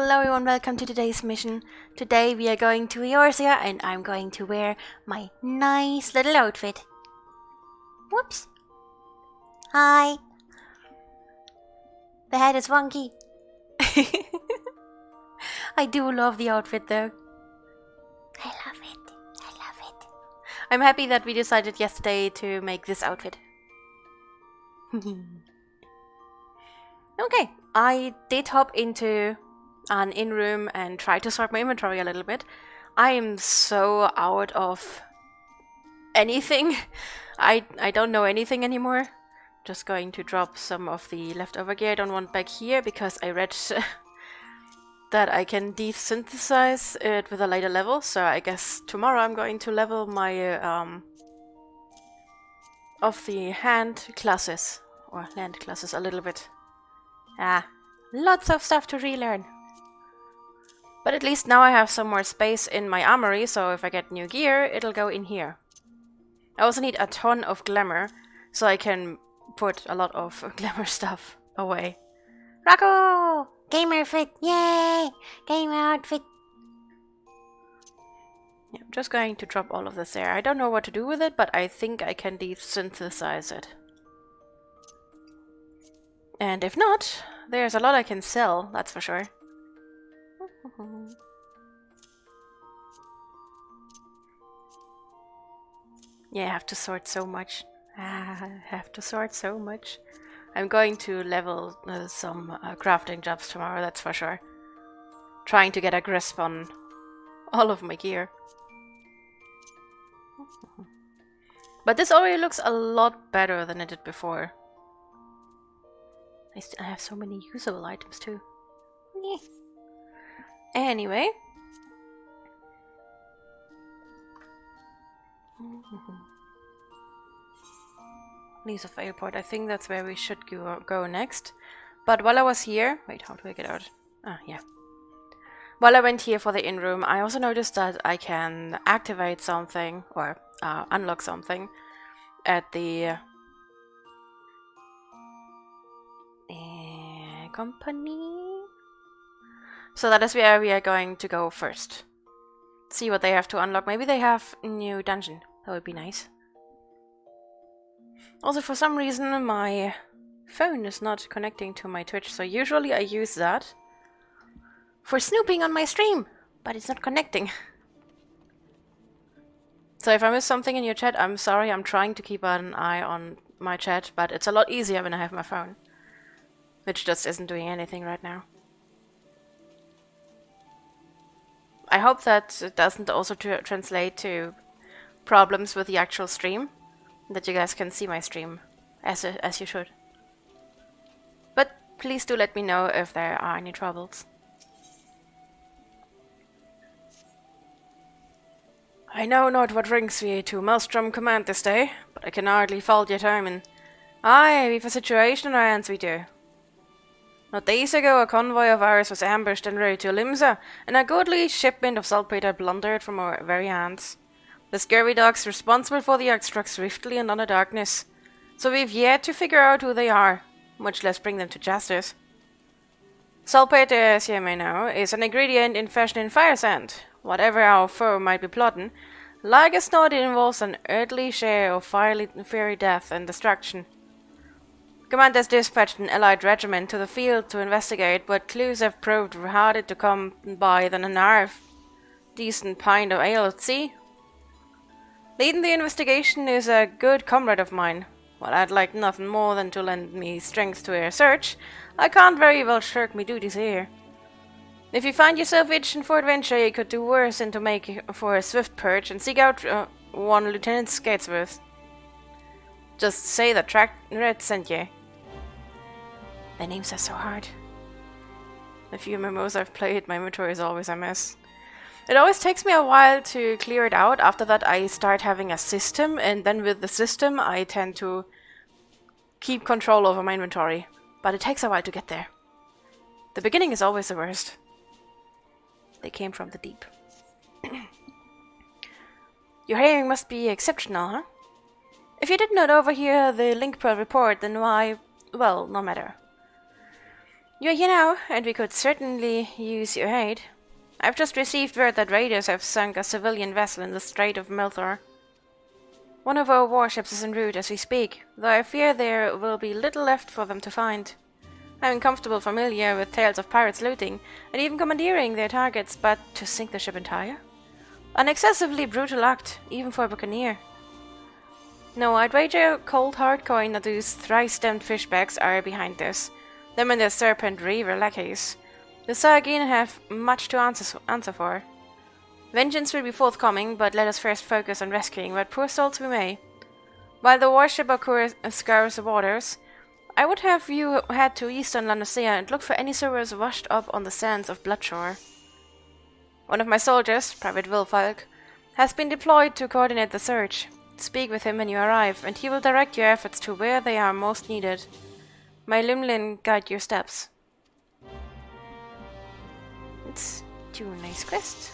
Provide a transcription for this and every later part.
Hello everyone, welcome to today's mission. Today we are going to Eorzea and I'm going to wear my nice little outfit. Whoops. Hi. The head is wonky. I do love the outfit though. I love it. I love it. I'm happy that we decided yesterday to make this outfit. Okay, I did hop into an in-room and try to sort my inventory a little bit. I am so out of anything. I don't know anything anymore. Just going to drop some of the leftover gear I don't want back here because I read that I can desynthesize it with a later level. So I guess tomorrow I'm going to level my of the hand classes or land classes a little bit. Lots of stuff to relearn. But at least now I have some more space in my armory, so if I get new gear, it'll go in here. I also need a ton of glamour, so I can put a lot of glamour stuff away. Rocco! Gamer fit! Yay! Gamer outfit! Yeah, I'm just going to drop all of this there. I don't know what to do with it, but I think I can desynthesize it. And if not, there's a lot I can sell, that's for sure. Yeah, I have to sort so much. I have to sort so much. I'm going to level some crafting jobs tomorrow, that's for sure. Trying to get a grasp on all of my gear. But this already looks a lot better than it did before. I have so many usable items too. Yeah. Anyway. Leaves of Airport. I think that's where we should go next. But while I was here... Wait, how do I get out? Ah, yeah. While I went here for the in-room, I also noticed that I can activate something, or unlock something, at the... company? So that is where we are going to go first. See what they have to unlock. Maybe they have a new dungeon. That would be nice. Also, for some reason, my phone is not connecting to my Twitch. So usually I use that for snooping on my stream. But it's not connecting. So if I miss something in your chat, I'm sorry. I'm trying to keep an eye on my chat. But it's a lot easier when I have my phone. Which just isn't doing anything right now. I hope that it doesn't also translate to problems with the actual stream. That you guys can see my stream as you should. But please do let me know if there are any troubles. I know not what brings we to Maelstrom Command this day, but I can hardly fault your timing. Aye, we've a situation on our hands, we do. Not days ago, a convoy of ours was ambushed en route to Limsa, and a goodly shipment of saltpeter blundered from our very hands. The scurvy dogs responsible for the act struck swiftly and under darkness, so we've yet to figure out who they are, much less bring them to justice. Saltpeter, as you may know, is an ingredient in fashioning fire sand. Whatever our foe might be plotting, like as not, it involves an earthly share of fiery death and destruction. Command has dispatched an allied regiment to the field to investigate, but clues have proved harder to come by than an half decent pint of ale at sea. Leading the investigation is a good comrade of mine. While I'd like nothing more than to lend me strength to her search, I can't very well shirk me duties here. If you find yourself itching for adventure, you could do worse than to make for a swift perch and seek out one Lieutenant Skatesworth. Just say that Red sent you. Their names are so hard. The few MMOs I've played, my inventory is always a mess. It always takes me a while to clear it out. After that I start having a system, and then with the system I tend to keep control over my inventory. But it takes a while to get there. The beginning is always the worst. They came from the deep. Your hearing must be exceptional, huh? If you did not overhear the Link Pearl report, then why... well, no matter. You're here now, and we could certainly use your aid. I've just received word that raiders have sunk a civilian vessel in the Strait of Melthor. One of our warships is en route as we speak, though I fear there will be little left for them to find. I'm uncomfortable familiar with tales of pirates looting, and even commandeering their targets, but to sink the ship entire? An excessively brutal act, even for a buccaneer. No, I'd wager cold hard coin that those thrice-stemmed fishbacks are behind this. Them and their serpent reaver lackeys. The Sargin have much to answer for. Vengeance will be forthcoming, but let us first focus on rescuing what poor souls we may. While the warship scours the waters, I would have you head to eastern Landacea and look for any survivors washed up on the sands of Bloodshore. One of my soldiers, Private Wilfalk, has been deployed to coordinate the search. Speak with him when you arrive, and he will direct your efforts to where they are most needed. May Limlin guide your steps. Let's do a nice quest.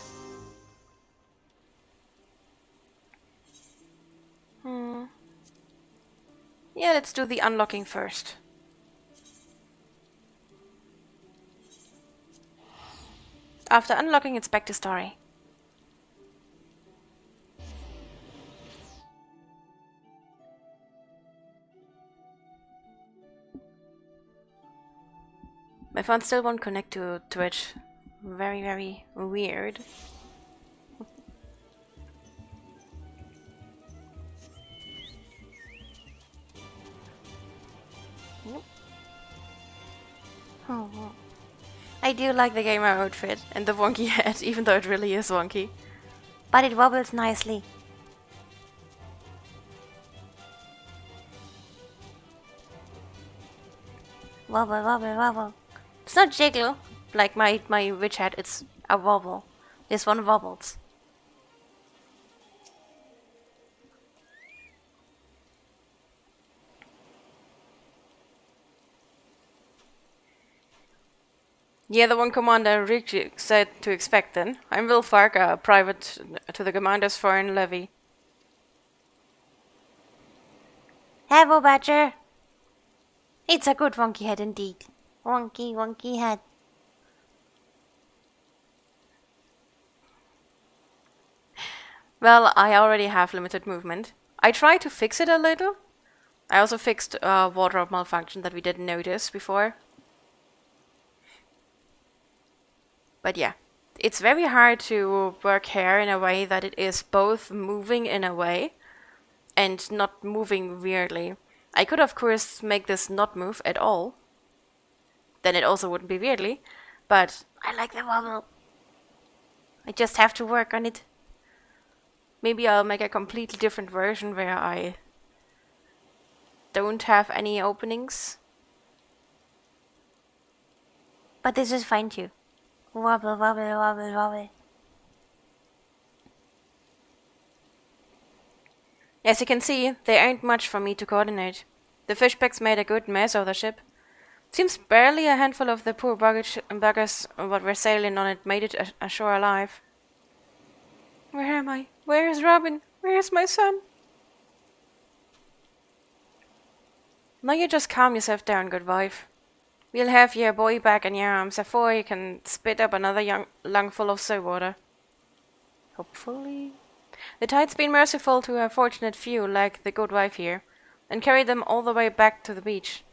Yeah, let's do the unlocking first. After unlocking, it's back to story. My phone still won't connect to Twitch. Very, very weird. Oh. I do like the gamer outfit and the wonky head, even though it really is wonky. But it wobbles nicely. Wobble, wobble, wobble. It's not jiggle, like my witch hat, it's a wobble. This one wobbles. Yeah, the one commander Rick said to expect then. I'm Wilfark, a private to the commander's foreign levy. Hello, Badger. It's a good wonky head indeed. Wonky, wonky head. Well, I already have limited movement. I tried to fix it a little. I also fixed a wardrobe malfunction that we didn't notice before. But yeah, it's very hard to work hair in a way that it is both moving in a way and not moving weirdly. I could of course make this not move at all. Then it also wouldn't be weirdly, but I like the wobble. I just have to work on it. Maybe I'll make a completely different version where I don't have any openings. But this is fine too. Wobble, wobble, wobble, wobble. As you can see, there ain't much for me to coordinate. The fishbacks made a good mess of the ship. Seems barely a handful of the poor buggers what were sailing on it made it ashore alive. Where am I? Where is Robin? Where is my son? Now you just calm yourself down, good wife. We'll have your boy back in your arms before you can spit up another lungful of seawater. Hopefully. The tide's been merciful to a fortunate few like the good wife here, and carried them all the way back to the beach.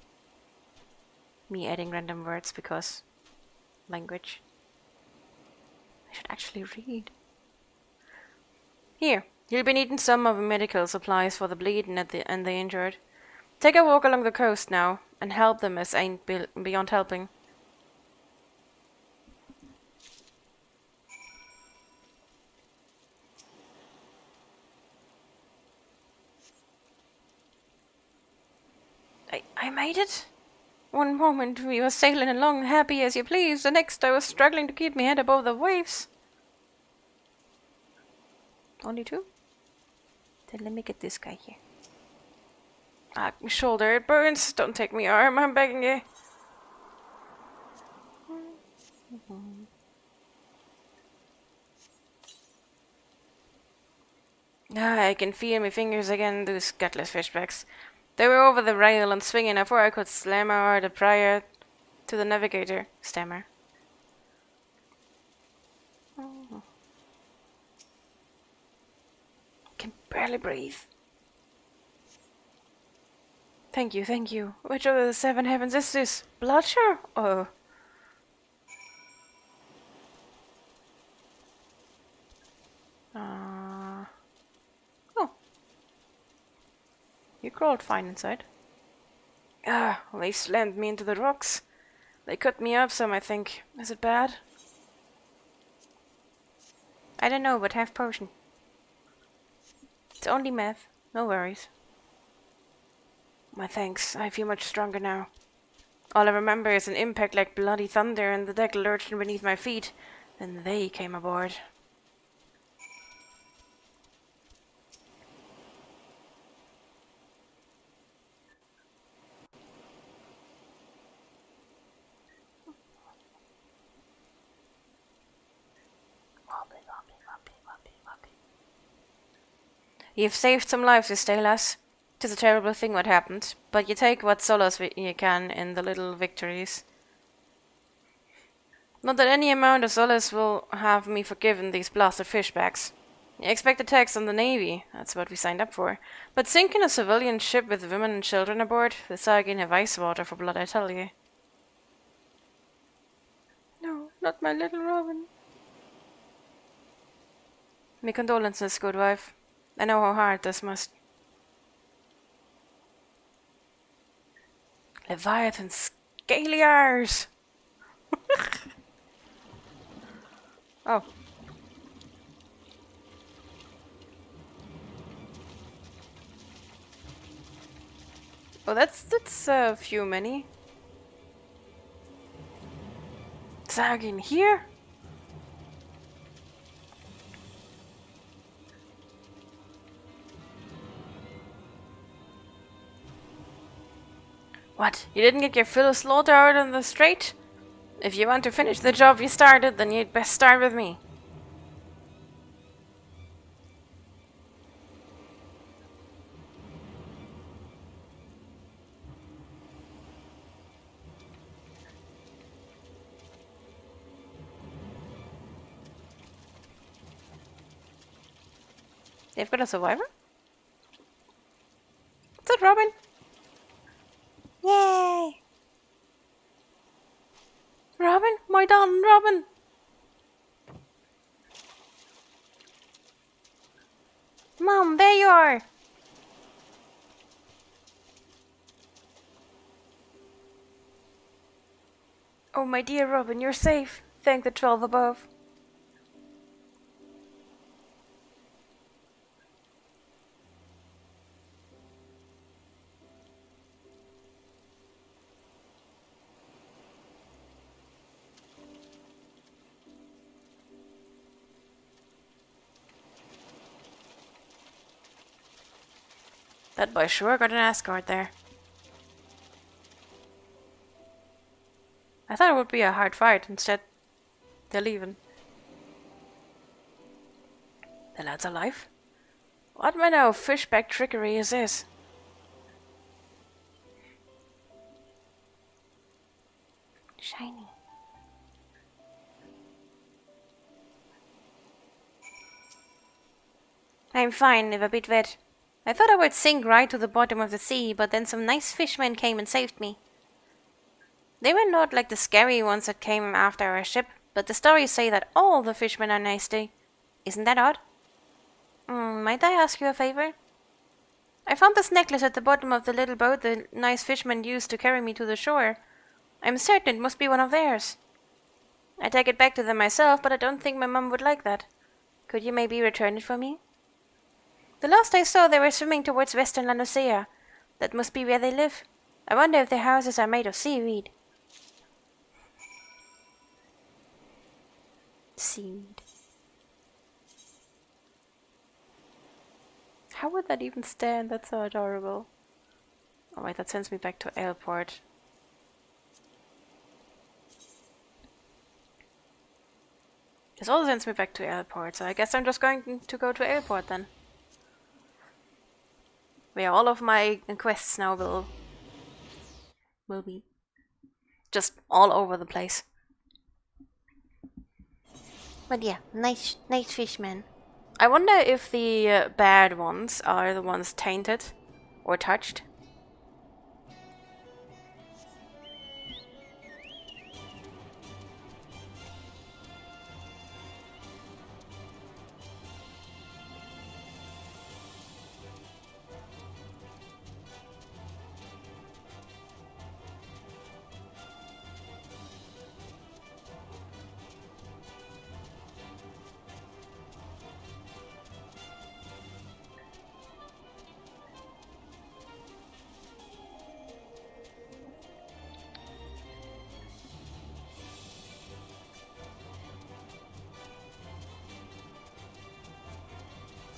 Me adding random words because language. I should actually read. Here, you'll be needing some of the medical supplies for the bleeding and the injured. Take a walk along the coast now, and help them as ain't beyond helping. I made it? One moment we were sailing along happy as you please, the next I was struggling to keep my head above the waves. Only two? Then let me get this guy here. Ah, my shoulder, it burns. Don't take me arm, I'm begging you. Ah, I can feel my fingers again, those gutless fishbacks. They were over the rail and swinging before I could slam out a prior to the navigator. Stammer. Oh. Can barely breathe. Thank you, thank you. Which of the 7 heavens is this? Bloodshire? Oh. Oh. You crawled fine inside. Ah, well, they slammed me into the rocks. They cut me up some, I think. Is it bad? I don't know, but have potion. It's only meth. No worries. My thanks. I feel much stronger now. All I remember is an impact like bloody thunder and the deck lurched beneath my feet. Then they came aboard. You've saved some lives this day, lass. 'Tis a terrible thing what happened, but you take what solace you can in the little victories. Not that any amount of solace will have me forgiven these blasted fishbacks. You expect attacks on the Navy, that's what we signed up for. But sinking a civilian ship with women and children aboard, the Sargin have ice water for blood, I tell you. No, not my little Robin. My condolences, good wife. I know how hard this must. Leviathan scaly R's. Oh. Oh, that's a few many. Sargin here? What? You didn't get your fill of slaughter out on the strait? If you want to finish the job you started, then you'd best start with me. They've got a survivor? Is that Robin? Yay! Robin? My darling Robin! Mom, there you are! Oh, my dear Robin, you're safe. Thank the 12 above. That boy sure got an escort there. I thought it would be a hard fight. Instead, they're leaving. The lad's alive? What manner of fishback trickery is this? Shiny. I'm fine, if a bit wet. I thought I would sink right to the bottom of the sea, but then some nice fishmen came and saved me. They were not like the scary ones that came after our ship, but the stories say that all the fishmen are nasty. Isn't that odd? Might I ask you a favor? I found this necklace at the bottom of the little boat the nice fishermen used to carry me to the shore. I'm certain it must be one of theirs. I take it back to them myself, but I don't think my mum would like that. Could you maybe return it for me? The last I saw, they were swimming towards western Lanosea. That must be where they live. I wonder if their houses are made of seaweed. Seaweed. How would that even stand? That's so adorable. Oh wait, that sends me back to airport. This also sends me back to airport, so I guess I'm just going to go to airport then. Where all of my quests now will be. Just all over the place. But yeah, nice fishmen. I wonder if the bad ones are the ones tainted or touched.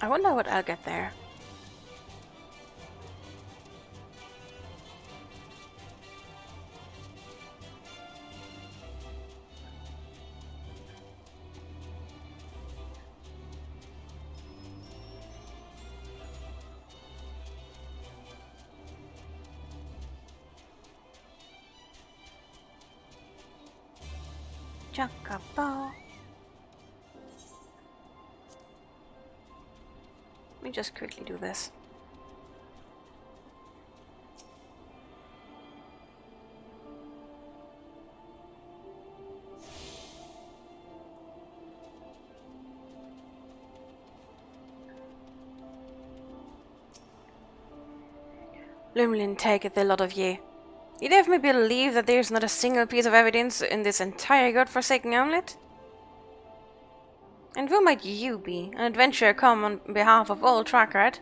I wonder what I'll get there. Chocobo. Let me just quickly do this. Lumlin taketh the lot of ye. You'd have me believe that there's not a single piece of evidence in this entire godforsaken omelet? And who might you be, an adventurer come on behalf of old Trackard?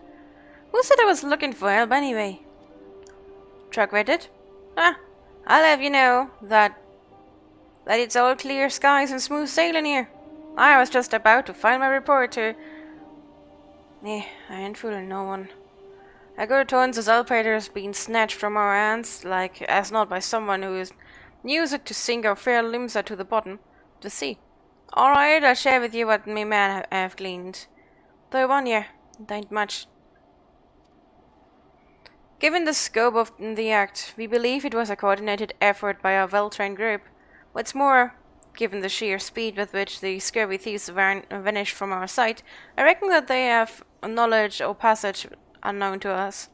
Who said I was looking for help anyway? Trackard did? Ah, I'll have you know that it's all clear skies and smooth sailing here. I was just about to file my report to... I ain't fooling no one. A good tons of saltpeter's been snatched from our hands, like as not by someone who is used it to sink our fair limbs to the bottom of the sea. Alright, I'll share with you what me man have gleaned. Though I warn you, it ain't much. Given the scope of the act, we believe it was a coordinated effort by a well-trained group. What's more, given the sheer speed with which the scurvy thieves vanished from our sight, I reckon that they have knowledge or passage unknown to us.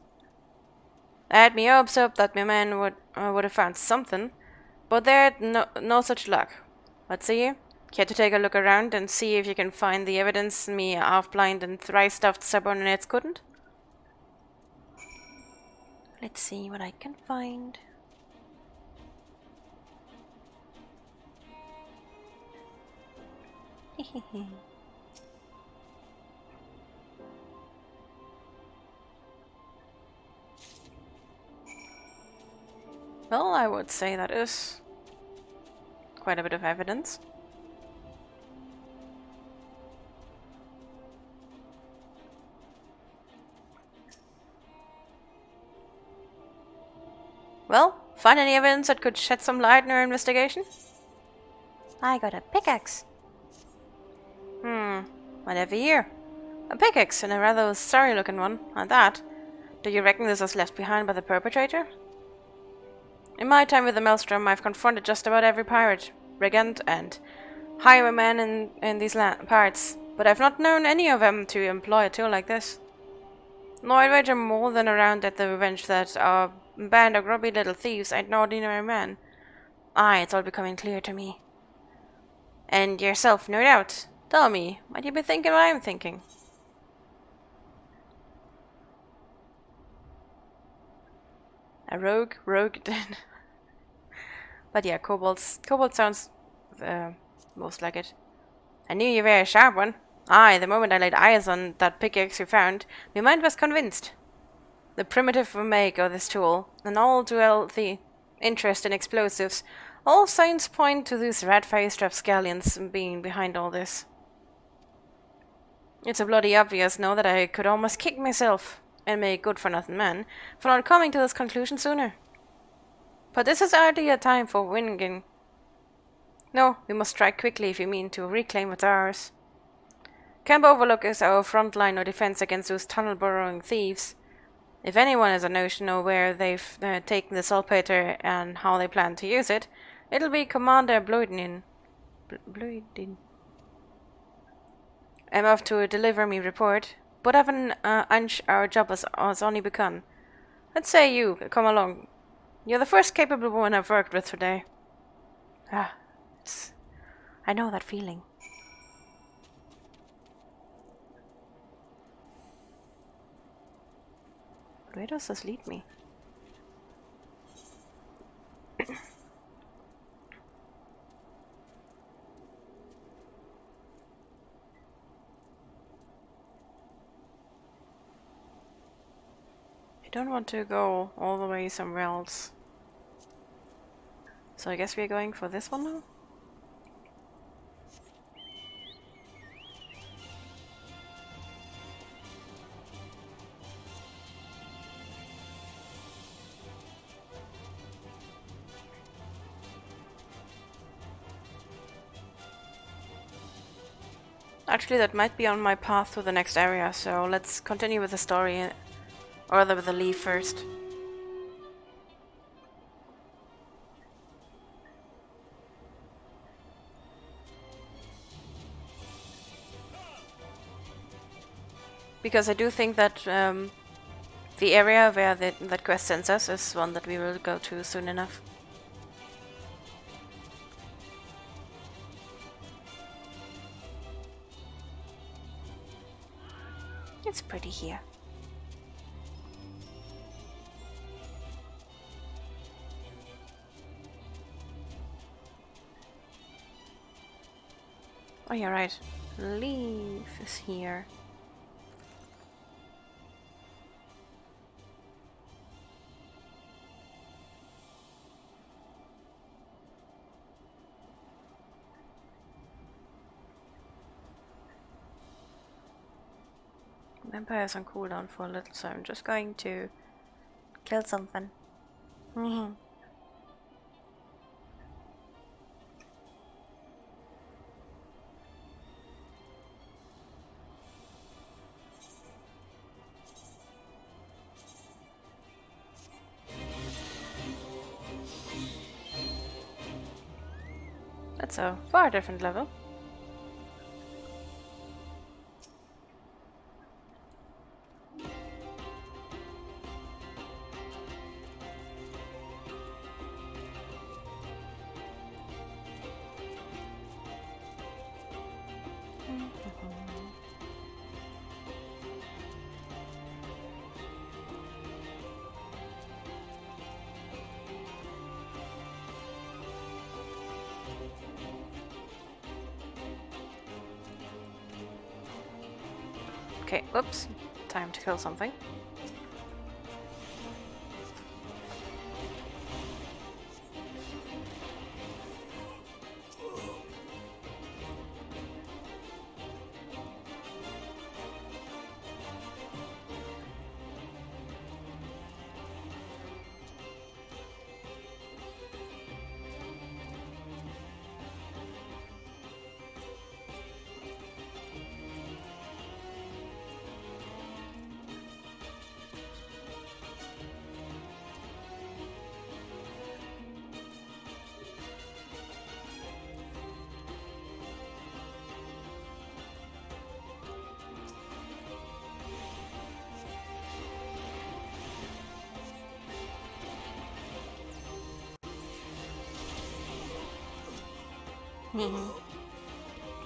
I had me hopes up that my man would have found something, but they had no such luck. What say you? Care to take a look around and see if you can find the evidence me half-blind and thrice-stuffed subordinates couldn't? Let's see what I can find. Well, I would say that is quite a bit of evidence. Well, find any evidence that could shed some light in our investigation? I got a pickaxe. Whatever year. A pickaxe, and a rather sorry-looking one, at that. Do you reckon this was left behind by the perpetrator? In my time with the Maelstrom, I've confronted just about every pirate, brigand, and highwayman in these parts, but I've not known any of them to employ a tool like this. No, I'd wager more than around at the revenge that our band of grubby little thieves ain't no ordinary man. Aye, it's all becoming clear to me. And yourself, no doubt. Tell me, might you be thinking what I'm thinking? A rogue then. But yeah, kobold sounds most like it. I knew you were a sharp one. Aye, the moment I laid eyes on that pickaxe you found, my mind was convinced. The primitive make of this tool, and all too healthy interest in explosives, all signs point to these rat-faced rapscallions being behind all this. It's a bloody obvious now that I could almost kick myself, and make good-for-nothing man, for not coming to this conclusion sooner. But this is hardly a time for whinging. No, we must strike quickly if we mean to reclaim what's ours. Camp Overlook is our front line of defense against those tunnel-burrowing thieves. If anyone has a notion of where they've taken the saltpeter and how they plan to use it, it'll be Commander Bloidin. Bloidin. I'm off to deliver me report, but I've an hunch our job has only begun. Let's say you come along. You're the first capable woman I've worked with today. Ah, I know that feeling. Where does this lead me? I don't want to go all the way somewhere else. So I guess we're going for this one now? Actually, that might be on my path to the next area, so let's continue with the story, or rather with the leaf first. Because I do think that the area where that quest sends us is one that we will go to soon enough. It's pretty here. Oh, you're right. Leaf is here. Vampire's on cooldown for a little, so I'm just going to Kill something. Mm-hmm. That's a far different level. Okay, whoops. Time to kill something.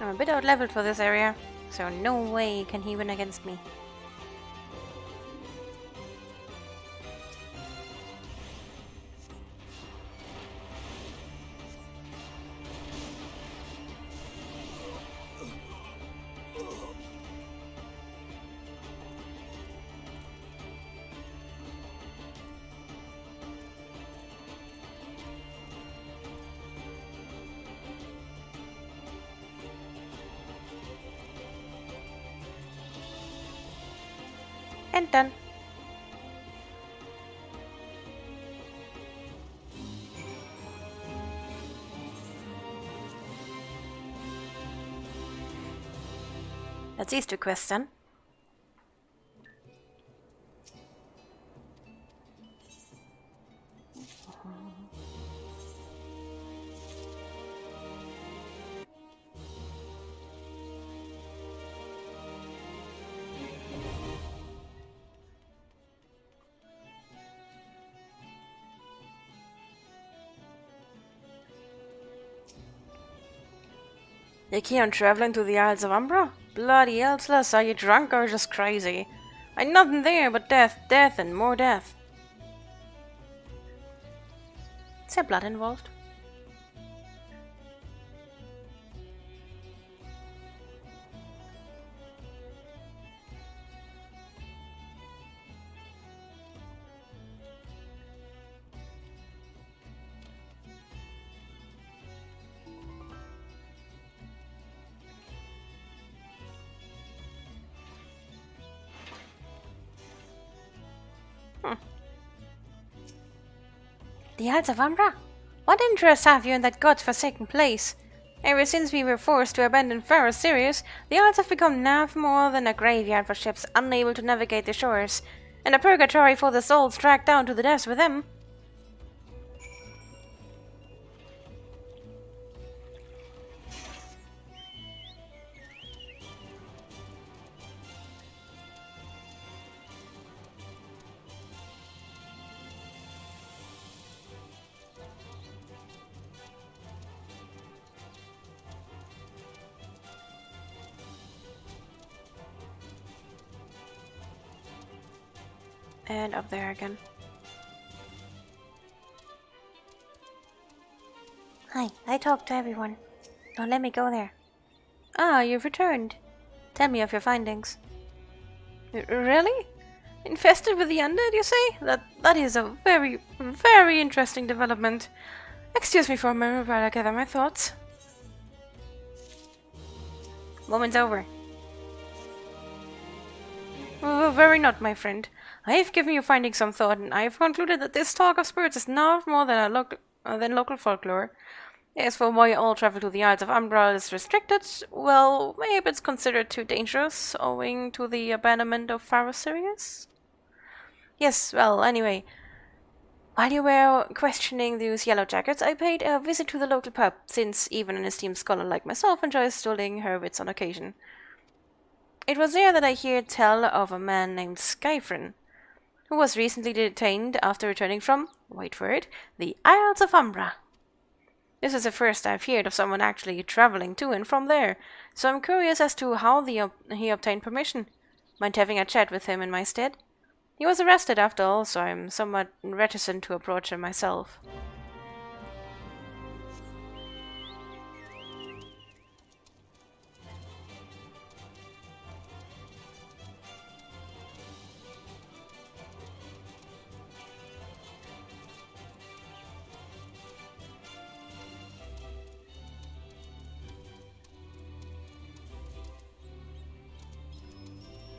I'm a bit out-leveled for this area, so no way can he win against me. And done. That's these two quests then. You keep on travelling to the Isles of Umbra? Bloody hell, Sliss, are you drunk or just crazy? Ain't nothing there but death, death, and more death. Is there blood involved? The Isles of Umbra? What interest have you in that god-forsaken place? Ever since we were forced to abandon Faroe Sirius, the Isles have become nothing more than a graveyard for ships unable to navigate the shores, and a purgatory for the souls dragged down to the depths with them. And up there again. Hi, I talked to everyone. Don't let me go there. Ah, you've returned. Tell me of your findings. Really? Infested with the undead, you say? That is a very, very interesting development. Excuse me for a moment while I gather my thoughts. Moment's over. Very not, my friend. I have given your findings some thought, and I have concluded that this talk of spirits is not more than local folklore. As for why all travel to the Isles of Umbra is restricted, well, maybe it's considered too dangerous, owing to the abandonment of Faroe Sirius? Yes, well, anyway, while you were questioning those yellow jackets, I paid a visit to the local pub, since even an esteemed scholar like myself enjoys stolling her wits on occasion. It was there that I heard tell of a man named Skyfrin, who was recently detained after returning from, wait for it, the Isles of Umbra. This is the first I've heard of someone actually travelling to and from there, so I'm curious as to how he obtained permission. Mind having a chat with him in my stead? He was arrested after all, so I'm somewhat reticent to approach him myself.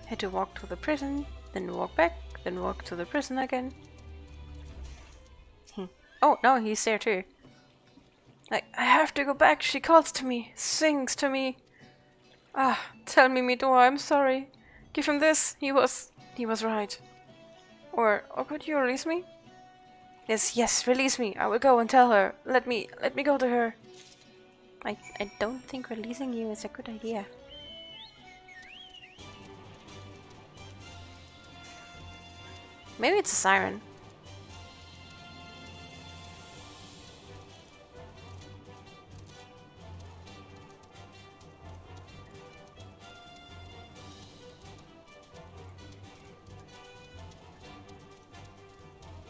Had to walk to the prison, then walk back, then walk to the prison again. Oh, no, he's there too. I have to go back, she calls to me, sings to me. Ah, tell me, Midor, I'm sorry. Give him this, he was right. Or could you release me? Yes, release me, I will go and tell her. Let me go to her. I don't think releasing you is a good idea. Maybe it's a siren.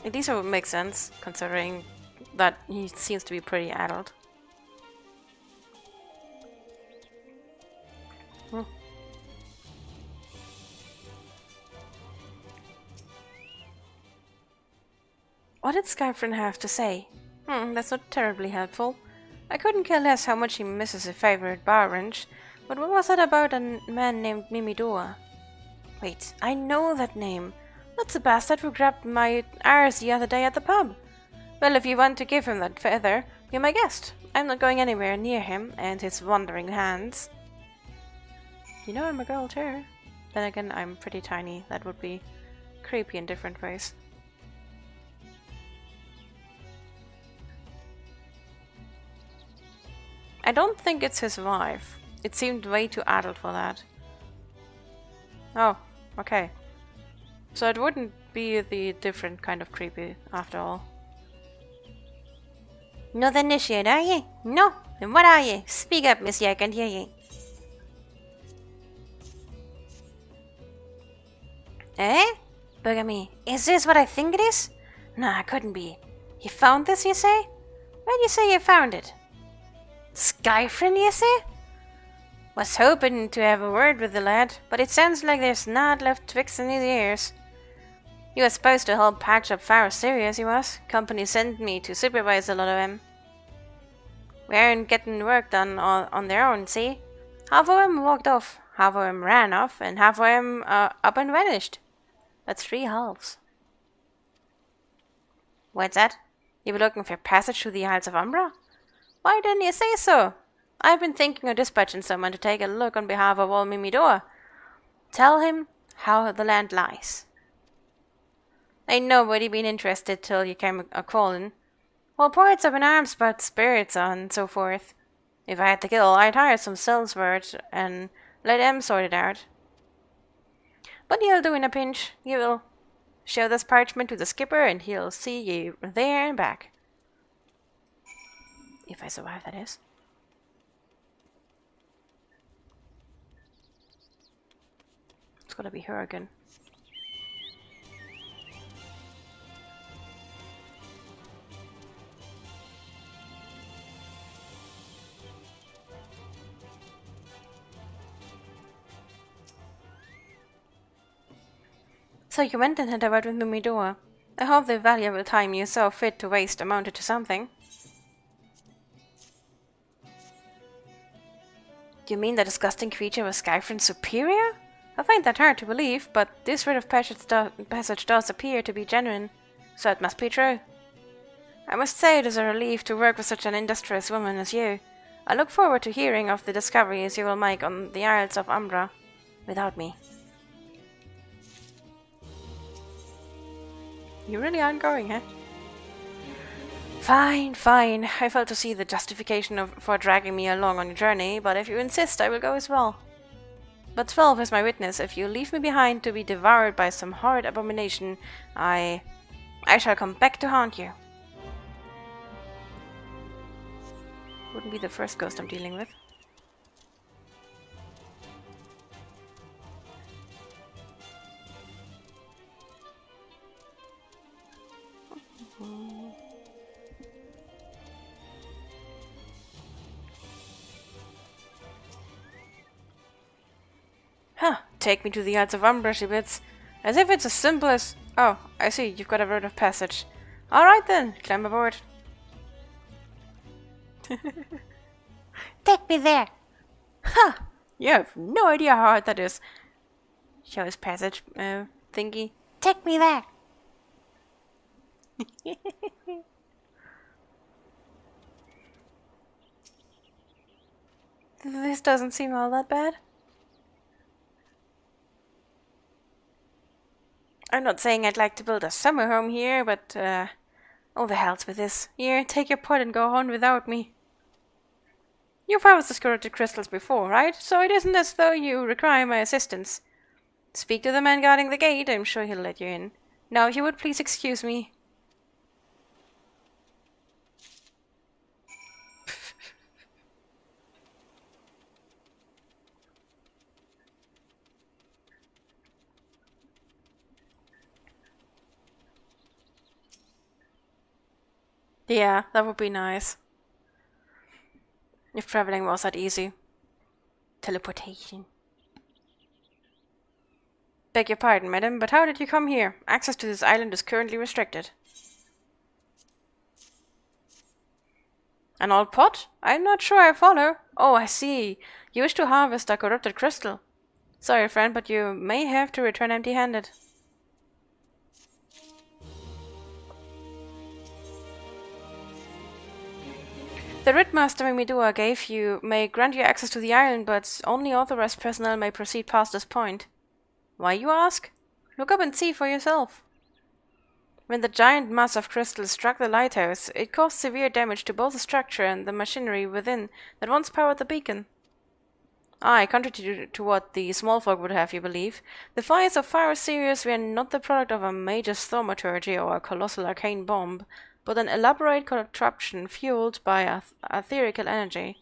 At least it would make sense, considering that he seems to be pretty adult. What did Skyfrin have to say? That's not terribly helpful. I couldn't care less how much he misses a favorite bar wrench, but what was that about a man named Mimidor? Wait, I know that name. That's the bastard who grabbed my arse the other day at the pub. Well, if you want to give him that feather, be my guest. I'm not going anywhere near him and his wandering hands. You know I'm a girl too. Then again, I'm pretty tiny. That would be creepy in different ways. I don't think it's his wife. It seemed way too adult for that. Oh, okay. So it wouldn't be the different kind of creepy after all. Not the initiate, are you? No, And what are ye? Speak up, Missy, I can't hear ye. Eh? Bugger me. Is this what I think it is? Nah, it couldn't be. You found this, you say? Where'd you say you found it? Skyfriend, you say? Was hoping to have a word with the lad, but it sounds like there's naught left twixt in his ears. He was supposed to help patch up Pharaoh Sirius, he was. Company sent me to supervise a lot of them. We aren't getting work done on their own, see? Half of them walked off, half of them ran off, and half of them up and vanished. That's 3 halves. What's that? You were looking for passage to the Isles of Umbra? Why didn't you say so? I've been thinking of dispatching someone to take a look on behalf of old Mimidor. Tell him how the land lies. Ain't nobody been interested till you came a-callin'. Well, poets have been arms about spirits and so forth. If I had to kill, I'd hire some cells for it and let them sort it out. But you'll do in a pinch. You will show this parchment to the skipper and he'll see you there and back. If I survive, that is. It's gotta be her again. So you went and had a word with Mimidor. I hope the valuable time you saw fit to waste amounted to something. Do you mean the disgusting creature was Skyfriend's superior? I find that hard to believe, but this word of passage does appear to be genuine, so it must be true. I must say it is a relief to work with such an industrious woman as you. I look forward to hearing of the discoveries you will make on the Isles of Umbra without me. You really aren't going, huh? Fine, fine. I fail to see the justification for dragging me along on your journey, but if you insist, I will go as well. But 12 is my witness. If you leave me behind to be devoured by some horrid abomination, I shall come back to haunt you. Wouldn't be the first ghost I'm dealing with. Huh, take me to the Isles of Umbra, she bids. As if it's as simple as... Oh, I see, you've got a word of passage. Alright then, climb aboard. Take me there! Ha! You have no idea how hard that is. Show his passage, thingy. Take me there! This doesn't seem all that bad. I'm not saying I'd like to build a summer home here, but, oh the hells with this. Here, take your pot and go on without me. You've harvested the security crystals before, right? So it isn't as though you require my assistance. Speak to the man guarding the gate, I'm sure he'll let you in. Now, if you would please excuse me. Yeah, that would be nice. If traveling was that easy. Teleportation. Beg your pardon, madam, but how did you come here? Access to this island is currently restricted. An old pot? I'm not sure I follow. Oh, I see. You wish to harvest a corrupted crystal. Sorry, friend, but you may have to return empty-handed. The Ritmaster Mimidua gave you may grant you access to the island, but only authorized personnel may proceed past this point. Why, you ask? Look up and see for yourself. When the giant mass of crystal struck the lighthouse, it caused severe damage to both the structure and the machinery within that once powered the beacon. Aye, contrary to what the small folk would have you believe, the fires of Pharaoh Sirius were not the product of a mage's thaumaturgy or a colossal arcane bomb, but an elaborate contraption fueled by etherical energy.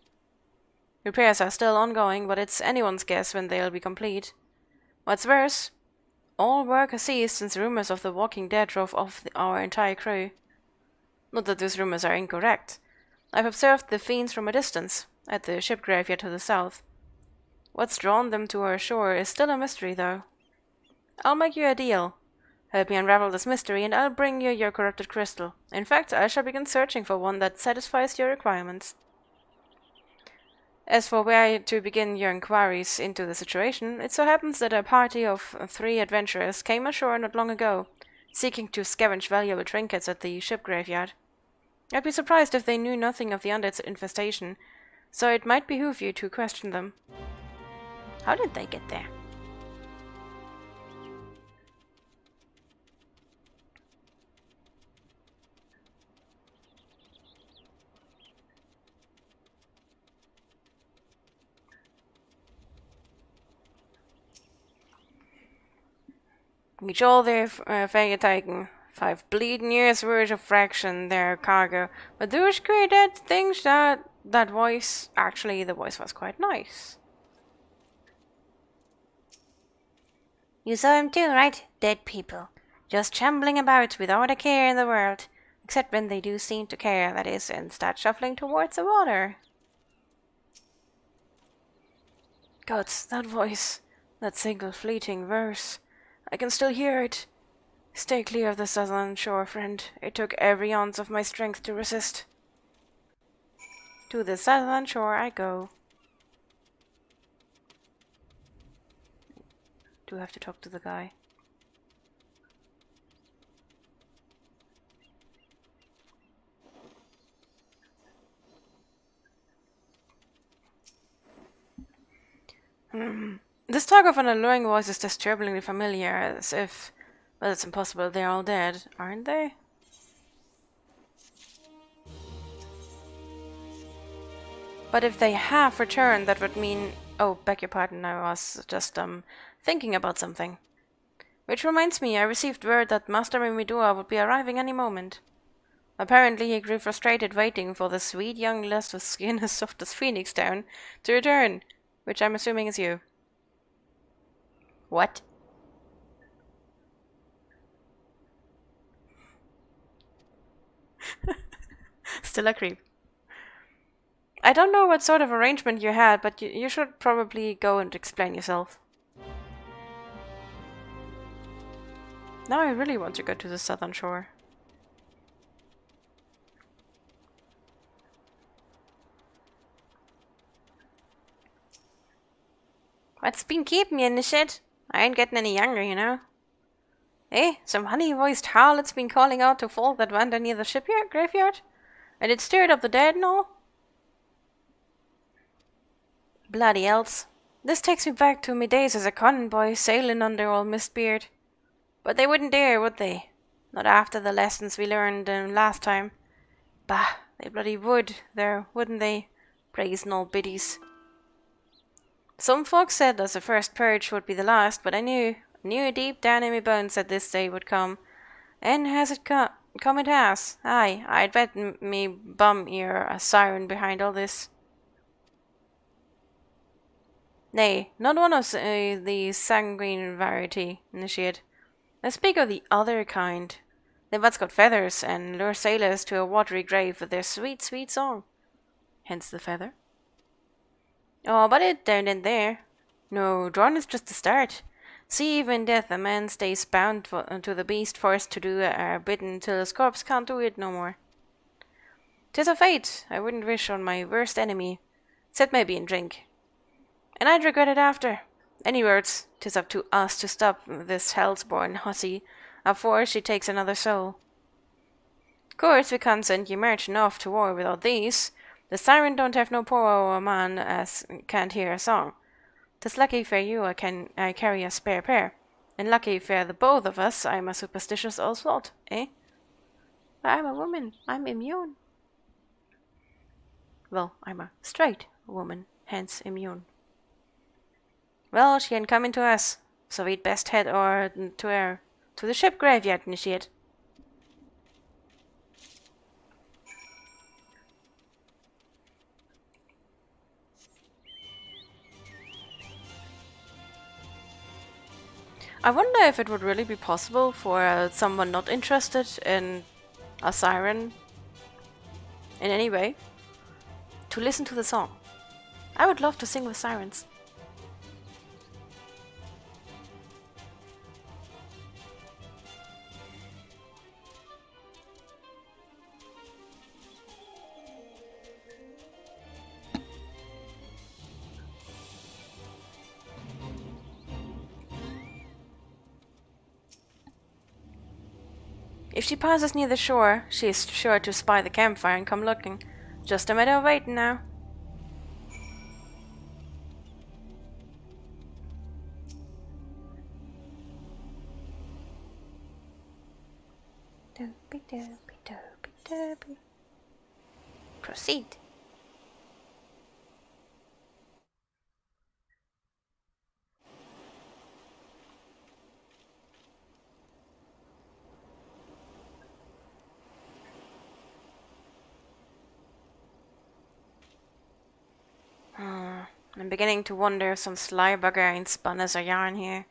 Repairs are still ongoing, but it's anyone's guess when they'll be complete. What's worse, all work has ceased since rumors of the Walking Dead drove off our entire crew. Not that those rumors are incorrect. I've observed the fiends from a distance, at the ship graveyard to the south. What's drawn them to our shore is still a mystery, though. I'll make you a deal. Help me unravel this mystery, and I'll bring you your corrupted crystal. In fact, I shall begin searching for one that satisfies your requirements. As for where to begin your inquiries into the situation, it so happens that a party of 3 adventurers came ashore not long ago, seeking to scavenge valuable trinkets at the ship graveyard. I'd be surprised if they knew nothing of the undead's infestation, so it might behoove you to question them. How did they get there? Reach all their taken. 5 bleeding years worth of fraction their cargo. But those created things that voice, actually the voice was quite nice. You saw him too, right? Dead people. Just shambling about without a care in the world. Except when they do seem to care, that is, and start shuffling towards the water. Gods, that voice. That single fleeting verse. I can still hear it. Stay clear of the southern shore, friend. It took every ounce of my strength to resist. To the southern shore I go. Do have to talk to the guy. This talk of an alluring voice is disturbingly familiar, as if... Well, it's impossible, they're all dead, aren't they? But if they have returned, that would mean... Oh, beg your pardon, I was just, thinking about something. Which reminds me, I received word that Master Mimidua would be arriving any moment. Apparently he grew frustrated waiting for the sweet young lass with skin as soft as phoenix down to return, which I'm assuming is you. What? Still a creep. I don't know what sort of arrangement you had, but you should probably go and explain yourself. Now I really want to go to the southern shore. What's been keeping me in the shed? I ain't getting any younger, you know. Eh, some honey-voiced harlot's been calling out to folk that wander near the shipyard graveyard? And it stirred up the dead and all? Bloody else. This takes me back to me days as a conning boy sailing under old Mistbeard. But they wouldn't dare, would they? Not after the lessons we learned last time. Bah, they bloody would, there, wouldn't they? Brazen old biddies. Some folks said that the first purge would be the last, but I knew deep down in my bones that this day would come. And has it come it has. Aye, I'd bet me bum ear a siren behind all this. Nay, not one of the sanguine variety, initiate. I speak of the other kind. The what's got feathers and lure sailors to a watery grave with their sweet, sweet song. Hence the feather. Oh, but it don't end there. No, drawn is just the start. See, even in death a man stays bound to the beast forced to do our bidden till his corpse can't do it no more. 'Tis a fate I wouldn't wish on my worst enemy, except maybe in drink. And I'd regret it after. Any words, 'tis up to us to stop this hell's-born hussy afore she takes another soul. Of course, we can't send ye marching off to war without these. The siren don't have no poor old man as can't hear a song. 'Tis lucky for you I carry a spare pair, and lucky for the both of us I'm a superstitious old slut, eh? But I'm a woman, I'm immune. Well, I'm a straight woman, hence immune. Well, she ain't coming to us, so we'd best head to the ship graveyard, initiate. I wonder if it would really be possible for someone not interested in a siren in any way to listen to the song. I would love to sing with sirens. If she passes near the shore, she is sure to spy the campfire and come looking. Just a matter of waiting now. Doopy doopy doopy doopy. Proceed. I'm beginning to wonder if some sly bugger ain't spun us a yarn here.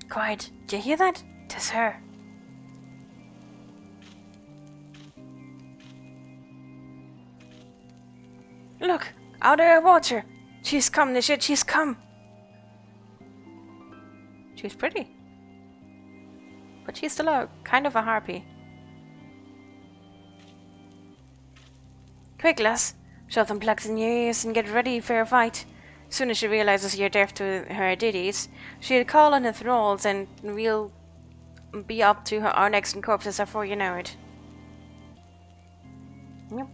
Quiet, do you hear that? 'Tis her. Look, out of the water. She's come, Nishit, she's come. She's pretty. But she's still a kind of a harpy. Quick, lass. Shove them plugs in your ears and get ready for a fight. Soon as she realizes you're deaf to her ditties, she'll call on the thralls and we'll be up to our necks and corpses before you know it. Yep.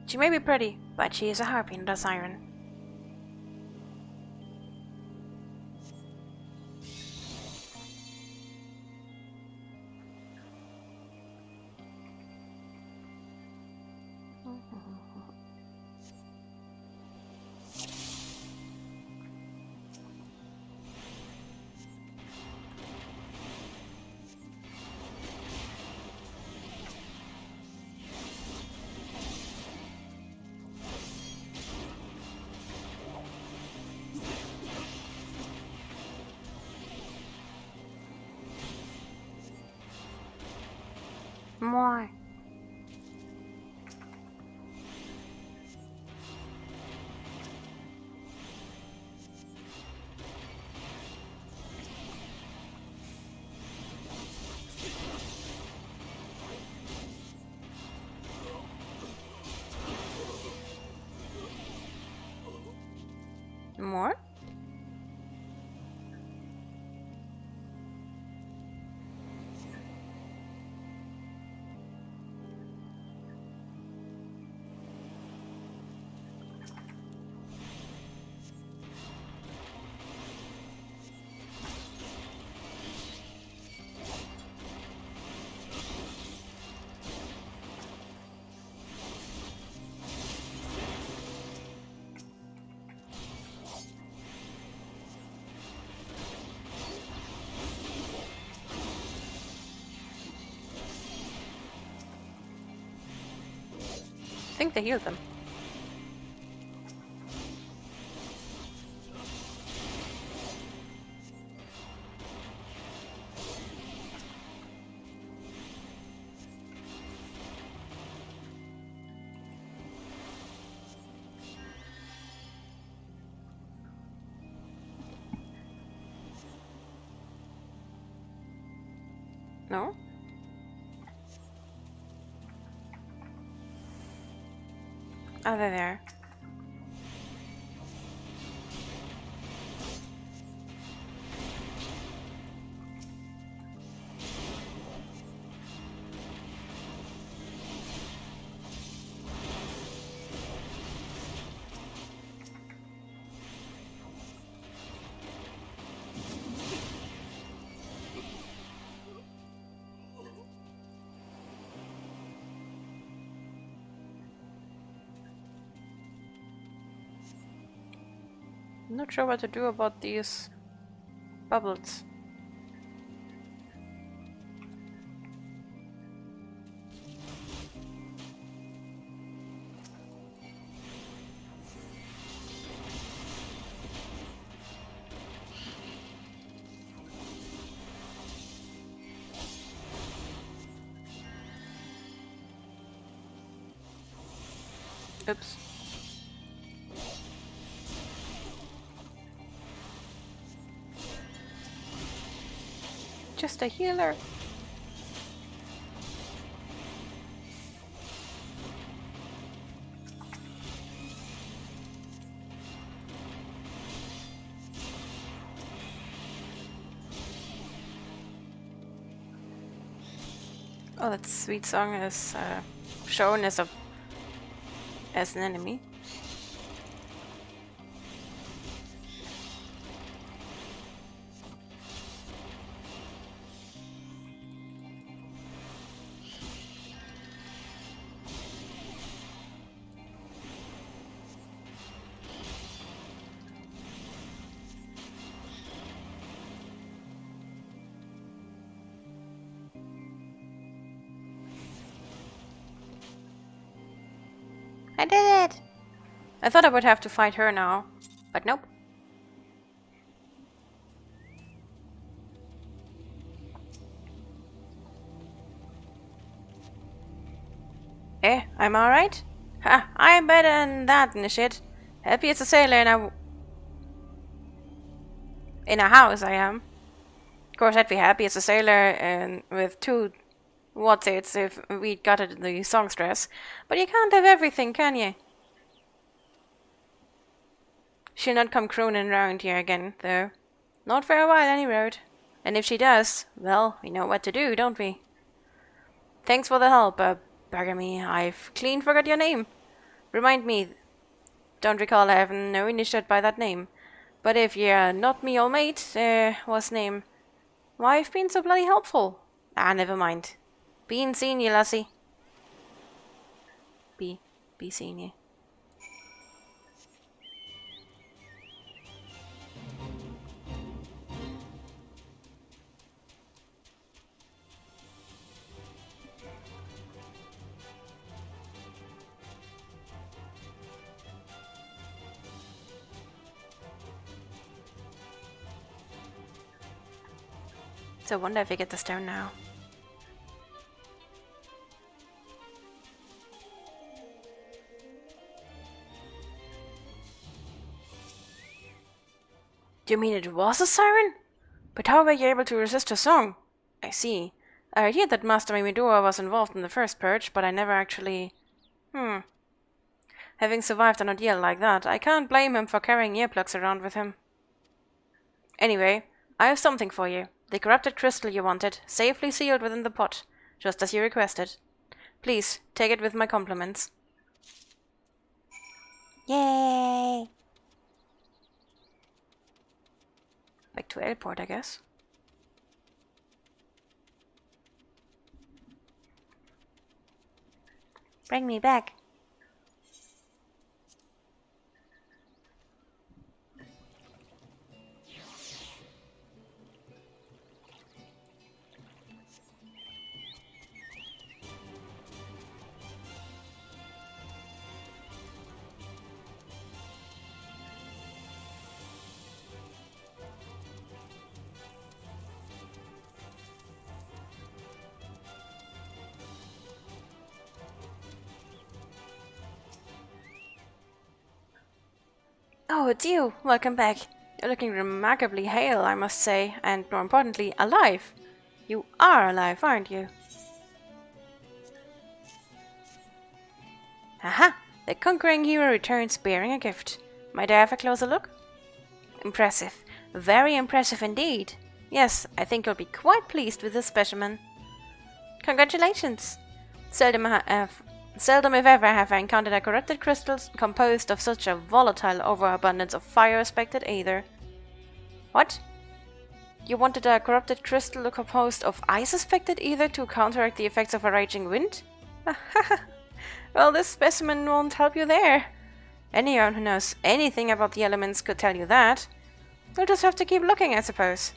She may be pretty, but she is a harpy, not a siren. More. More? I think they healed them. No? Oh, they're there. I'm not sure what to do about these bubbles. Oops. Just a healer. Oh, that sweet song is shown as an enemy. I did it! I thought I would have to fight her now, but nope. Eh, I'm alright? Ha, I'm better than that and shit. Happy as a sailor in a house I am. Of course I'd be happy as a sailor and with two what's-its if we got it in the songstress. But you can't have everything, can you? She'll not come crooning round here again, though. Not for a while, any road. And if she does, well, we know what to do, don't we? Thanks for the help, bugger me. I've clean forgot your name. Remind me. Don't recall having no initiate by that name. But if you're not me old mate, what's name? Why, I've been so bloody helpful. Ah, never mind. Been seeing you, lassie. Be seeing you. So I wonder if we get the stone now. Do you mean it was a siren? But how were you able to resist her song? I see. I heard that Master Mimidora was involved in the first purge, but I never actually... Having survived an ordeal like that, I can't blame him for carrying earplugs around with him. Anyway, I have something for you. The corrupted crystal you wanted, safely sealed within the pot, just as you requested. Please, take it with my compliments. Yay! Back to airport, I guess. Bring me back. Oh, it's you! Welcome back. You're looking remarkably hale, I must say, and more importantly, alive. You are alive, aren't you? Aha! The conquering hero returns bearing a gift. Might I have a closer look? Impressive. Very impressive indeed. Yes, I think you'll be quite pleased with this specimen. Congratulations! Seldom if ever have I encountered a corrupted crystal composed of such a volatile overabundance of fire aspected either. What? You wanted a corrupted crystal composed of ice aspected either to counteract the effects of a raging wind? Well, this specimen won't help you there. Anyone who knows anything about the elements could tell you that. You'll just have to keep looking, I suppose.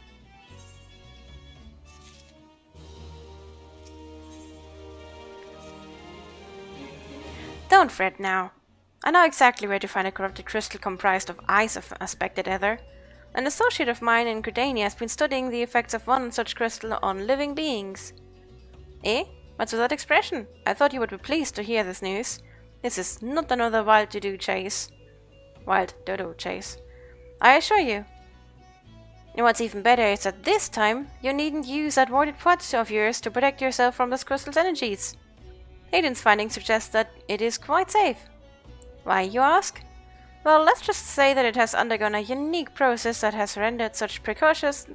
Don't fret now. I know exactly where to find a corrupted crystal comprised of ice of aspected ether. An associate of mine in Gridania has been studying the effects of one such crystal on living beings. Eh? What's with that expression? I thought you would be pleased to hear this news. This is not another wild dodo chase. I assure you. And what's even better is that this time, you needn't use that warded pot of yours to protect yourself from this crystal's energies. Hayden's findings suggest that it is quite safe. Why, you ask? Well, let's just say that it has undergone a unique process that has rendered such precautions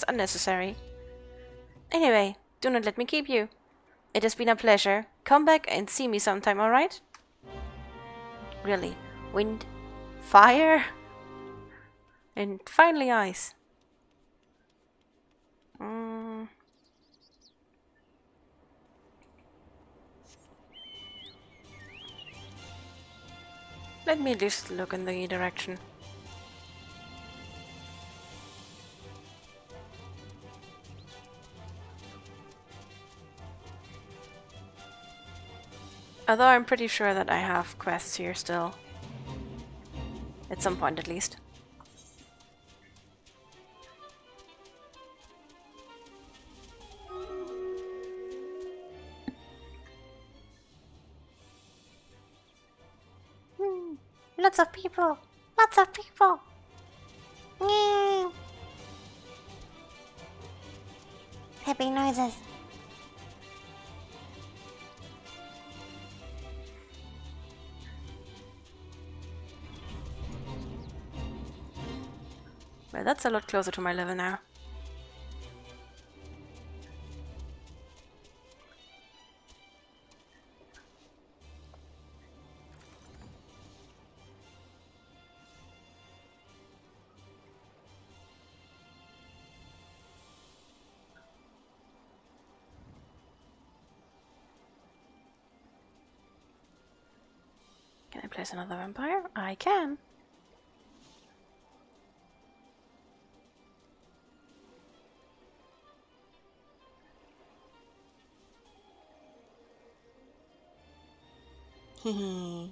unnecessary. Anyway, do not let me keep you. It has been a pleasure. Come back and see me sometime, alright? Really? Wind? Fire? And finally ice. Let me just look in the direction. Although I'm pretty sure that I have quests here still. At some point at least. Lots of people! Lots of people! Yay! Happy noises! Well, that's a lot closer to my level now. Can I place another vampire? I can. Hehe.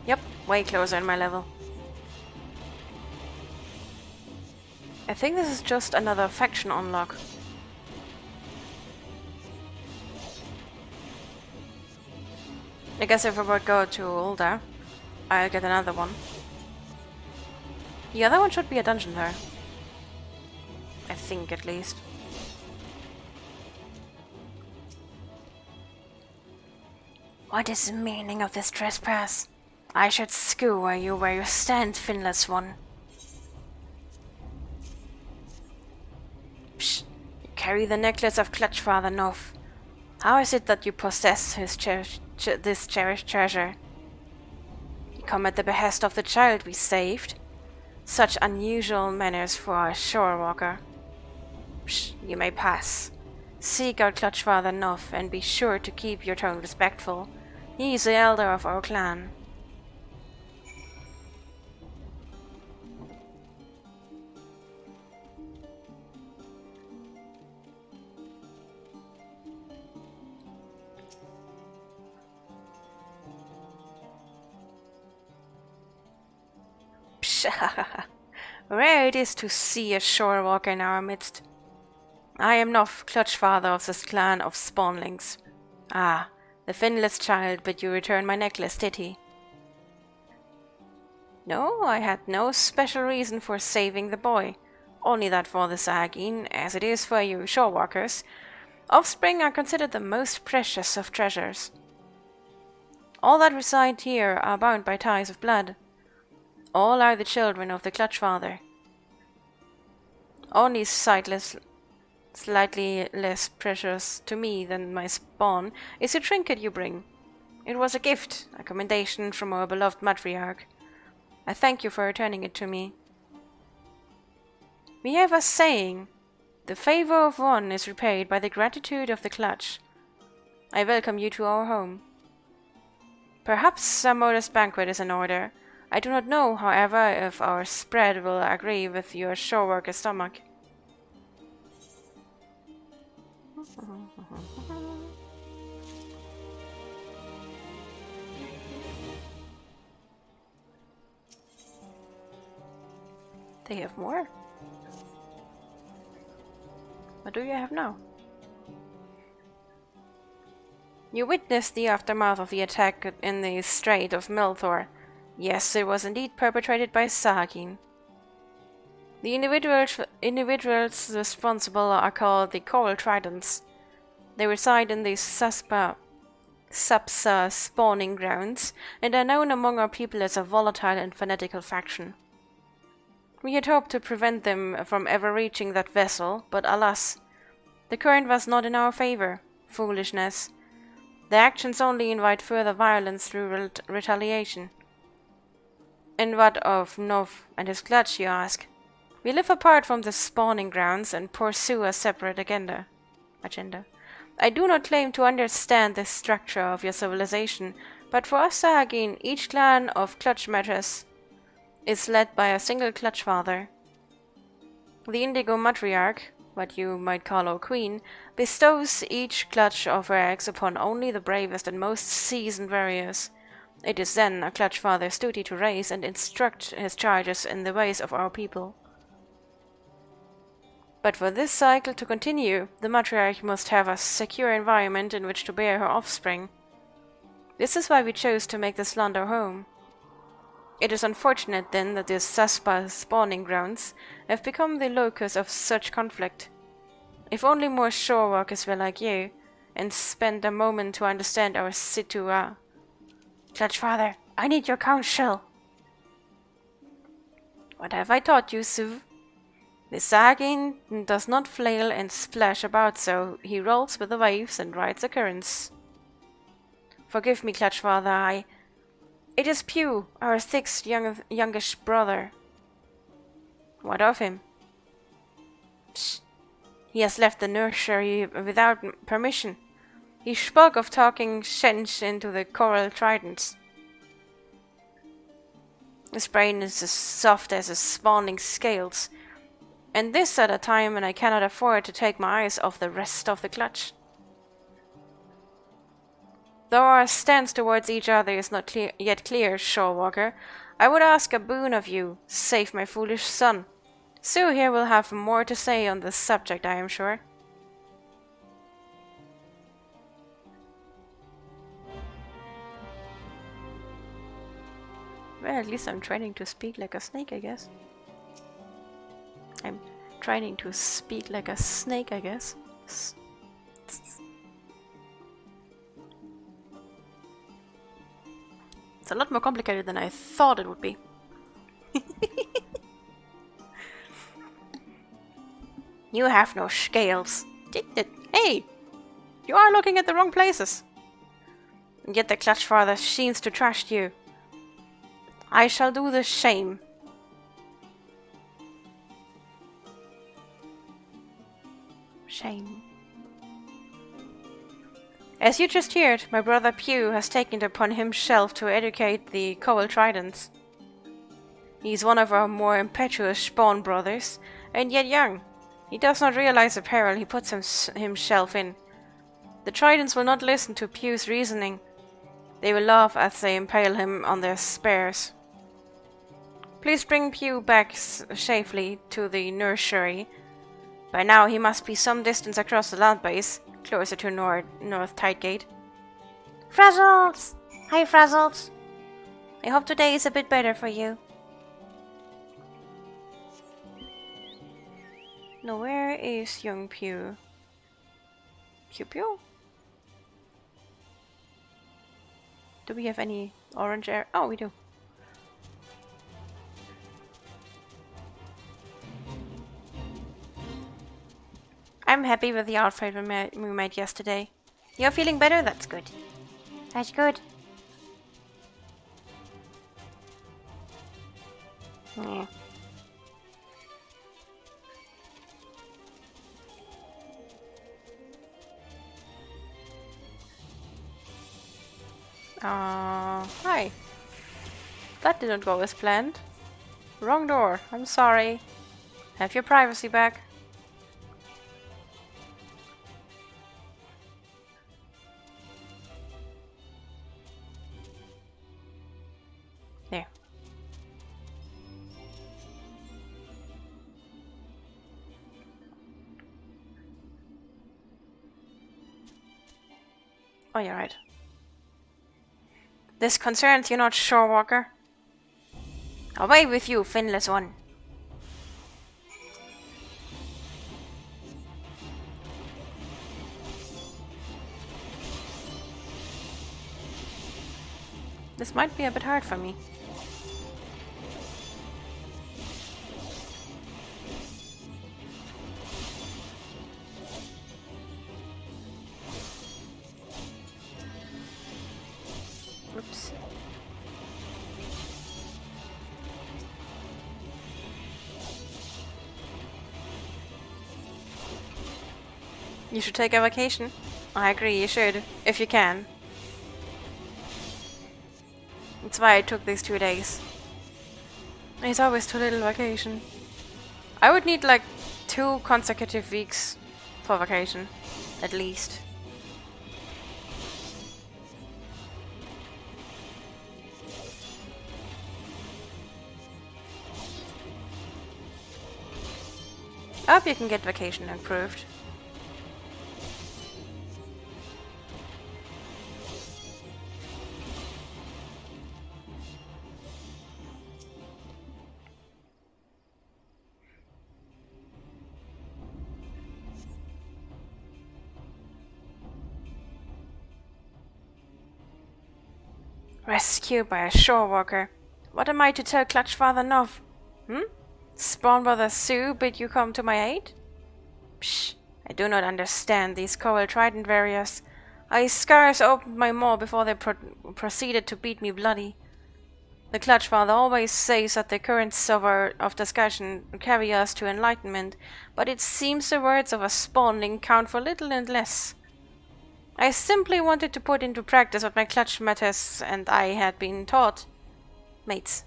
Yep, way closer in my level. I think this is just another faction unlock. I guess if I would go to Ulda, I'll get another one. The other one should be a dungeon though. I think at least. What is the meaning of this trespass? I should skewer you where you stand, finless one. Psst. You carry the necklace of Clutchfather Nov. How is it that you possess his this cherished treasure? You come at the behest of the child we saved. Such unusual manners for a shore walker. Psst. You may pass. Seek out Clutchfather Nov and be sure to keep your tone respectful. He is the elder of our clan. Rare it is to see a shore walker in our midst. I am Nov, Clutchfather of this clan of spawnlings. Ah, the finless child bid you return my necklace, did he? No, I had no special reason for saving the boy. Only that for the Sagin, as it is for you shore walkers, offspring are considered the most precious of treasures. All that reside here are bound by ties of blood. All are the children of the Clutchfather. Only slightly less precious to me than my spawn is a trinket you bring. It was a gift, a commendation from our beloved matriarch. I thank you for returning it to me. We have a saying, the favor of one is repaid by the gratitude of the clutch. I welcome you to our home. Perhaps a modest banquet is in order. I do not know, however, if our spread will agree with your shoreworker stomach. They have more? What do you have now? You witnessed the aftermath of the attack in the Strait of Milthor. Yes, it was indeed perpetrated by Sahagin. The individuals responsible are called the Coral Tridents. They reside in the Sapsa spawning grounds, and are known among our people as a volatile and fanatical faction. We had hoped to prevent them from ever reaching that vessel, but alas, the current was not in our favor. Foolishness. Their actions only invite further violence through retaliation. And what of Nov and his clutch, you ask? We live apart from the spawning grounds and pursue a separate agenda. I do not claim to understand the structure of your civilization, but for us Sahagin, each clan of clutch matters is led by a single clutch father. The Indigo Matriarch, what you might call our queen, bestows each clutch of her eggs upon only the bravest and most seasoned warriors. It is then a clutch father's duty to raise and instruct his charges in the ways of our people. But for this cycle to continue, the matriarch must have a secure environment in which to bear her offspring. This is why we chose to make this land our home. It is unfortunate, then, that the Saspa spawning grounds have become the locus of such conflict. If only more shore workers were like you, and spend a moment to understand our situa. Clutch Father, I need your counsel. What have I taught you, Suv? The Sahagin does not flail and splash about so, he rolls with the waves and rides the currents. Forgive me, Clutch Father, It is Pew, our sixth youngish brother. What of him? Psst. He has left the nursery without permission. He spoke of talking sense into the Coral Tridents. His brain is as soft as his spawning scales, and this at a time when I cannot afford to take my eyes off the rest of the clutch. Though our stance towards each other is not yet clear, Shorewalker, I would ask a boon of you, save my foolish son. Sue here will have more to say on this subject, I am sure. Well, at least I'm training to speak like a snake, I guess. I'm training to speak like a snake, I guess. It's a lot more complicated than I thought it would be. You have no scales. Hey! You are looking at the wrong places. And yet the Clutch Father seems to trust you. I shall do the same. Shame. As you just heard, my brother Pew has taken it upon himself to educate the Coral Tridents. He is one of our more impetuous spawn brothers, and yet young. He does not realize the peril he puts himself in. The Tridents will not listen to Pew's reasoning. They will laugh as they impale him on their spears. Please bring Pew back safely to the nursery. By now he must be some distance across the land base, closer to North Tidegate. Frazzles! Hi, Frazzles. I hope today is a bit better for you. Now where is young Pew? Pew? Do we have any orange air? Oh, we do. I'm happy with the outfit we made yesterday. You're feeling better? That's good. That's good. Yeah. Hi. That didn't go as planned. Wrong door. I'm sorry. Have your privacy back. There. Oh, you're right. This concerns you not, Shorewalker. Away with you, finless one. This might be a bit hard for me. Oops. You should take a vacation. I agree, you should, if you can. That's why I took these 2 days. It's always too little vacation. I would need like 2 consecutive weeks for vacation, at least. I hope you can get vacation approved. Rescued by a shorewalker. What am I to tell Clutchfather Nov? Spawn Brother Sue bid you come to my aid? Psh, I do not understand these Coral Trident warriors. I scarce opened my maw before they proceeded to beat me bloody. The Clutchfather always says that the currents of discussion carry us to enlightenment, but it seems the words of a spawning count for little and less. I simply wanted to put into practice what my clutch matters and I had been taught. Mates,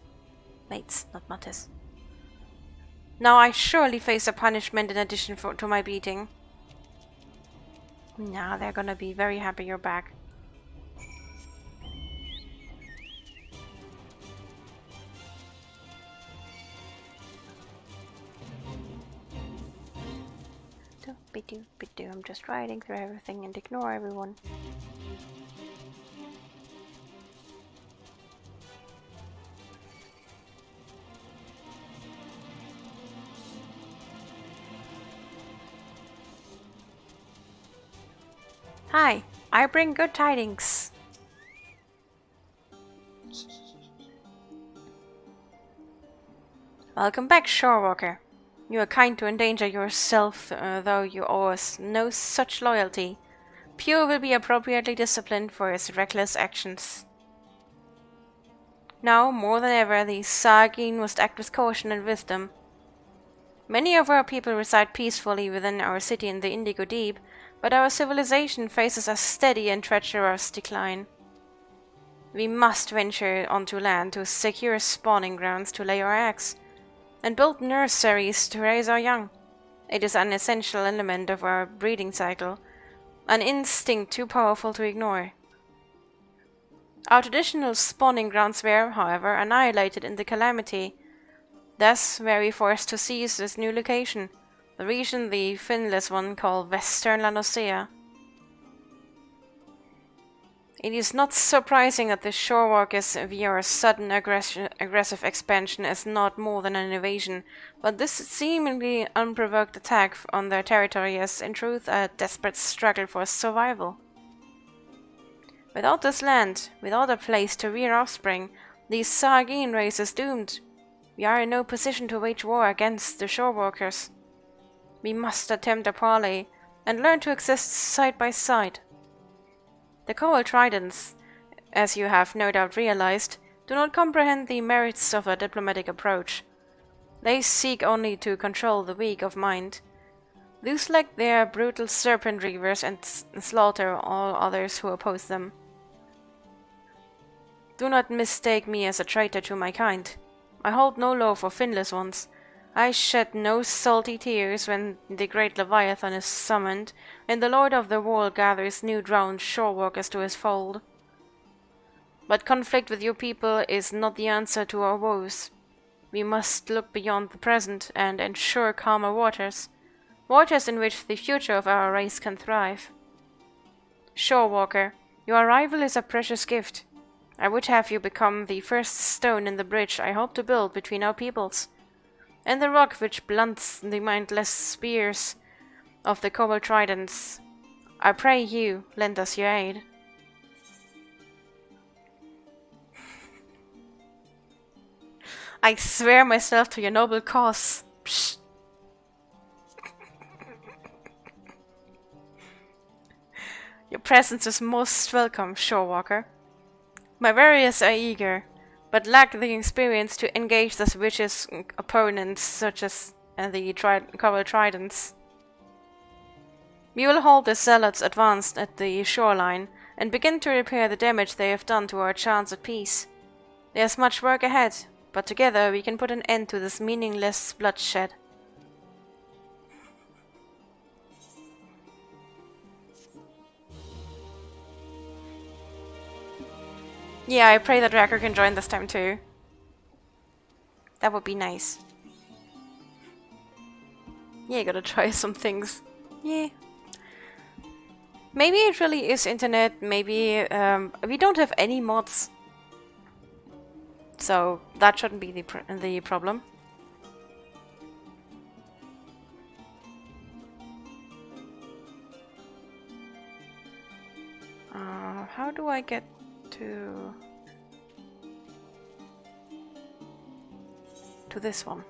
not matters. Now I surely face a punishment in addition to my beating. Now they're gonna be very happy you're back. I'm just riding through everything and ignore everyone. Hi, I bring good tidings. Welcome back, Shorewalker. You are kind to endanger yourself, though you owe us no such loyalty. Pure will be appropriately disciplined for his reckless actions. Now, more than ever, the Sargin must act with caution and wisdom. Many of our people reside peacefully within our city in the Indigo Deep, but our civilization faces a steady and treacherous decline. We must venture onto land to secure spawning grounds to lay our eggs, and build nurseries to raise our young. It is an essential element of our breeding cycle, an instinct too powerful to ignore. Our traditional spawning grounds were, however, annihilated in the calamity. Thus were we forced to seize this new location, the region the finless one called Western Lanosea. It is not surprising that the Shorewalkers view our sudden aggressive expansion as not more than an invasion, but this seemingly unprovoked attack on their territory is, in truth, a desperate struggle for survival. Without this land, without a place to rear offspring, the Sargin race is doomed. We are in no position to wage war against the Shorewalkers. We must attempt a parley, and learn to exist side by side. The Coral Tridents, as you have no doubt realized, do not comprehend the merits of a diplomatic approach. They seek only to control the weak of mind. Those like their brutal serpent reavers and slaughter all others who oppose them. Do not mistake me as a traitor to my kind. I hold no law for finless ones. I shed no salty tears when the great Leviathan is summoned, and the Lord of the World gathers new drowned shorewalkers to his fold. But conflict with your people is not the answer to our woes. We must look beyond the present and ensure calmer waters, waters in which the future of our race can thrive. Shorewalker, your arrival is a precious gift. I would have you become the first stone in the bridge I hope to build between our peoples, and the rock which blunts the mindless spears of the Coral Tridents. I pray you lend us your aid. I swear myself to your noble cause. Psst. Your presence is most welcome, Shorewalker. My warriors are eager, but lack the experience to engage the vicious opponents such as the Coral Tridents. We will hold the zealots advanced at the shoreline and begin to repair the damage they have done to our chance at peace. There's much work ahead, but together we can put an end to this meaningless bloodshed. Yeah, I pray that Racker can join this time too. That would be nice. Yeah, gotta try some things. Yeah. Maybe it really is internet, maybe we don't have any mods. So that shouldn't be the problem. How do I get to this one?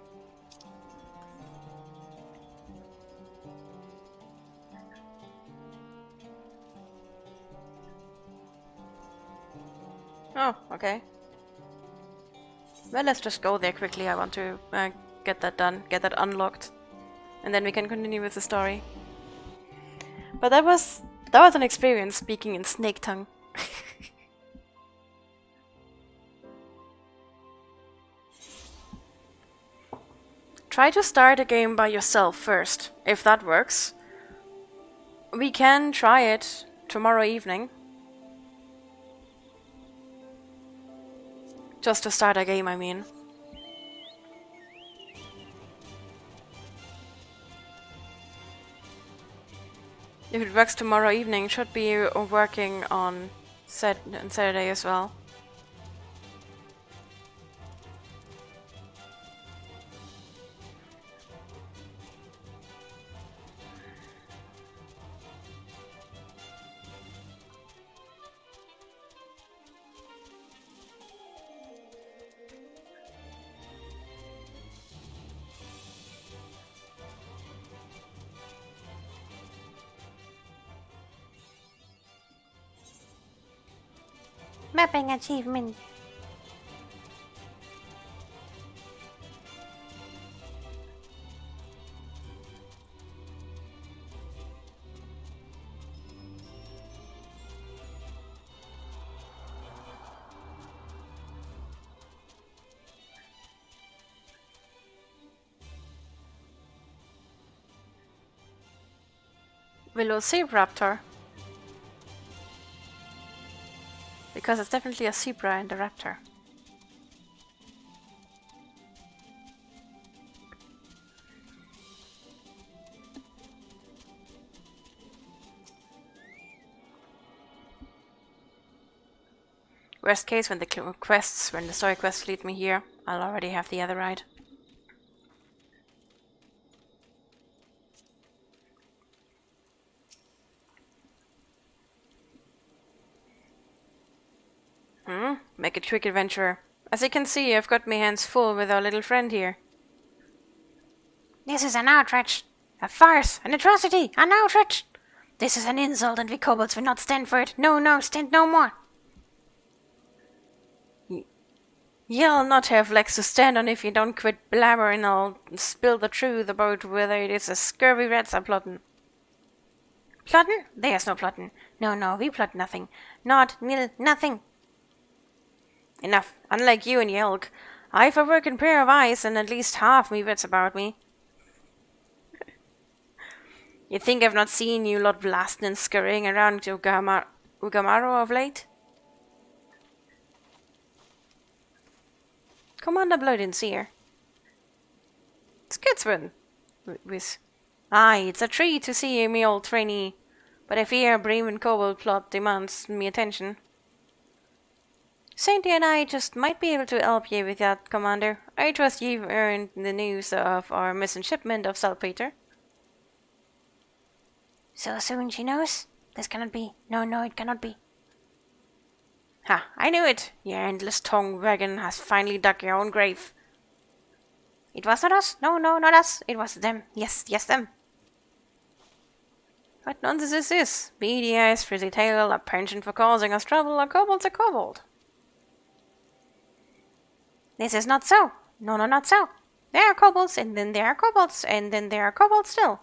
Oh, okay. Well, let's just go there quickly. I want to get that done, get that unlocked, and then we can continue with the story. But that was an experience speaking in snake tongue. Try to start a game by yourself first. If that works, we can try it tomorrow evening. Just to start a game, I mean. If it works tomorrow evening, it should be working on Saturday as well. Mapping achievement. Velociraptor. Because it's definitely a zebra and a raptor. Worst case, when the story quests lead me here, I'll already have the other ride. Make it quick, adventurer. As you can see, I've got my hands full with our little friend here. This is an outrage. A farce, an atrocity, an outrage! This is an insult, and we kobolds will not stand for it. No, stand no more. You'll not have legs to stand on if you don't quit blabbering. I'll spill the truth about whether it is a scurvy rats are plotting. Plotting? There's no plotting. No, we plot nothing. Nothing. Enough. Unlike you and your ilk, I've a working pair of eyes and at least half me wits about me. You think I've not seen you lot blasting and scurrying around Ugamaro of late? Commander Blood Seer. It's Kidsman. With. Aye, it's a treat to see you, me old trainee. But I fear a Bremen kobold plot demands me attention. Sainty and I just might be able to help you with that, Commander. I trust you've earned the news of our missing shipment of saltpeter. So soon she knows? This cannot be. No, it cannot be. Ha, I knew it! Your endless tongue wagon has finally dug your own grave. It was not us. No, not us. It was them. Yes, them. What nonsense is this? Beady eyes, frizzy tail, a penchant for causing us trouble, a kobold's a kobold. This is not so. No, not so. There are kobolds, and then there are kobolds, and then there are kobolds still.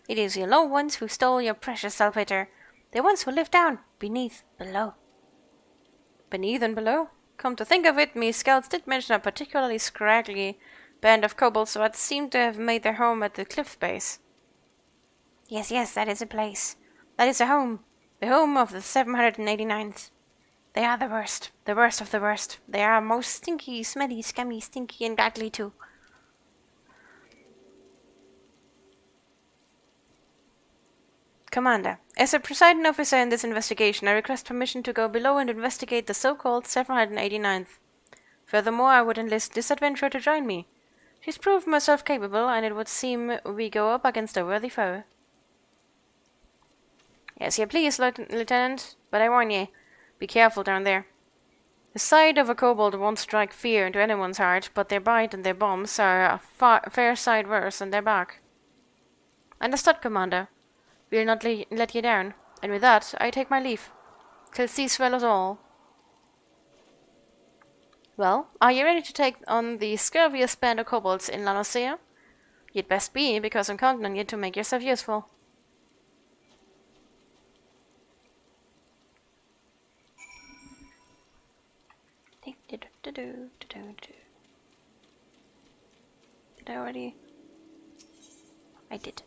It is your low ones who stole your precious saltpeter. The ones who live down, beneath, below. Beneath and below? Come to think of it, me scouts did mention a particularly scraggly band of kobolds that seemed to have made their home at the cliff base. Yes, that is a place. That is a home. The home of the 789th. They are the worst of the worst. They are most stinky, smelly, scummy, stinky, and ugly too. Commander, as a presiding officer in this investigation, I request permission to go below and investigate the so-called 789th. Furthermore, I would enlist this adventurer to join me. She's proved herself capable, and it would seem we go up against a worthy foe. Yes, you please, Lieutenant, but I warn ye, be careful down there. The sight of a kobold won't strike fear into anyone's heart, but their bite and their bombs are a fair sight worse than their bark. Understood, Commander. We'll not let you down, and with that, I take my leave. Till see swallows all. Well, are you ready to take on the scurviest band of kobolds in Lanosea? You'd best be, because I'm counting on you to make yourself useful. Did I already? I did.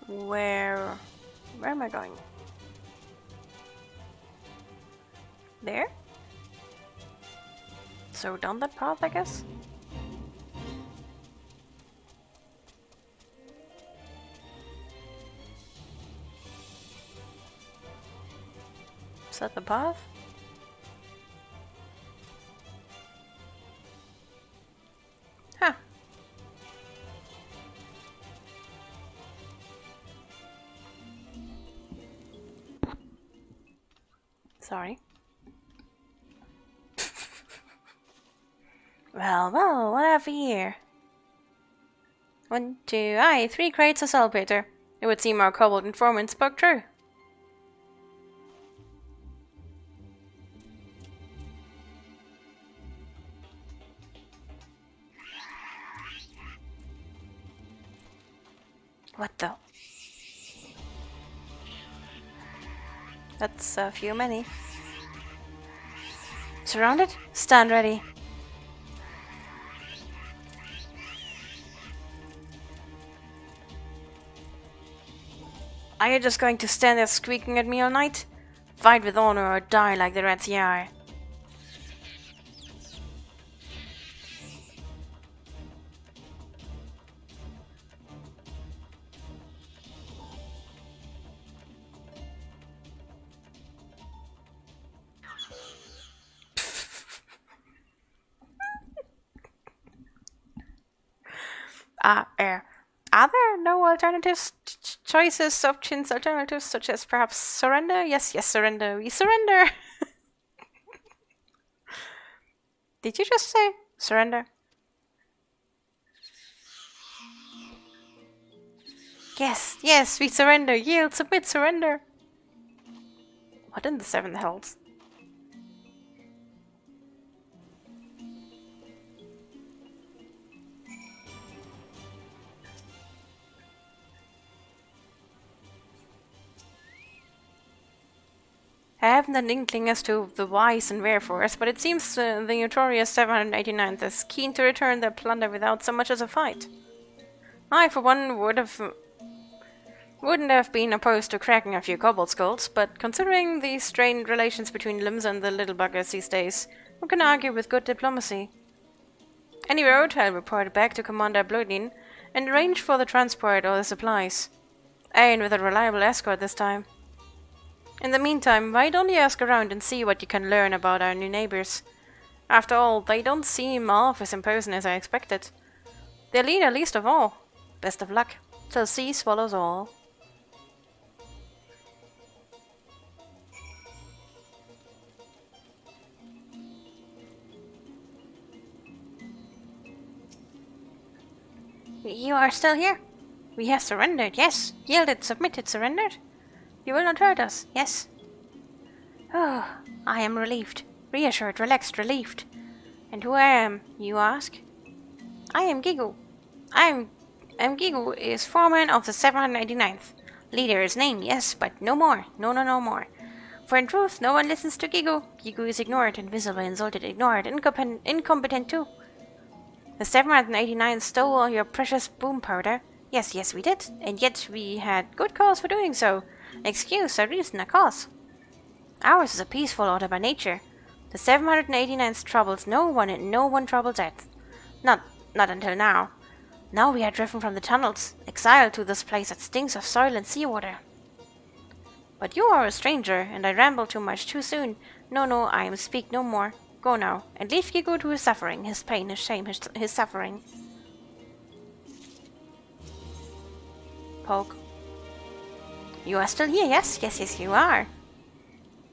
Where am I going? There? So down that path, I guess? Is that the path? Huh. Sorry. Well, what have we here? 1, 2, 3 crates of saltpeter. It would seem our kobold informant spoke true. What the? That's a few many. Surrounded? Stand ready. Are you just going to stand there squeaking at me all night? Fight with honor or die like the rats ye are. Are there no alternatives, choices, options, alternatives, such as perhaps surrender? Yes, surrender. We surrender. Did you just say surrender? Yes, we surrender. Yield, submit, surrender. What in the seven hells? I haven't an inkling as to the whys and wherefores, but it seems the notorious 789th is keen to return their plunder without so much as a fight. I, for one, wouldn't have been opposed to cracking a few cobalt skulls, but considering the strained relations between Limbs and the little buggers these days, who can argue with good diplomacy? Any road, I'll report back to Commander Bloodin and arrange for the transport or the supplies. And with a reliable escort this time. In the meantime, why don't you ask around and see what you can learn about our new neighbors? After all, they don't seem half as imposing as I expected. Their leader least of all. Best of luck, till sea swallows all. You are still here? We have surrendered, yes. Yielded, submitted, surrendered. You will not hurt us, yes. Oh, I am relieved. Reassured, relaxed, relieved. And who I am, you ask? I am Gigu. Gigu is foreman of the 789th. Leader is named, yes, but no more. No more. For in truth, no one listens to Gigu. Gigu is ignored, invisible, insulted, ignored, incompetent too. The 789th stole all your precious boom powder. Yes, we did, and yet we had good cause for doing so. Excuse, a reason, a cause. Ours is a peaceful order by nature. The 789th troubles no one, and no one troubles it. Not until now. Now we are driven from the tunnels, exiled to this place that stinks of soil and seawater. But you are a stranger, and I ramble too much too soon. No, I am speak no more. Go now, and leave Gigu to his suffering, his pain, his shame, his suffering. Poke. You are still here, yes, you are.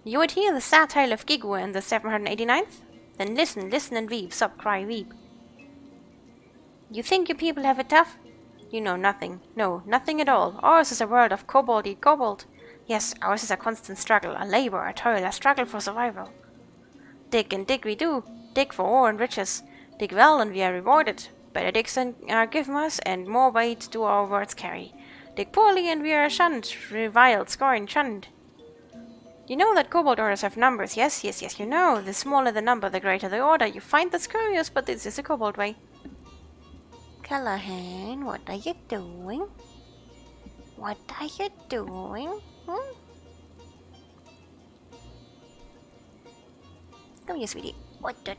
You would hear the sad tale of Gigu and the 789th? Then listen and weep, sob, cry, weep. You think your people have it tough? You know nothing. No, nothing at all. Ours is a world of kobold eat kobold. Yes, ours is a constant struggle, a labor, a toil, a struggle for survival. Dig and dig we do. Dig for ore and riches. Dig well and we are rewarded. Better digs are given us and more weight do our words carry. Dig poorly and we are shunned, reviled, scorned, shunned. You know that kobold orders have numbers, yes, you know. The smaller the number, the greater the order. You find that curious, but this is a kobold way. Callahan, what are you doing? What are you doing? Come here, sweetie. What the?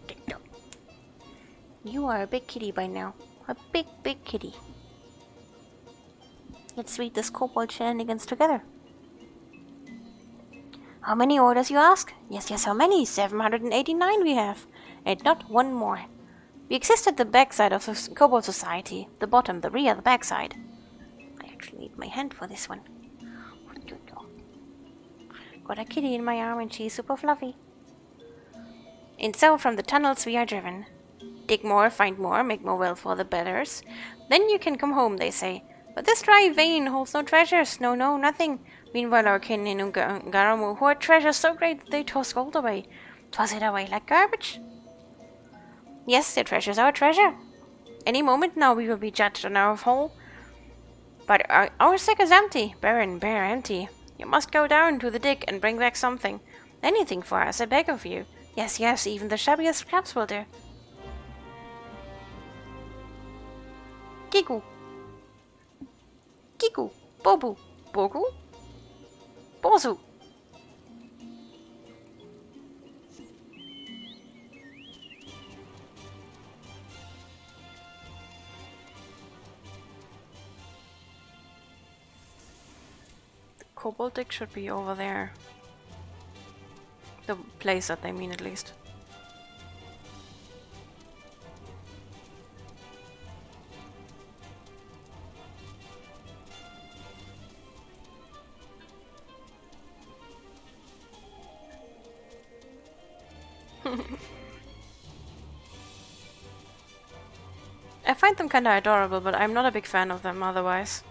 You are a big kitty by now. A big kitty. Let's read this kobold shenanigans together. How many orders, you ask? Yes, how many? 789 we have. And not one more. We exist at the backside of the kobold society. The bottom, the rear, the backside. I actually need my hand for this one. Got a kitty in my arm and she's super fluffy. And so from the tunnels we are driven. Dig more, find more, make more wealth for the betters. Then you can come home, they say. But this dry vein holds no treasures. No, nothing. Meanwhile our kin in Ungaramu hoard treasures so great that they toss gold away. Toss it away like garbage. Yes, their treasure's our treasure. Any moment now we will be judged on our hole. But our sack is empty. Barren, bare, empty. You must go down to the dig and bring back something. Anything for us, I beg of you. Yes, even the shabbiest scraps will do. Gigu. Bobu. Bogu. Bozu. The kobold dig should be over there. The place that they mean, at least. I find them kinda adorable, but I'm not a big fan of them otherwise.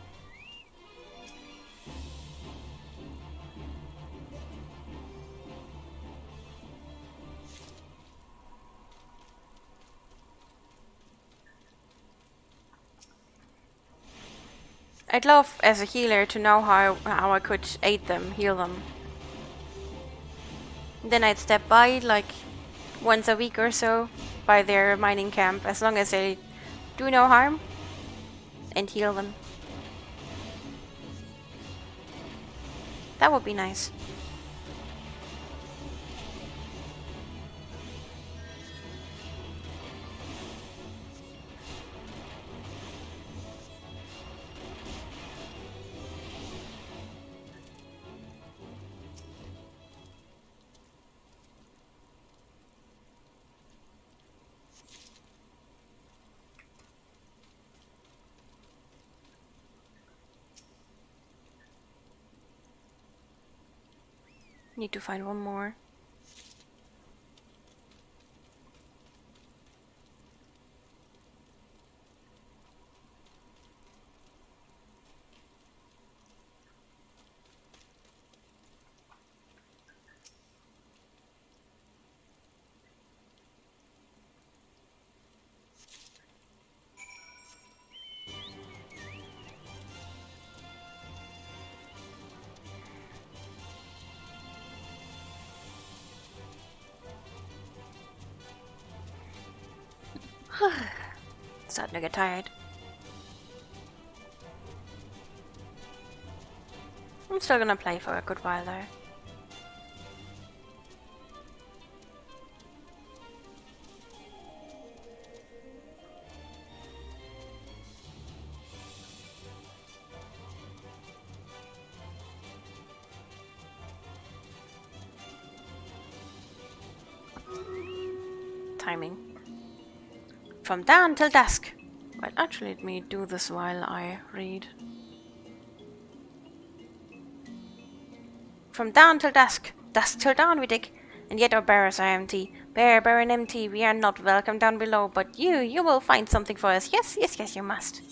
I'd love, as a healer, to know how I could aid them, heal them. Then I'd step by, like, once a week or so, by their mining camp, as long as they do no harm, and heal them. That would be nice. Need to find one more. Starting to get tired. I'm still gonna play for a good while though. Timing. From dawn till dusk. Well, actually, let me do this while I read. From dawn till dusk, dusk till dawn we dig, and yet our barrows are empty. Bare, bare and empty, we are not welcome down below, but you will find something for us. Yes, yes, yes, you must.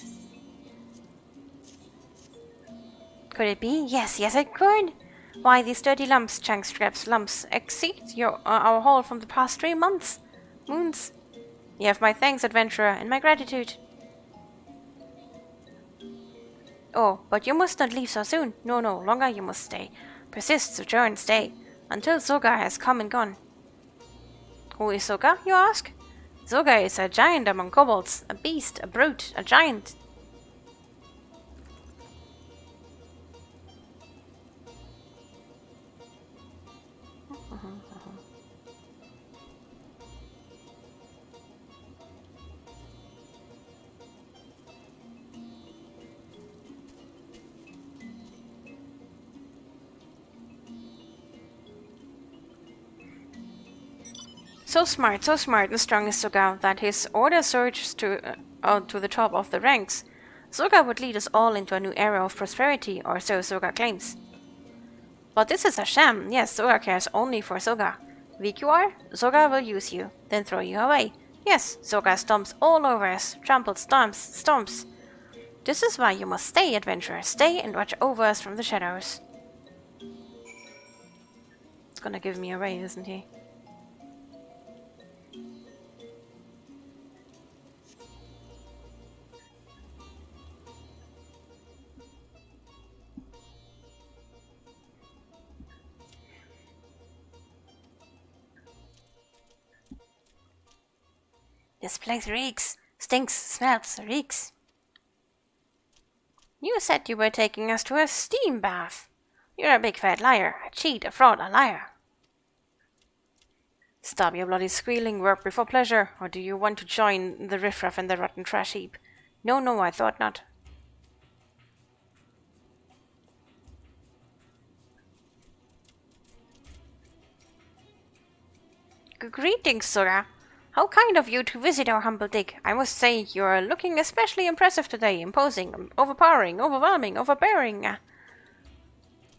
Could it be? Yes, yes, it could. Why, these dirty lumps, chunk scraps, lumps, exceed our haul from the past 3 months. Moons. You have my thanks, adventurer, and my gratitude. Oh, but you must not leave so soon. No, no, longer you must stay. Persist, sojourn, stay, until Zoga has come and gone. Who is Zoga, you ask? Zoga is a giant among kobolds, a beast, a brute, a giant. So smart and strong is Zoga that his order surges to the top of the ranks. Zoga would lead us all into a new era of prosperity, or so Zoga claims. But this is a sham. Yes, Zoga cares only for Zoga. Weak you are? Zoga will use you, then throw you away. Yes, Zoga stomps all over us, tramples, stomps. This is why you must stay, adventurer. Stay and watch over us from the shadows. It's gonna give me away, isn't he? This place reeks. Stinks, smells, reeks. You said you were taking us to a steam bath. You're a big fat liar, a cheat, a fraud, a liar. Stop your bloody squealing, work before pleasure, or do you want to join the riffraff and the rotten trash heap? No, no, I thought not. Greetings, Sora. How kind of you to visit our humble dig. I must say, you're looking especially impressive today. Imposing, overpowering, overwhelming, overbearing.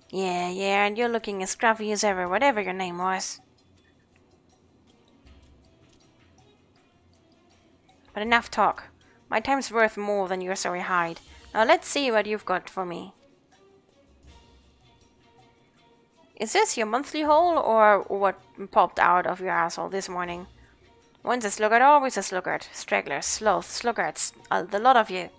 Yeah, and you're looking as scruffy as ever, whatever your name was. But enough talk. My time's worth more than your sorry hide. Now let's see what you've got for me. Is this your monthly haul, or what popped out of your asshole this morning? Once a sluggard, always a sluggard. Stragglers, sloths, sluggards, the lot of you.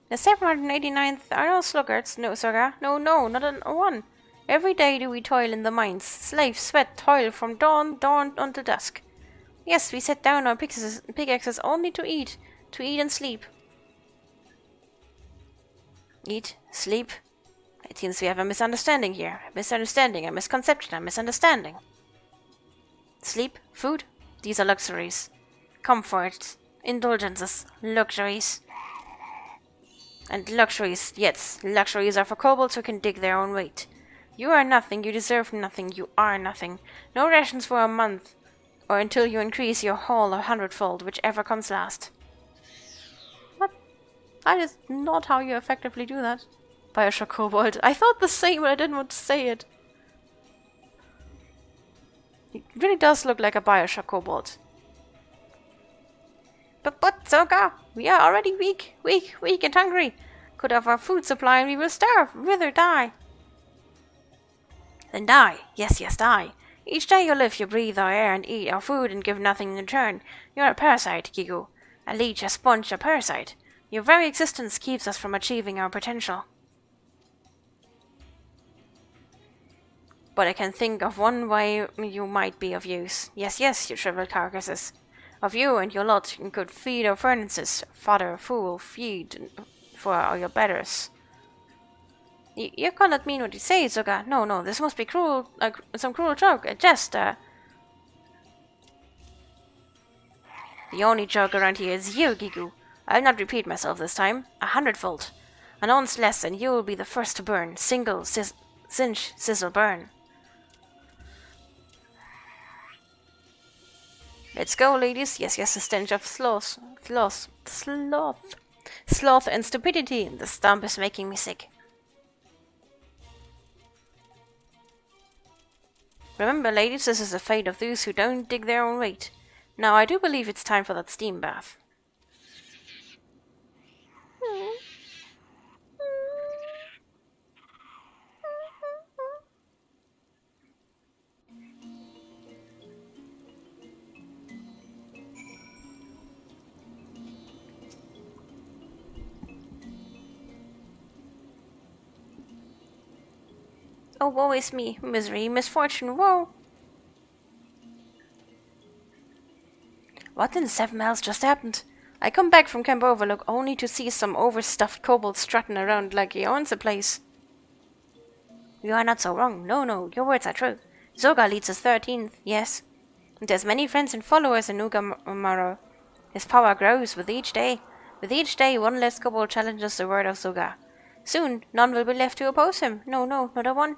The 789th are no sluggards, no, Soga. No, not a one. Every day do we toil in the mines. Slave, sweat, toil from dawn until dusk. Yes, we set down our pickaxes only to eat and sleep. Eat, sleep. It seems we have a misunderstanding here. A misunderstanding, a misconception, a misunderstanding. Sleep, food, these are luxuries. Comforts, indulgences, luxuries. And luxuries, yes, luxuries are for kobolds who can dig their own weight. You are nothing, you deserve nothing, you are nothing. No rations for a month, or until you increase your haul 100-fold, whichever comes last. What? That is not how you effectively do that. Bioshock Kobold. I thought the same, but I didn't want to say it. It really does look like a Bioshock Kobold. But, Soga, we are already weak and hungry. Cut off our food supply and we will starve, wither, die. Then die. Yes, die. Each day you live, you breathe our air and eat our food and give nothing in return. You're a parasite, Gigu. A leech, a sponge, a parasite. Your very existence keeps us from achieving our potential. But I can think of one way you might be of use. Yes, you shriveled carcasses. Of you and your lot could feed our furnaces, fodder, fool, feed for your betters. You cannot mean what you say, Soga. No, this must be cruel, some cruel joke, a jest. The only joke around here is you, Gigu. I'll not repeat myself this time. 100-fold. An ounce less and you will be the first to burn. Single, cinch, sizzle, burn. Let's go, ladies. Yes, the stench of sloth and stupidity. The stump is making me sick. Remember, ladies, this is the fate of those who don't dig their own weight. Now, I do believe it's time for that steam bath. Oh, woe is me. Misery, misfortune, woe. What in 7 miles just happened? I come back from Camp Overlook only to see some overstuffed kobolds strutting around like he owns the place. You are not so wrong. No, your words are true. Zoga leads us 13th, yes. And there's many friends and followers in Ugamaro. His power grows with each day. With each day, one less kobold challenges the word of Zoga. Soon, none will be left to oppose him. No, not a one.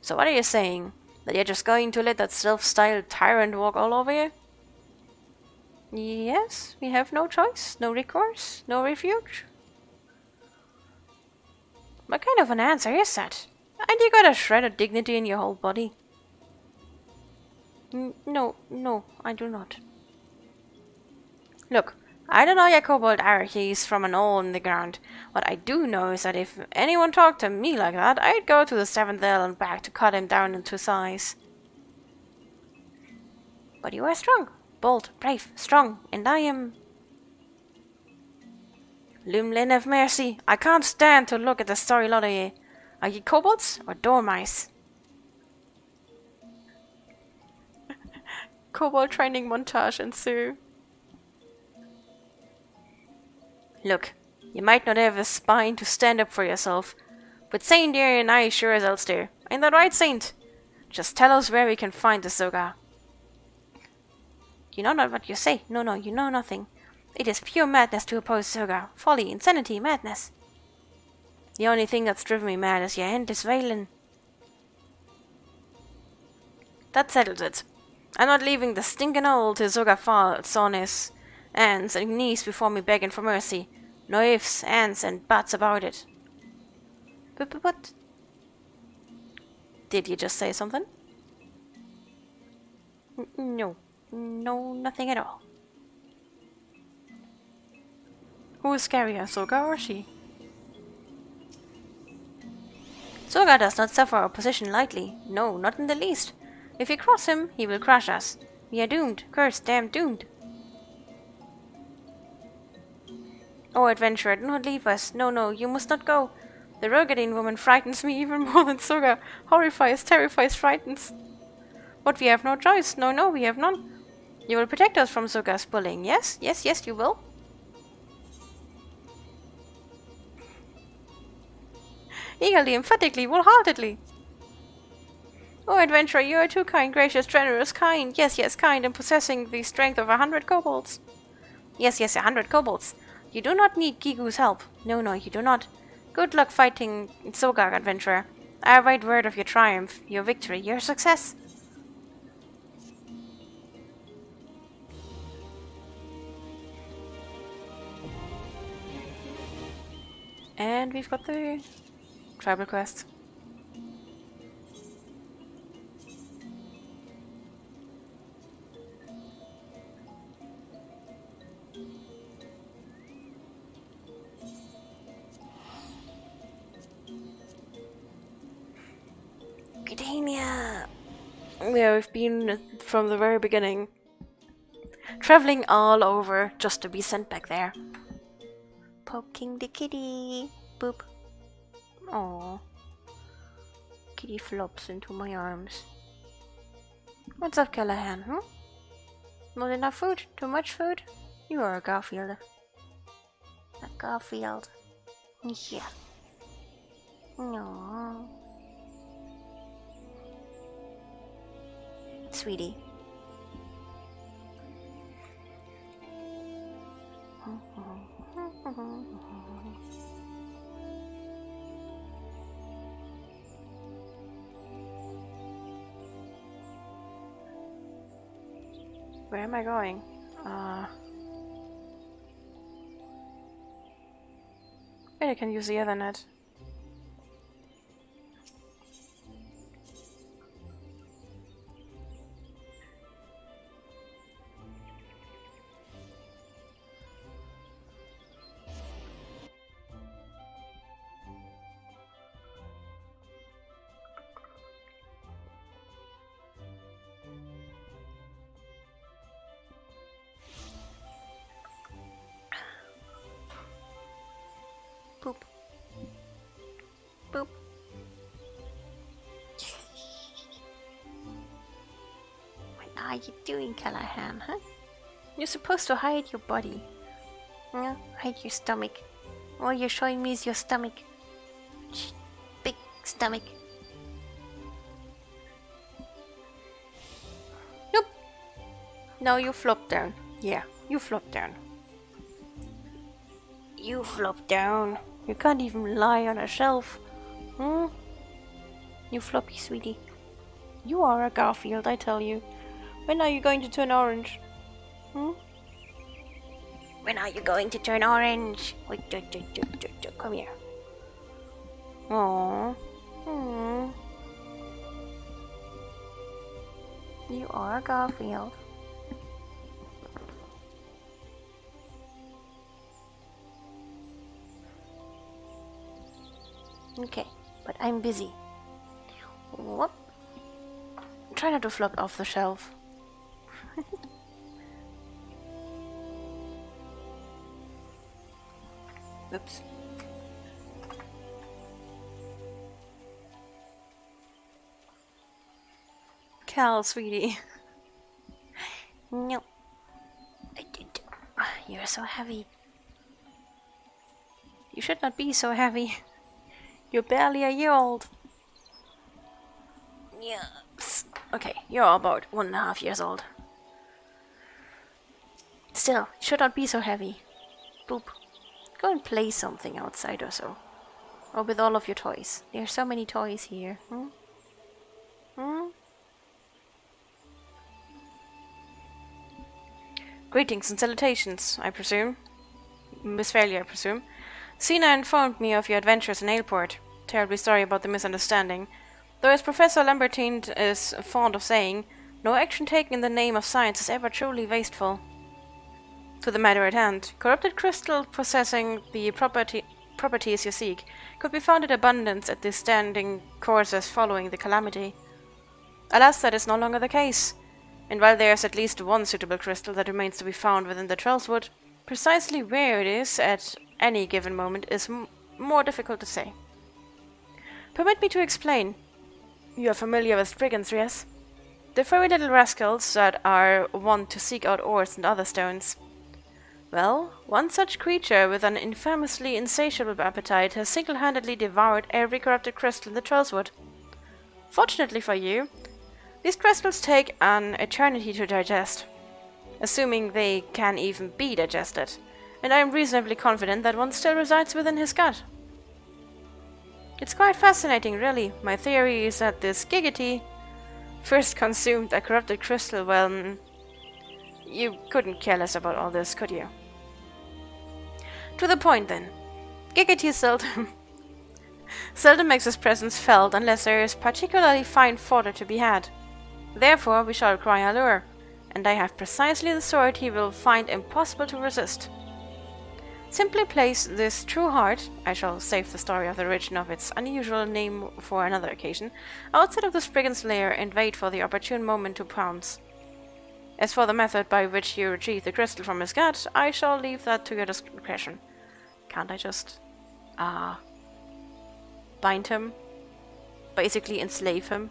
So what are you saying? That you're just going to let that self-styled tyrant walk all over you? Yes, we have no choice, no recourse, no refuge. What kind of an answer is that? And you got a shred of dignity in your whole body? No, I do not. Look, I don't know your kobold hierarchies from an hole in the ground. What I do know is that if anyone talked to me like that, I'd go to the 7th L and back to cut him down into size. But you are strong, bold, brave, strong, and I am... Lumlin have mercy, I can't stand to look at the sorry lot of ye. Are ye kobolds or dormice? Kobold training montage ensue. Look, you might not have the spine to stand up for yourself, but Saint here and I sure as else do. Ain't that right, Saint? Just tell us where we can find the Zoga. You know not what you say. No, you know nothing. It is pure madness to oppose Zoga. Folly, insanity, madness. The only thing that's driven me mad is your endless wailing. That settles it. I'm not leaving the stinking hole till Zoga falls on his hands and knees before me begging for mercy. No ifs, ands, and buts about it. But what? Did you just say something? No. No, nothing at all. Who is scarier, Soga or she? Soga does not suffer our position lightly. No, not in the least. If we cross him, he will crush us. We are doomed. Cursed, damn doomed. Oh, adventurer, do not leave us. No, no, you must not go. The Rogadine woman frightens me even more than Soga. Horrifies, terrifies, frightens. But we have no choice. No, no, we have none. You will protect us from Soga's bullying, yes? Yes, yes, you will. Eagerly, emphatically, wholeheartedly. Oh, adventurer, you are too kind, gracious, generous, kind. Yes, yes, kind, and possessing the strength of 100 kobolds. Yes, yes, 100 kobolds. You do not need Gigu's help. No, no, you do not. Good luck fighting Soga, adventurer. I await word of your triumph, your victory, your success. And we've got the tribal quest. Gdania! Yeah, we've been from the very beginning traveling all over just to be sent back there. Poking the kitty. Boop. Aww. Kitty flops into my arms. What's up, Callahan, Not enough food? Too much food? You are a Garfield. A Garfield. Yeah. No. Sweetie. Where am I going? Maybe I can use the Ethernet. Boop. Boop. What are you doing, Callahan, huh? You're supposed to hide your body. Yeah, hide your stomach. All you're showing me is your stomach. Big stomach. Nope. No, you flop down. Yeah, you flop down. You flop down. You can't even lie on a shelf. You floppy sweetie. You are a Garfield, I tell you. When are you going to turn orange? When are you going to turn orange? Wait, come here. Aww. You are a Garfield. Okay, but I'm busy. Whoop. Try not to flop off the shelf. Oops. Cal, sweetie. No. You're so heavy. You should not be so heavy. You're barely a year old. Yes. Okay, you're about 1.5 years old. Still, you should not be so heavy. Boop. Go and play something outside or so. Or with all of your toys. There are so many toys here. Greetings and salutations, I presume. Miss Fairley, I presume. Sina informed me of your adventures in Ailport. Terribly sorry about the misunderstanding. Though as Professor Lambertine is fond of saying, No action taken in the name of science is ever truly wasteful. To the matter at hand, corrupted crystal possessing the properties you seek could be found in abundance at the standing courses following the calamity. Alas, that is no longer the case, and while there is at least one suitable crystal that remains to be found within the Trellswood, precisely where it is at any given moment is more difficult to say. Permit me to explain. You are familiar with brigands, yes? The furry little rascals that are wont to seek out ores and other stones. Well, one such creature with an infamously insatiable appetite has single-handedly devoured every corrupted crystal in the Trellswood. Fortunately for you, these crystals take an eternity to digest, assuming they can even be digested, and I am reasonably confident that one still resides within his gut. It's quite fascinating, really. My theory is that this Giggity first consumed a corrupted crystal. Well, you couldn't care less about all this, could you? To the point, then. Giggity seldom makes his presence felt unless there is particularly fine fodder to be had. Therefore, we shall cry allure, and I have precisely the sort he will find impossible to resist. Simply place this true heart, I shall save the story of the origin of its unusual name for another occasion, outside of the brigand's lair and wait for the opportune moment to pounce. As for the method by which you retrieve the crystal from his gut, I shall leave that to your discretion. Can't I just, bind him? Basically enslave him?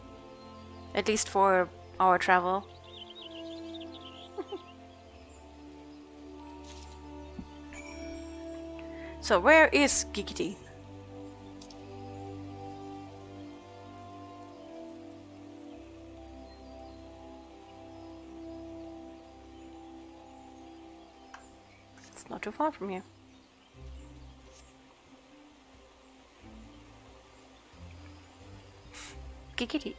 At least for our travel. So where is Giggity? It's not too far from here. Giggity.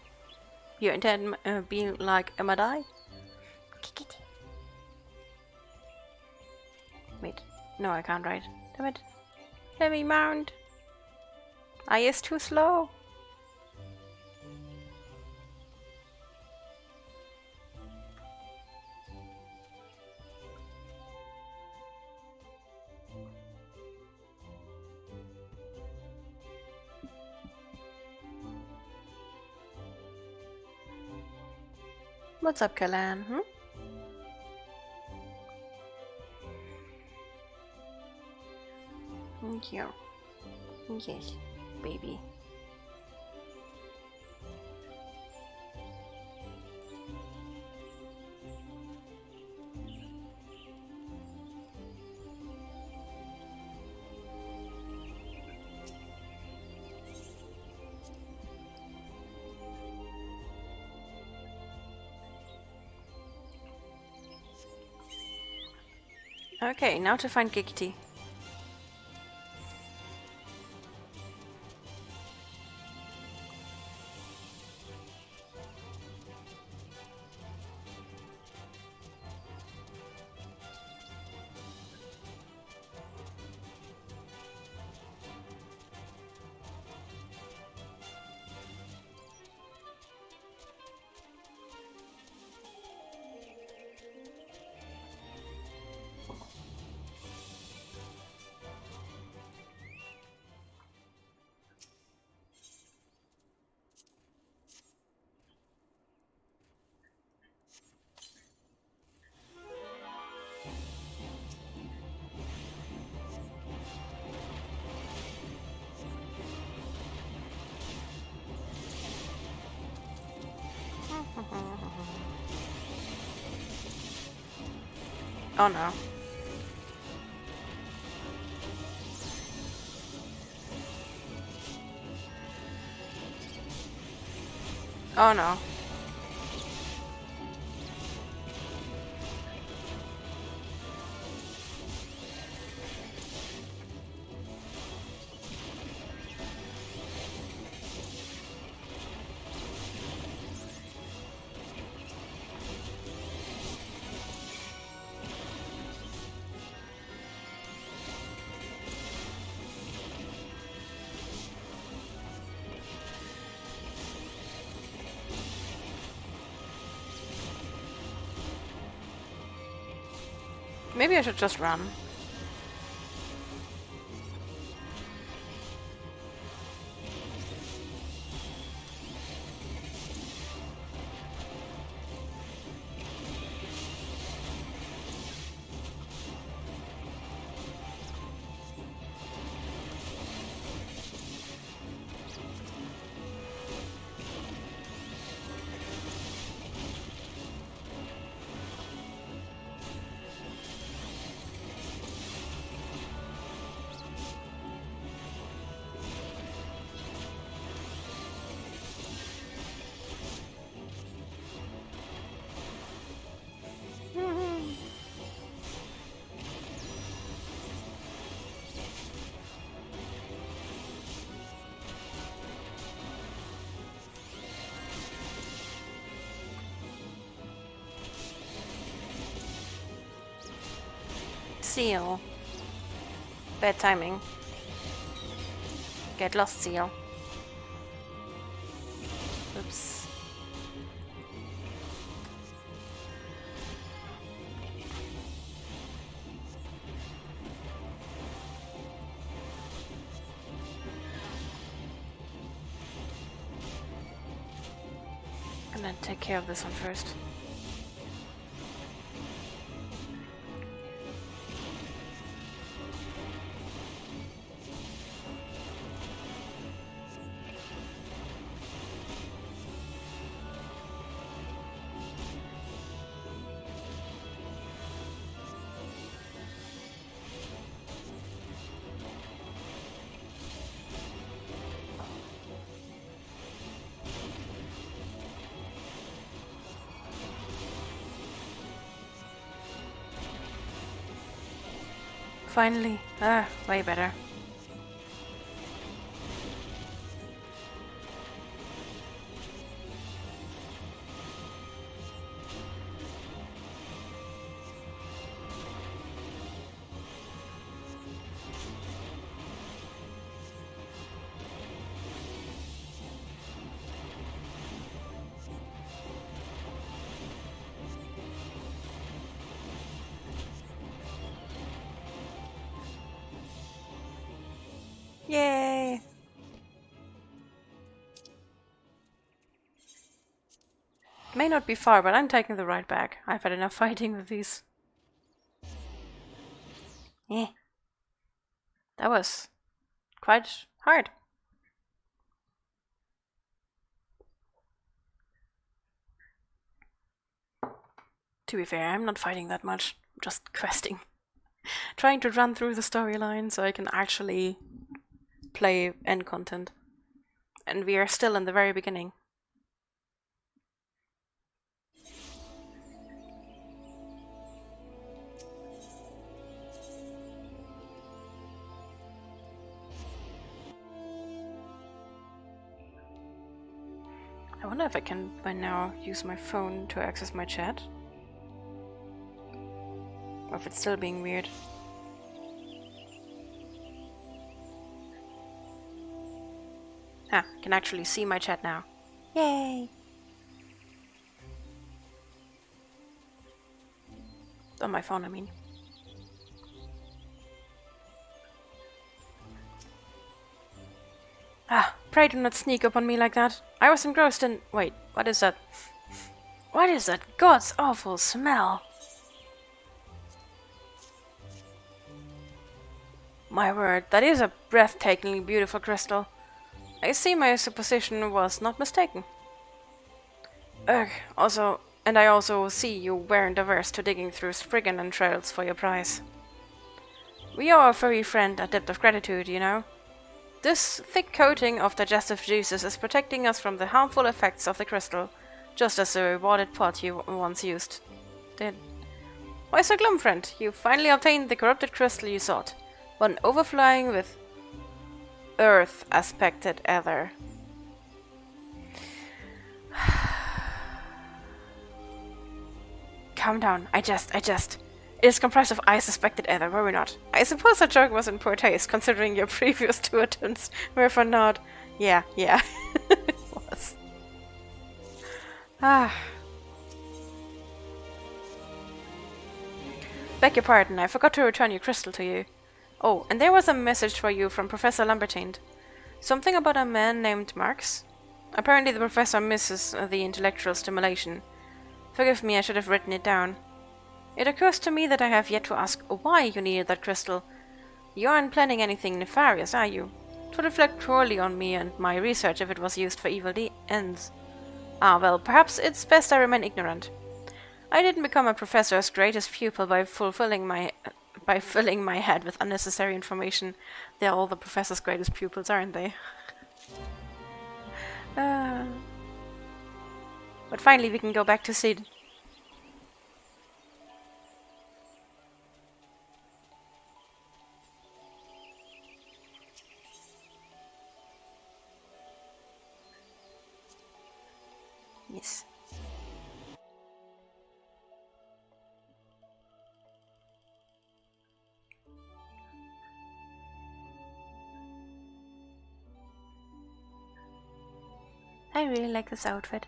You intend being like a Madai? Giggity. Wait. No, I can't ride. Damn it. Let me mount. I is too slow. What's up, Kalan? Here. Yes, baby. Okay, now to find Giggity. Oh no. Oh no. Maybe I should just run. Seal. Bad timing. Get lost, seal. Oops. I'm gonna take care of this one first. Finally. Way better. Yay! May not be far, but I'm taking the ride back. I've had enough fighting with these. Yeah. That was quite hard. To be fair, I'm not fighting that much. I'm just questing. Trying to run through the storyline so I can actually play end content. And we are still in the very beginning. I wonder if I can by now use my phone to access my chat. Or if it's still being weird. Ah, I can actually see my chat now. Yay! On my phone, I mean. Ah, pray do not sneak up on me like that. I was engrossed in... Wait, what is that? What is that god's awful smell? My word, that is a breathtakingly beautiful crystal. I see my supposition was not mistaken. Ugh, I also see you weren't averse to digging through Spriggan and trails for your prize. We owe our furry friend a debt of gratitude, you know. This thick coating of digestive juices is protecting us from the harmful effects of the crystal, just as the rewarded pot you once used did. Why so glum, friend? You finally obtained the corrupted crystal you sought, one overflowing with earth aspected ether. Calm down, I jest. It is comprised of ice-aspected ether, were we not? I suppose that joke was in poor taste, considering your previous two attempts were for naught. Yeah. It was. Beg your pardon, I forgot to return your crystal to you. Oh, and there was a message for you from Professor Lambertine. Something about a man named Marx? Apparently the professor misses the intellectual stimulation. Forgive me, I should have written it down. It occurs to me that I have yet to ask why you needed that crystal. You aren't planning anything nefarious, are you? It would reflect poorly on me and my research if it was used for evil ends. Ah, well, perhaps it's best I remain ignorant. I didn't become a professor's greatest pupil by filling my head with unnecessary information. They're all the professor's greatest pupils, aren't they? But finally we can go back to Sid. Yes. I really like this outfit.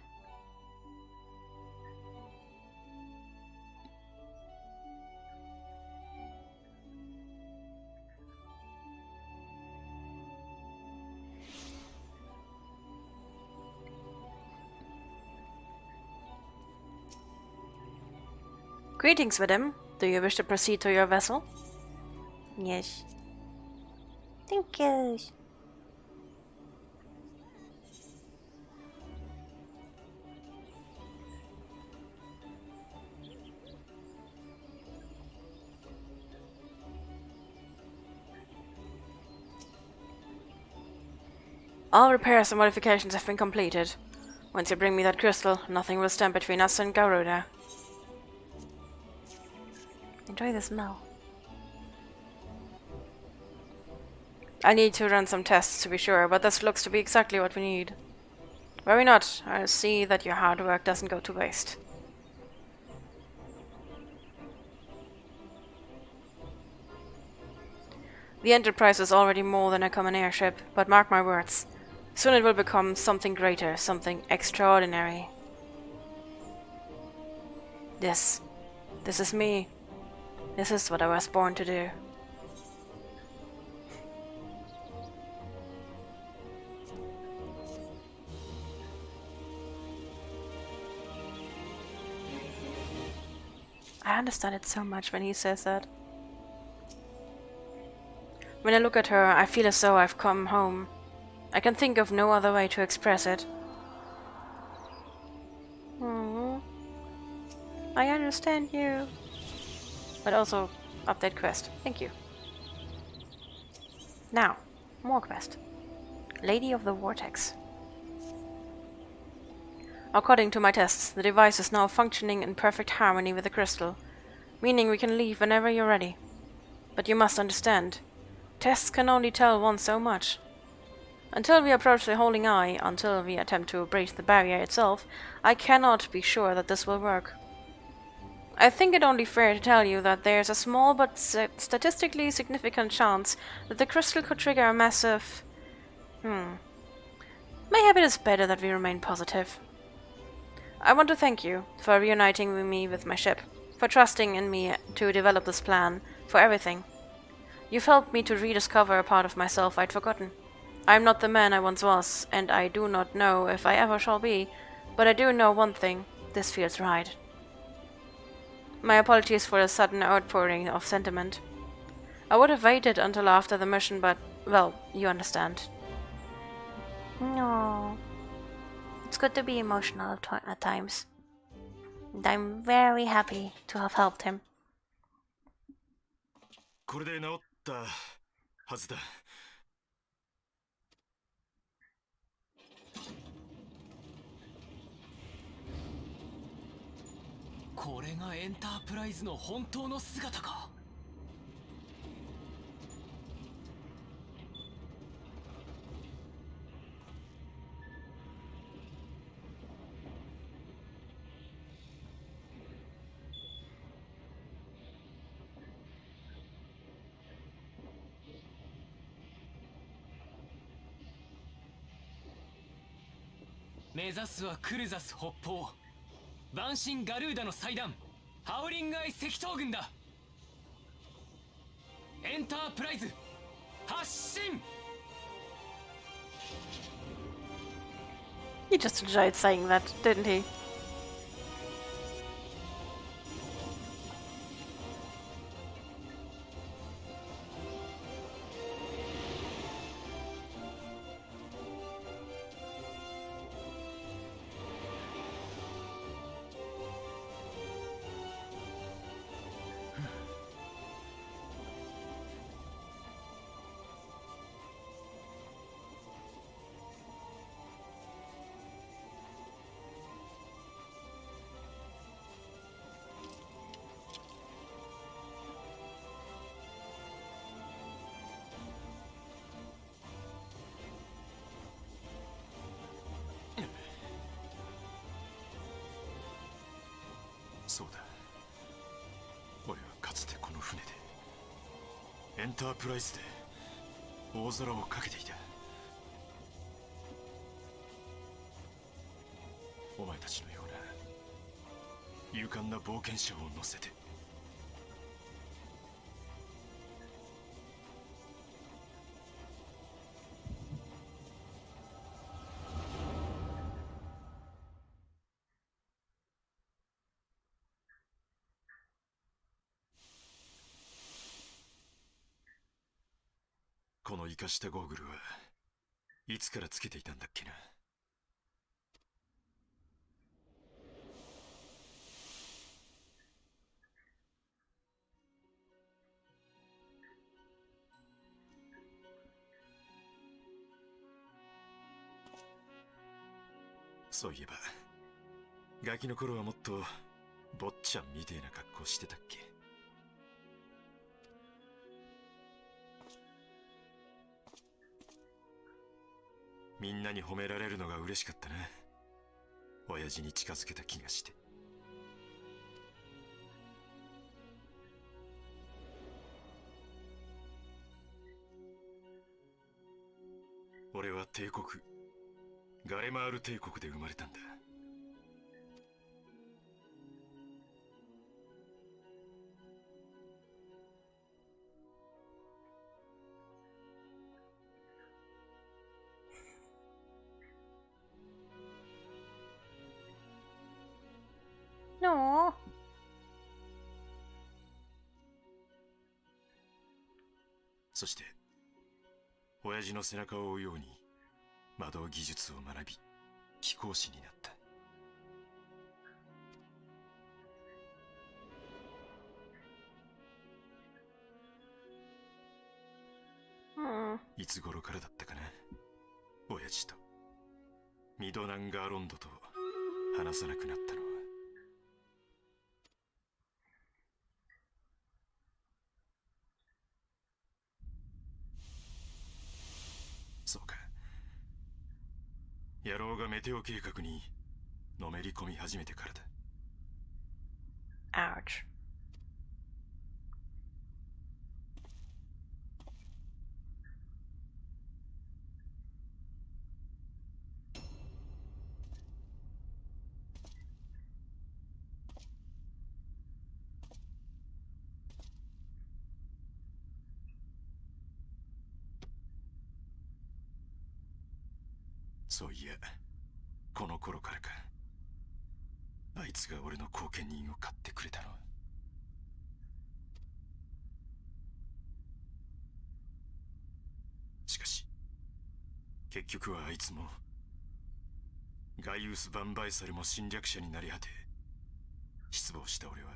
Greetings, madam. Do you wish to proceed to your vessel? Yes. Thank you. All repairs and modifications have been completed. Once you bring me that crystal, nothing will stand between us and Garuda. Enjoy the smell. I need to run some tests to be sure, but this looks to be exactly what we need. Worry not, I'll see that your hard work doesn't go to waste. The Enterprise is already more than a common airship, but mark my words, soon it will become something greater, something extraordinary. This is me. This is what I was born to do. I understand it so much when he says that. When I look at her, I feel as though I've come home. I can think of no other way to express it. I understand you. But also, update quest. Thank you. Now, more quest. Lady of the Vortex. According to my tests, the device is now functioning in perfect harmony with the crystal, meaning we can leave whenever you're ready. But you must understand, tests can only tell one so much. Until we approach the holding eye, until we attempt to breach the barrier itself, I cannot be sure that this will work. I think it only fair to tell you that there's a small but statistically significant chance that the crystal could trigger a massive... Maybe it is better that we remain positive. I want to thank you for reuniting me with my ship, for trusting in me to develop this plan, for everything. You've helped me to rediscover a part of myself I'd forgotten. I'm not the man I once was, and I do not know if I ever shall be, but I do know one thing, this feels right. My apologies for the sudden outpouring of sentiment. I would have waited until after the mission, but, well, you understand. No. It's good to be emotional at times. And I'm very happy to have helped him. これで治ったはずだ。これがエンタープライズの本当の姿か。目指すはクルザス北方、万神ガルーダの祭壇、ハウリングアイ赤頭軍だ。エンタープライズ発進。 He just enjoyed saying that, didn't he?そうだ。俺はかつてこの船でエンタープライズで大空をかけていた。お前たちのような勇敢な冒険者を乗せて。この生かしたゴーグルはいつからつけていたんだっけな。そういえばガキの頃はもっと坊ちゃんみてえな格好してたっけ。みんなに褒められるのが嬉しかったな。親父に近づけた気がして。俺は帝国ガレマール帝国で生まれたんだ。No. そして親父の背中を追うように魔導技術を学び貴公子になった。いつ頃からだったかな、親父とミドナンガーロンドと話さなくなったのは。そうか、野郎がメテオ計画にのめり込み始めてからだ。 Ouch. そういやこの頃からか、あいつが俺の後見人を買ってくれたのは。しかし結局はあいつもガイウス・バンバイサルも侵略者になり果て、失望した俺は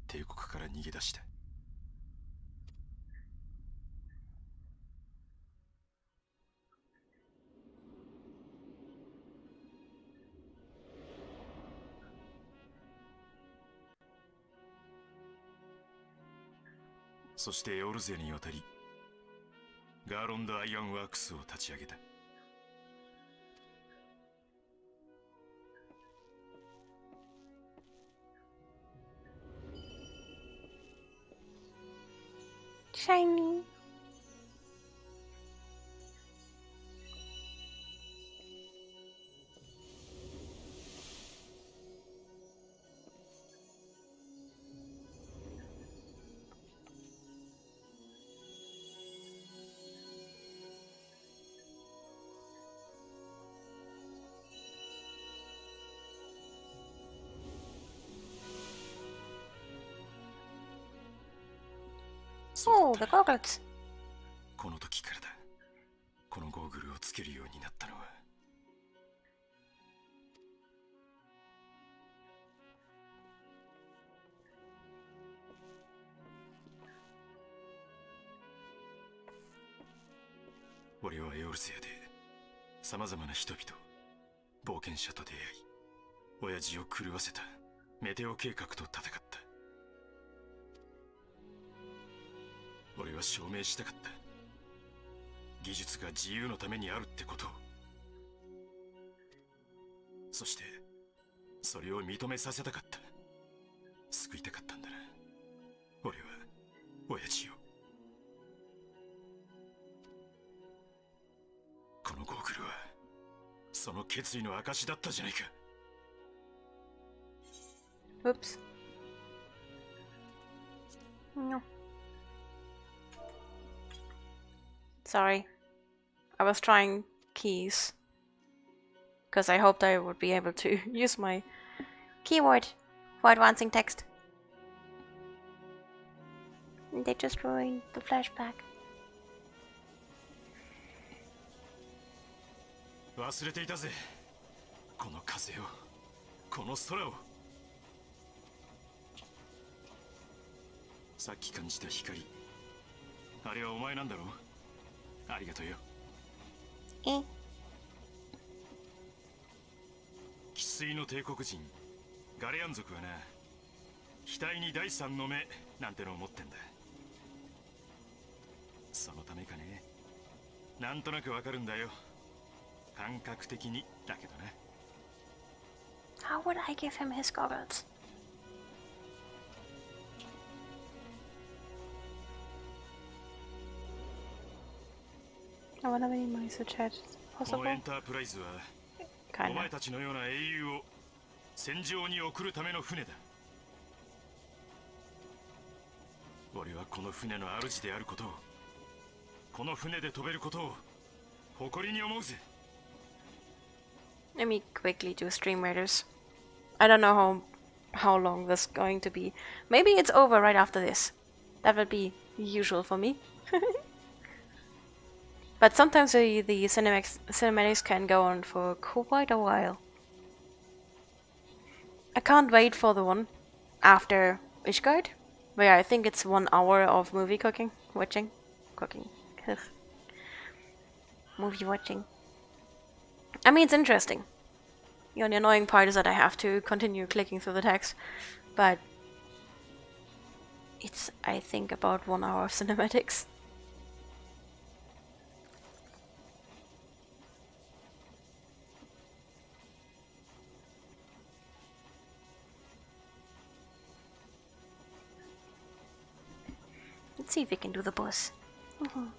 帝国から逃げ出した。そしてエオルゼに渡りガーロンド・アイアンワークスを立ち上げた。Shiny. Oh, the goggles. この時からだ。このゴーグルをつけるようになったのは。俺はエオルセアで様々な人々、冒険者と出会い、親父を狂わせたメテオ計画と戦った。俺は証明したかった。技術が自由のためにあるってことを。そしてそれを認めさせたかった。救いたかったんだな。俺は親父を。このゴーグルはその決意の証だったじゃないか。 Oops. No. Sorry. I was trying keys. Because I hoped I would be able to use my keyboard for advancing text. And they just ruined the flashback. 忘れていたぜ。この風を、この空を。さっき感じた光、あれはお前なんだろう。ありがとうよ。え？生粋の帝国人ガレアン族はな、額に第三の目なんてのを持ってんだ。そのためかね。なんとなくわかるんだよ、感覚的にだけどな。 How would I give him his goggles? I wonder how many mice a chat こ possible? のエンタープライズはお前 Kinda. たちのような英雄を戦場に送るための船だ。俺はこの船の主であることを、この船で飛べることを誇りに思うぜ。 Let me quickly do Stream Raiders. I don't know how long this is going to be. Maybe it's over right after this. That would be usual for me. But sometimes the cinematics can go on for quite a while. I can't wait for the one after Ishgard, where I think it's 1 hour of movie watching. Movie watching. I mean, it's interesting. The only annoying part is that I have to continue clicking through the text, but it's, I think, about 1 hour of cinematics. Let's see if we can do the boss. Mm.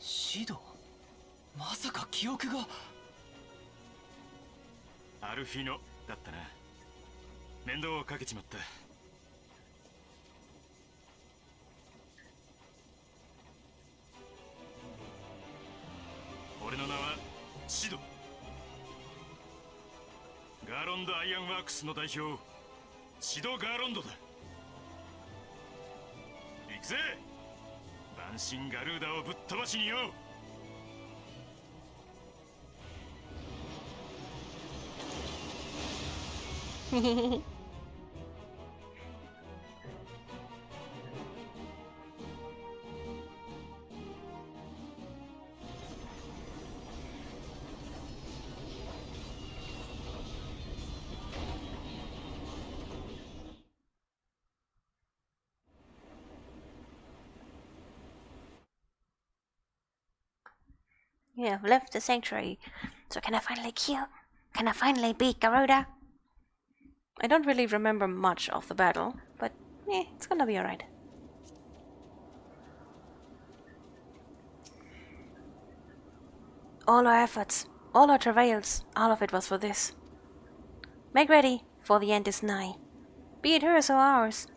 シド、まさか記憶が。アルフィノだったな。面倒をかけちまった。俺の名はシド。ガーロンド・アイアンワークスの代表、シド・ガーロンドだ。行くぜ、バンシン・ガルーダをぶっ飛ばしによ。Yeah, I've left the sanctuary. So can I finally kill? Can I finally beat Garuda? I don't really remember much of the battle, but it's gonna be alright. All our efforts, all our travails, all of it was for this. Make ready, for the end is nigh. Be it hers or ours.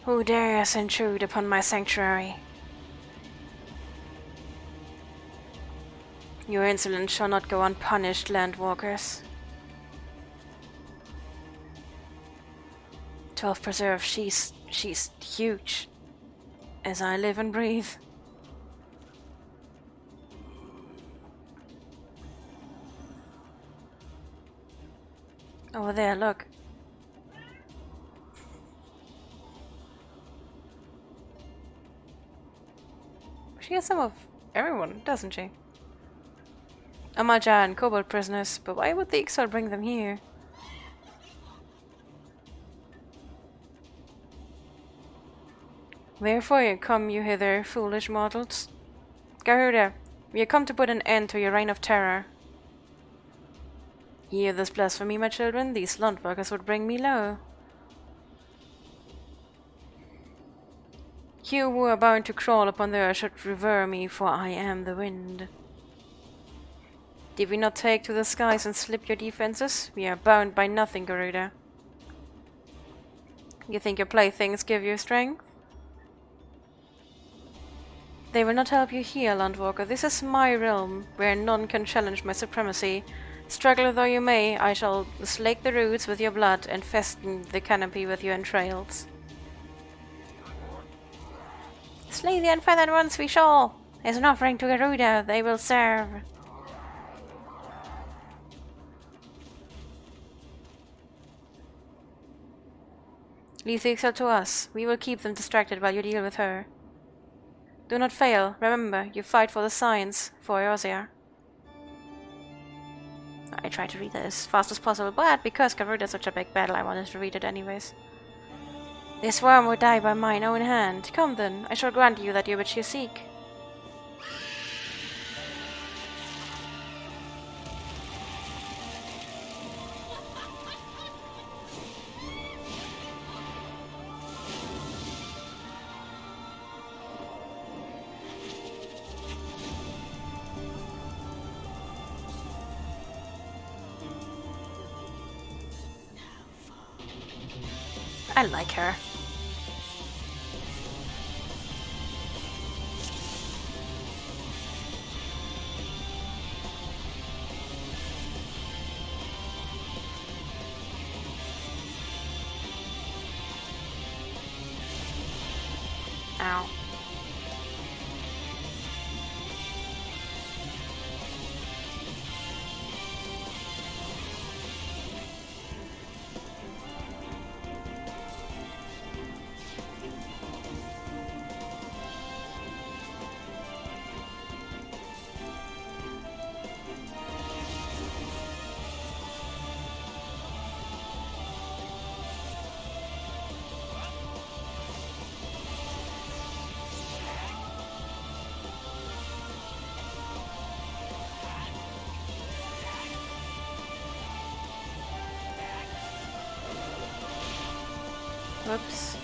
Who dares intrude upon my sanctuary? Your insolence shall not go unpunished, landwalkers. 12 Preserve, she's huge. As I live and breathe. Over there, look. She has some of everyone, doesn't she? Amaja and Kobold prisoners, but why would the Ixal bring them here? Wherefore come you hither, foolish mortals? Garuda, we have come to put an end to your reign of terror. Hear this blasphemy, my children, these landworkers would bring me low. You who are bound to crawl upon the earth should revere me, for I am the wind. Did we not take to the skies and slip your defenses? We are bound by nothing, Garuda. You think your playthings give you strength? They will not help you here, Landwalker. This is my realm, where none can challenge my supremacy. Struggle though you may, I shall slake the roots with your blood and festen the canopy with your entrails. Slay the unfeathered ones we shall! As an offering to Garuda, they will serve. Leave the Ixal to us. We will keep them distracted while you deal with her. Do not fail. Remember, you fight for the science, for Eorzea. I tried to read it as fast as possible, but because Garuda is such a big battle, I wanted to read it anyways. This worm will die by mine own hand. Come then, I shall grant you that which you seek. I like her. Ow. Whoops.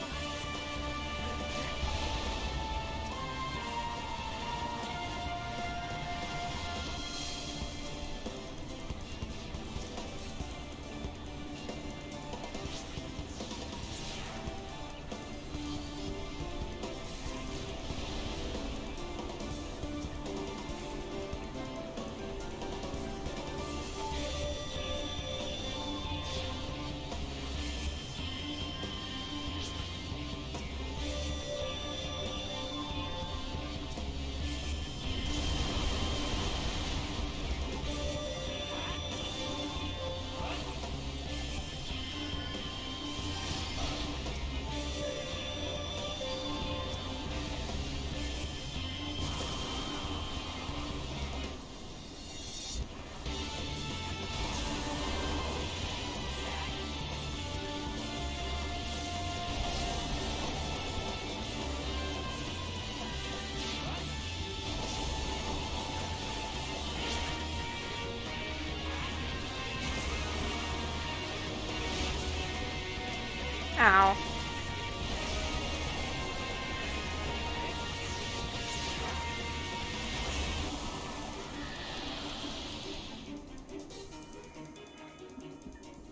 Ow.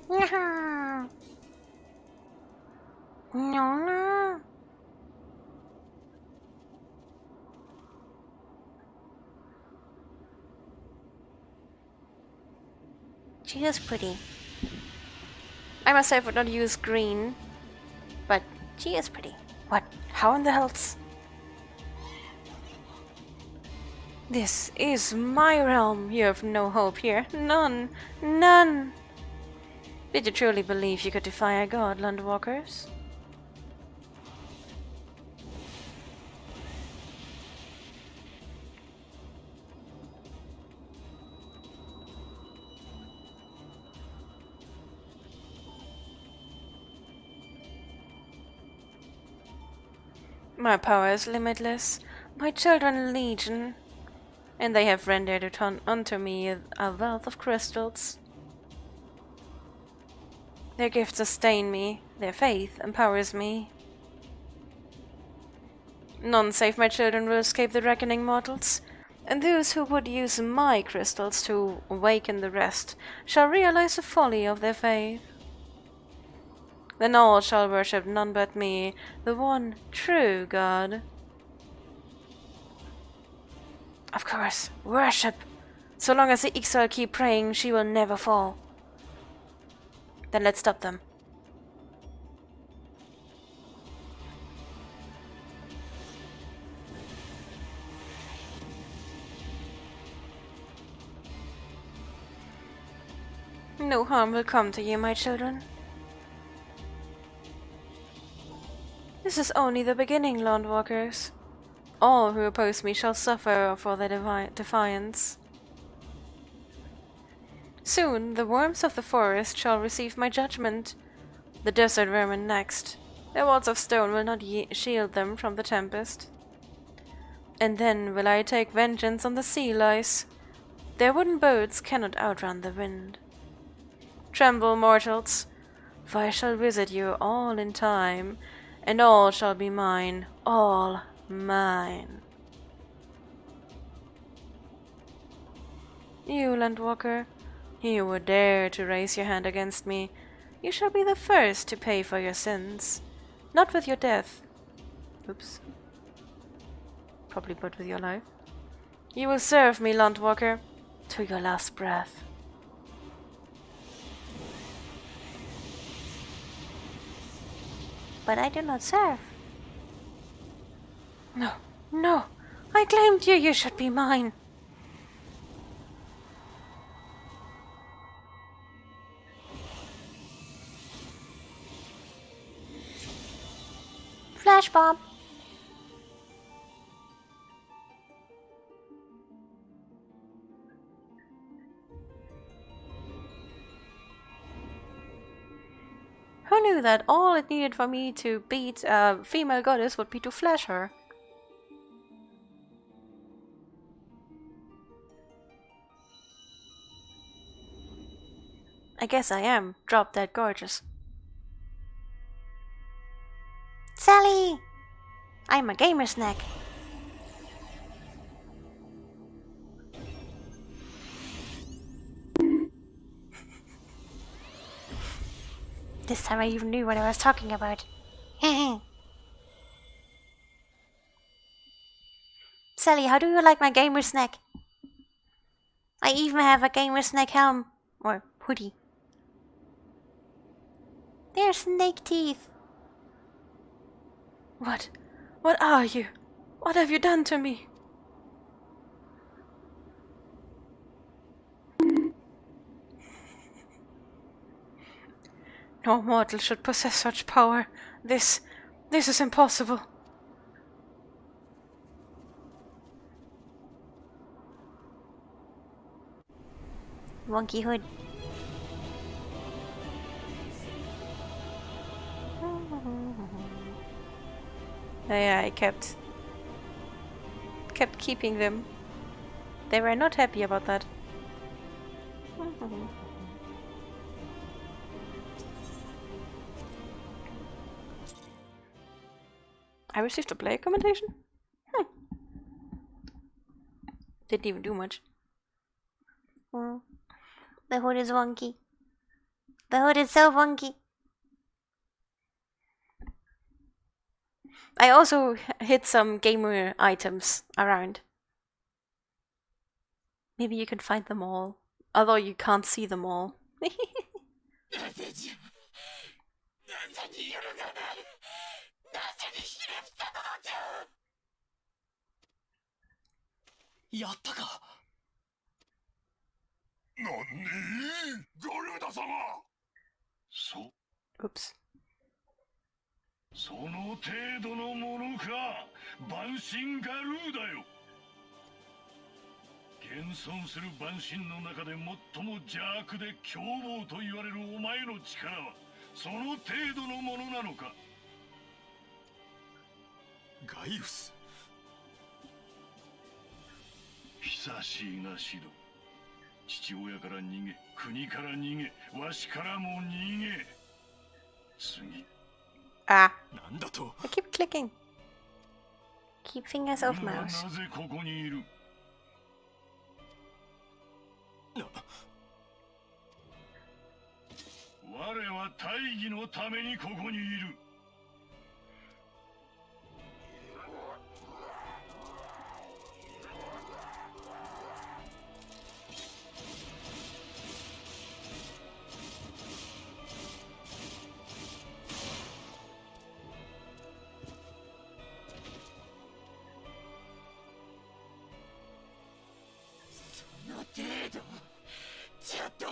No. No. She is pretty. I myself would not use green, but she is pretty. What? How in the hell's... This is my realm. You have no hope here. None. None. Did you truly believe you could defy a god, Landwalkers? My power is limitless, my children legion, and they have rendered unto me a wealth of crystals. Their gifts sustain me, their faith empowers me. None save my children will escape the reckoning, mortals, and those who would use my crystals to awaken the rest shall realize the folly of their faith. Then all shall worship none but me, the one true God. Of course, worship! So long as the Ixal keep praying, she will never fall. Then let's stop them. No harm will come to you, my children. This is only the beginning, Landwalkers. All who oppose me shall suffer for their defiance. Soon the worms of the forest shall receive my judgment, the desert vermin next. Their walls of stone will not shield them from the tempest. And then will I take vengeance on the sea lice. Their wooden boats cannot outrun the wind. Tremble, mortals, for I shall visit you all in time, and all shall be mine, all mine. You, Landwalker, you would dare to raise your hand against me. You shall be the first to pay for your sins. Not with your death. Oops. Probably but with your life. You will serve me, Landwalker, to your last breath. But I do not serve. No, no, I claimed you, you should be mine. Flash bomb. Who knew that all it needed for me to beat a female goddess would be to flash her? I guess I am drop dead gorgeous. Sally! I'm a gamer snack. This time I even knew what I was talking about. Sally, how do you like my gamer snack? I even have a gamer snack helm. Or hoodie. They're snake teeth. What? What are you? What have you done to me? No mortal should possess such power. This is impossible. Wonky hood. Yeah, I kept keeping them. They were not happy about that. I received a play commendation? Didn't even do much. Oh, the hood is wonky. The hood is so wonky. I also hid some gamer items around. Maybe you can find them all. Although you can't see them all. なぜじゃ、なぜに揺るがない、なぜにひれ伏せたのじゃ。やったか。何ガルーダ様。Oops. その程度のものか、万神ガルーだよ。現存する万神の中で最も邪悪で凶暴と言われるお前の力はその程度のものなのか。ガイウス、久しいなシド。父親から逃げ、国から逃げ、わしからも逃げ。次。Ah. なんだと。 I keep clicking. Keep fingers off な mouse. ぜここにいる。我は大義のためにここにいる。その程度、ちょっと。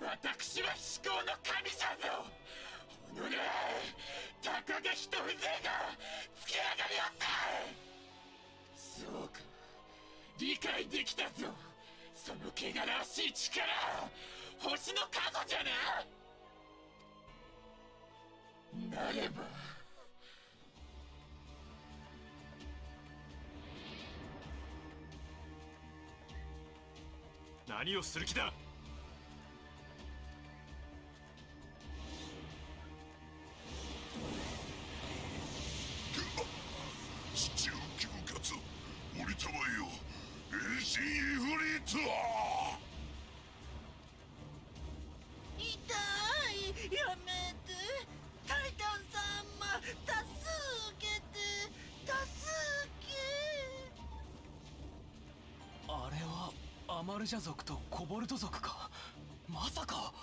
私は至高の神じゃぞ。おのれ、たかが一風情がつけ上がりおった。そうか、理解できたぞ。その汚らわしい力、星の加護じゃな。なれば何をする気だ。地中恐喝、降りたまえよ、遠心イフリート。痛い、やめて。タイタン様、助けて、助け。あれはアマルジャ族とコボルト族か。まさか。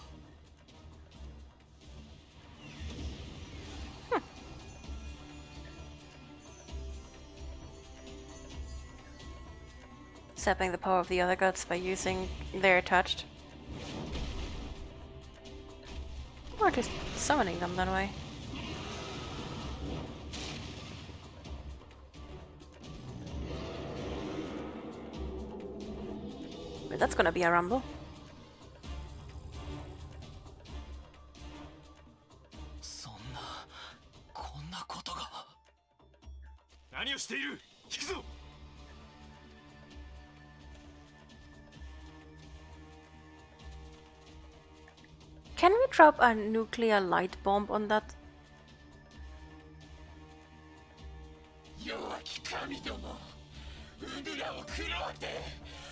Sapping the power of the other gods by using their touched. Or at least summoning them that way. But that's gonna be a rumble. そんな、こんなことが。何をしている。引くぞ。Can we drop a nuclear light bomb on that? 弱き神ども、ウドラを食ろうて、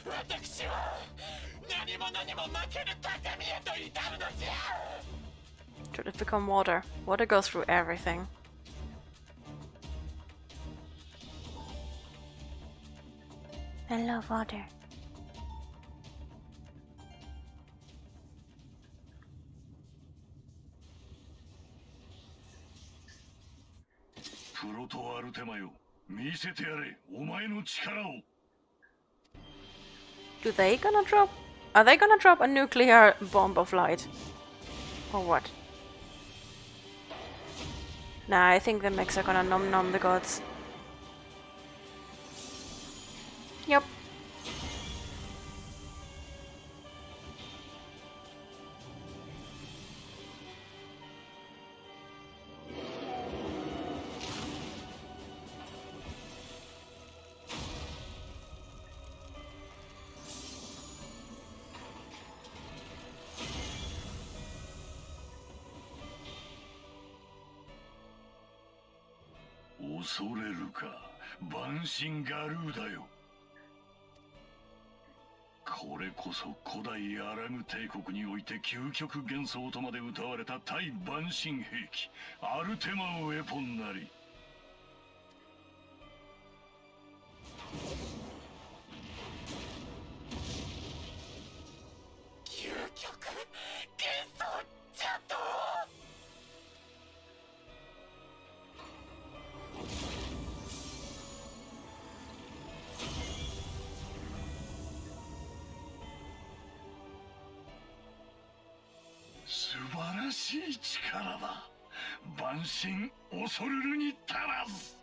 私は何者にも負ける高みへと至るのじゃ。 Should it become water? Water goes through everything. I love water. プロトアルテマよ、見せてやれ、お前の力を。Do they gonna drop? Are they gonna drop a nuclear bomb of light? Or what? Nah, I think the mechs are gonna nom the gods. Yep. 恐れるか、万神ガルーだよ。これこそ古代アラム帝国において究極幻想とまで謳われた対万神兵器、アルテマウェポンなり。究極幻想じゃと。素晴らしい力だ。万神恐るるに足らず。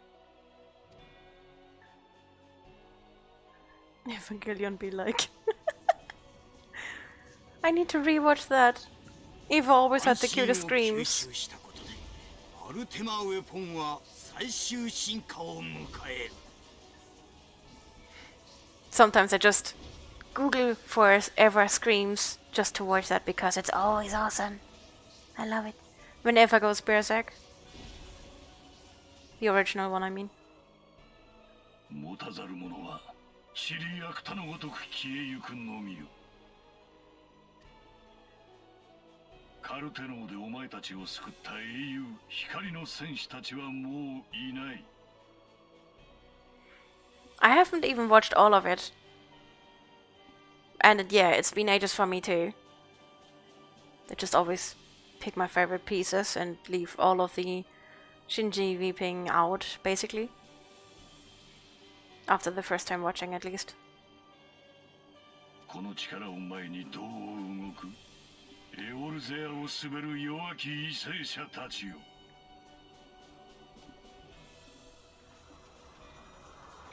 Evangelion be like. I need to rewatch that. Eva always had the cutest screams. アルテマウェポンは最終進化を迎える。 Sometimes I just Google for Eva screams just to watch that because it's always awesome. I love it. When Eva goes berserk. The original one, I mean. 持たざる者は塵やくたのごとく消えゆくのみよ。カルテノーでお前たちを救った英雄光の戦士たちはもういない。 I haven't even watched all of it. And yeah, it's been ages for me too. I just always pick my favorite pieces and leave all of the Shinji weeping out, basically. After the first time watching, at least. この力を前にどう動く？エオルゼアを滑る弱き為政者たちよ。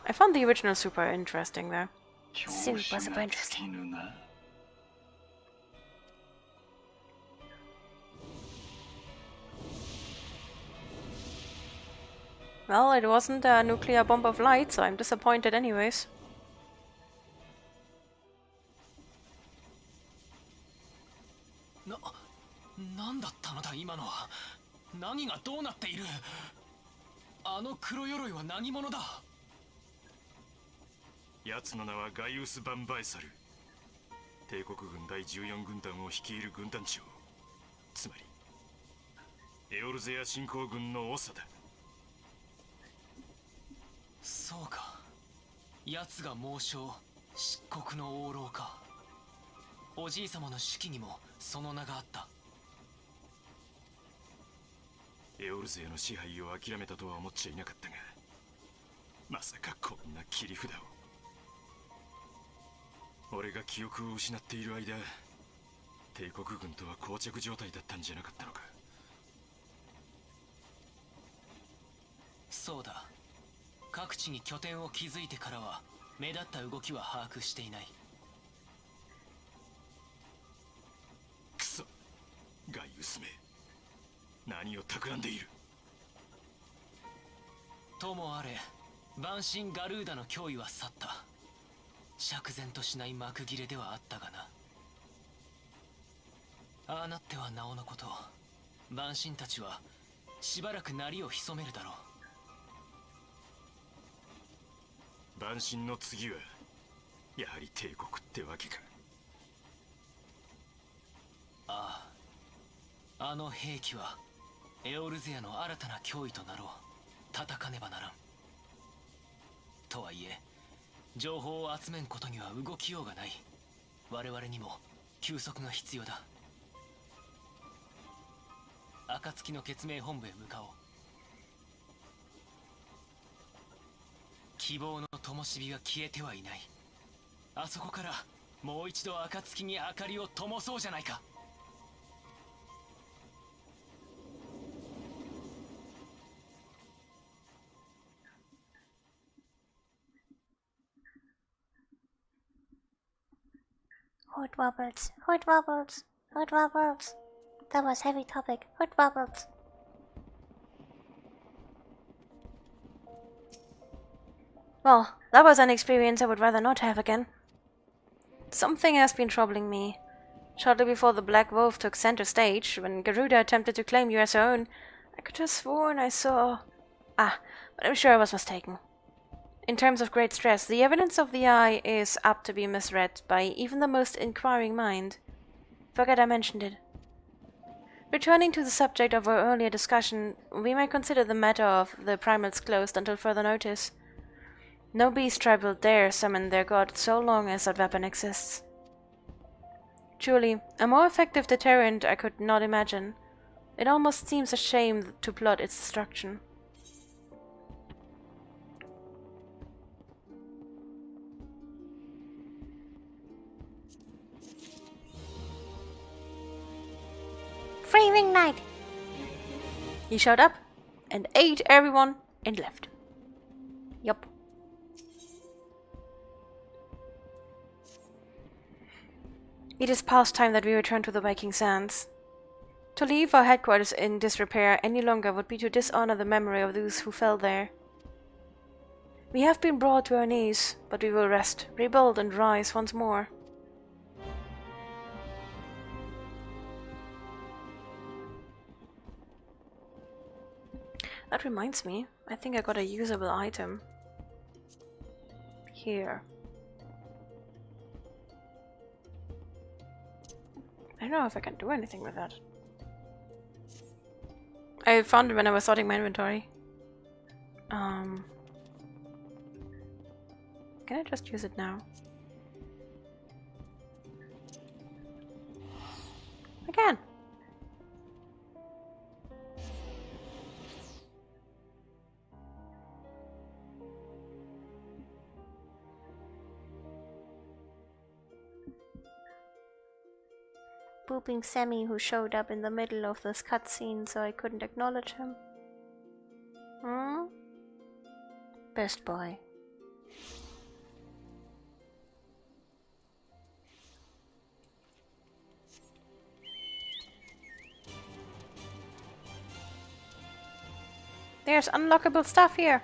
I found the original super interesting though. Super interesting. Well, it wasn't a nuclear bomb of light, so I'm disappointed anyways. なんだったのだ今のは。何がどうなっている。あの黒鎧は何者だ。奴の名はガイウス・バンバイサル。帝国軍第14軍団を率いる軍団長、つまりエオルゼア侵攻軍の長だ。そうか、奴が猛将漆黒の王老か。おじい様の手記にもその名があった。エオルゼアの支配を諦めたとは思っちゃいなかったが、まさかこんな切り札を。俺が記憶を失っている間、帝国軍とは膠着状態だったんじゃなかったのか。そうだ、各地に拠点を築いてからは目立った動きは把握していない。クソ、ガイウスめ、何を企んでいる。ともあれ、万神ガルーダの脅威は去った。釈然としない幕切れではあったがな。ああなってはなおのこと、万神たちはしばらく鳴りを潜めるだろう。万神の次はやはり帝国ってわけか。ああ、あの兵器はエオルゼアの新たな脅威となろう。叩かねばならん。とはいえ情報を集めんことには動きようがない。我々にも休息が必要だ。暁の決命本部へ向かおう。希望の灯火は消えてはいない。あそこからもう一度暁に明かりを灯そうじゃないか。Hood wobbles, hood wobbles, hood wobbles. That was heavy topic. Hood wobbles. Well, that was an experience I would rather not have again. Something has been troubling me. Shortly before the Black Wolf took center stage, when Garuda attempted to claim you as her own, I could have sworn I saw Ah, but I'm sure I was mistaken. In terms of great stress, the evidence of the eye is apt to be misread by even the most inquiring mind. Forget I mentioned it. Returning to the subject of our earlier discussion, we may consider the matter of the primals closed until further notice. No beast tribe will dare summon their god so long as that weapon exists. Truly, a more effective deterrent I could not imagine. It almost seems a shame to plot its destruction. Freezing night! He showed up and ate everyone and left. Yup. It is past time that we return to the Viking Sands. To leave our headquarters in disrepair any longer would be to dishonor the memory of those who fell there. We have been brought to our knees, but we will rest, rebuild, and rise once more. That reminds me, I think I got a usable item. Here. I don't know if I can do anything with that. I found it when I was sorting my inventory. Can I just use it now? I can. Booping Semi, who showed up in the middle of this cutscene so I couldn't acknowledge him. Hmm? Best boy. There's unlockable stuff here.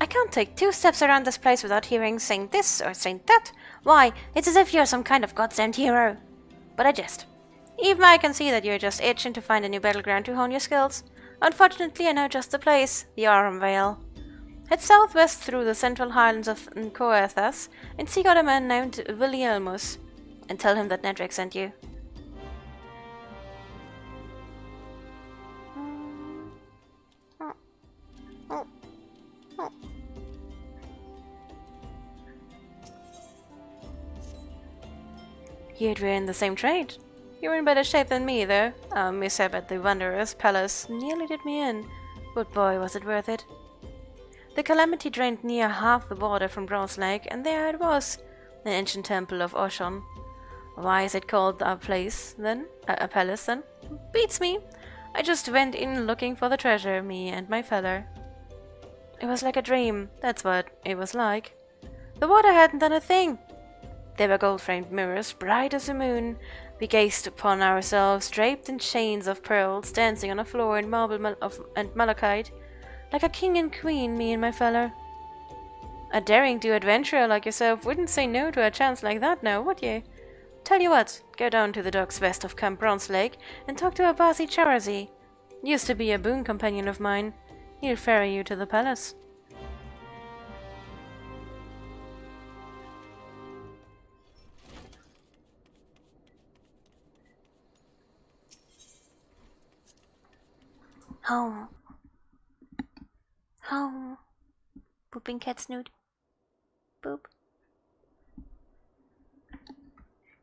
I can't take 2 steps around this place without hearing saying this or saying that. Why, it's as if you're some kind of godsend hero. But I jest. Even I can see that you're just itching to find a new battleground to hone your skills. Unfortunately, I know just the place, the Aurum Vale. Head southwest through the central highlands of Nkoathas and seek out a man named Willielmus, and tell him that Nedrick sent you. Yet we're in the same trade. You're in better shape than me, though. Our mishap at the Wanderer's Palace nearly did me in, but boy, was it worth it. The calamity drained near half the border from Bronze Lake, and there it was, an ancient temple of Oshon. Why is it called a place, then? A palace, then? Beats me. I just went in looking for the treasure, me and my feller. It was like a dream, that's what it was like. The water hadn't done a thing. There were gold-framed mirrors, bright as the moon. We gazed upon ourselves, draped in chains of pearls, dancing on a floor in marble and malachite, like a king and queen, me and my feller. A daring-do adventurer like yourself wouldn't say no to a chance like that now, would you? Tell you what, go down to the docks west of Camp Bronze Lake and talk to Abasi Charazi. Used to be a boon companion of mine. He'll ferry you to the palace. Home. Home. Booping cat snoot. Boop.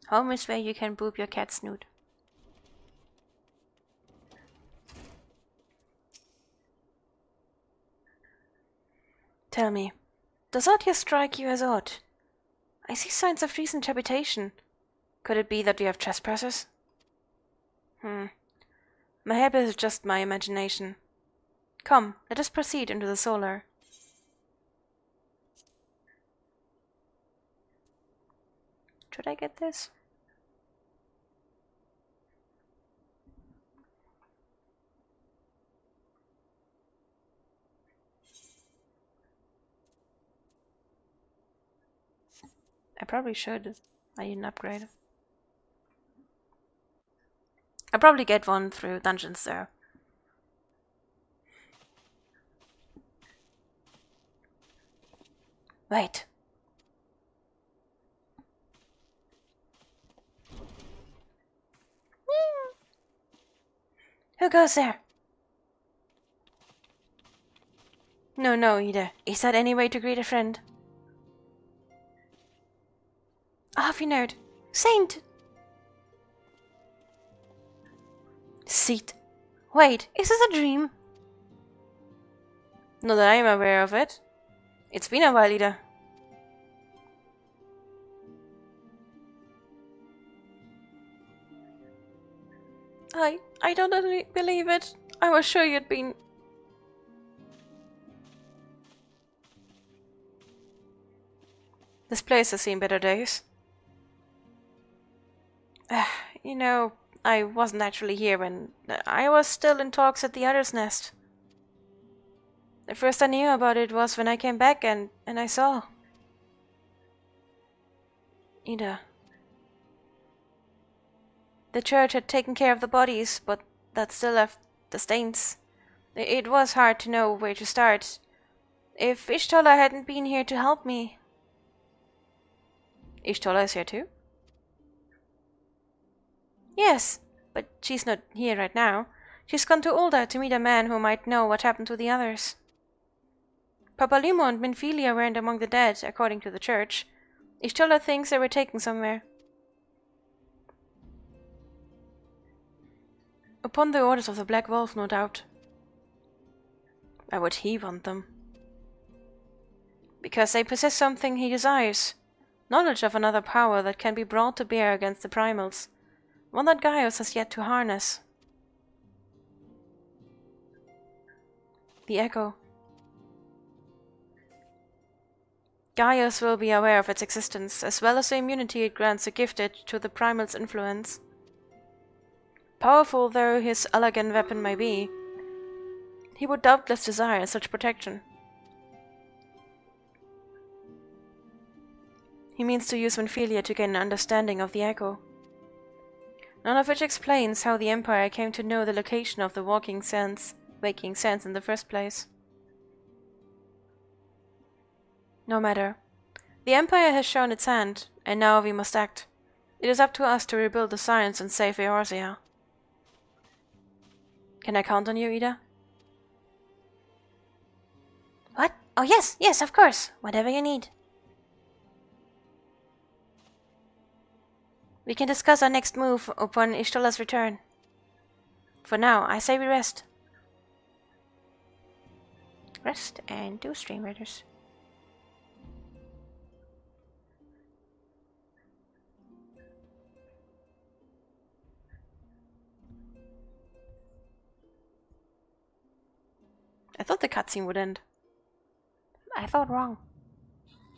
Home is where you can boop your cat snoot. Tell me, does that here strike you as odd? I see signs of recent habitation. Could it be that we have trespassers? Mayhap it is just my imagination. Come, let us proceed into the solar. Should I get this? I probably should. I didn't upgrade. I'll probably get one through dungeons though. Wait. Who goes there? No, Ida. Is that any way to greet a friend? Half note. Saint! Seat. Wait, is this a dream? Not that I am aware of it. It's been a while, Ida. I don't believe it. I was sure you'd been... This place has seen better days. You know, I wasn't actually here when... I was still in talks at the other's nest. The first I knew about it was when I came back and I saw... Ida. The church had taken care of the bodies, but that still left the stains. It was hard to know where to start. If Ishtola hadn't been here to help me... Ishtola is here too? Yes, but she's not here right now. She's gone to Ulda to meet a man who might know what happened to the others. Papalimo and Minfilia weren't among the dead, according to the church. Ishtola thinks they were taken somewhere. Upon the orders of the Black Wolf, no doubt. Why would he want them? Because they possess something he desires. Knowledge of another power that can be brought to bear against the primals. One that Gaius has yet to harness. The Echo. Gaius will be aware of its existence, as well as the immunity it grants the gifted to the primal's influence. Powerful though his elegant weapon may be, he would doubtless desire such protection. He means to use Minfilia to gain an understanding of the Echo. None of which explains how the Empire came to know the location of the waking sands in the first place. No matter. The Empire has shown its hand, and now we must act. It is up to us to rebuild the science and save Eorzea. Can I count on you, Ida? What? Oh yes, of course. Whatever you need. We can discuss our next move upon Ishtola's return. For now, I say we rest. Rest and do Stream Raiders. I thought the cutscene would end. I thought wrong.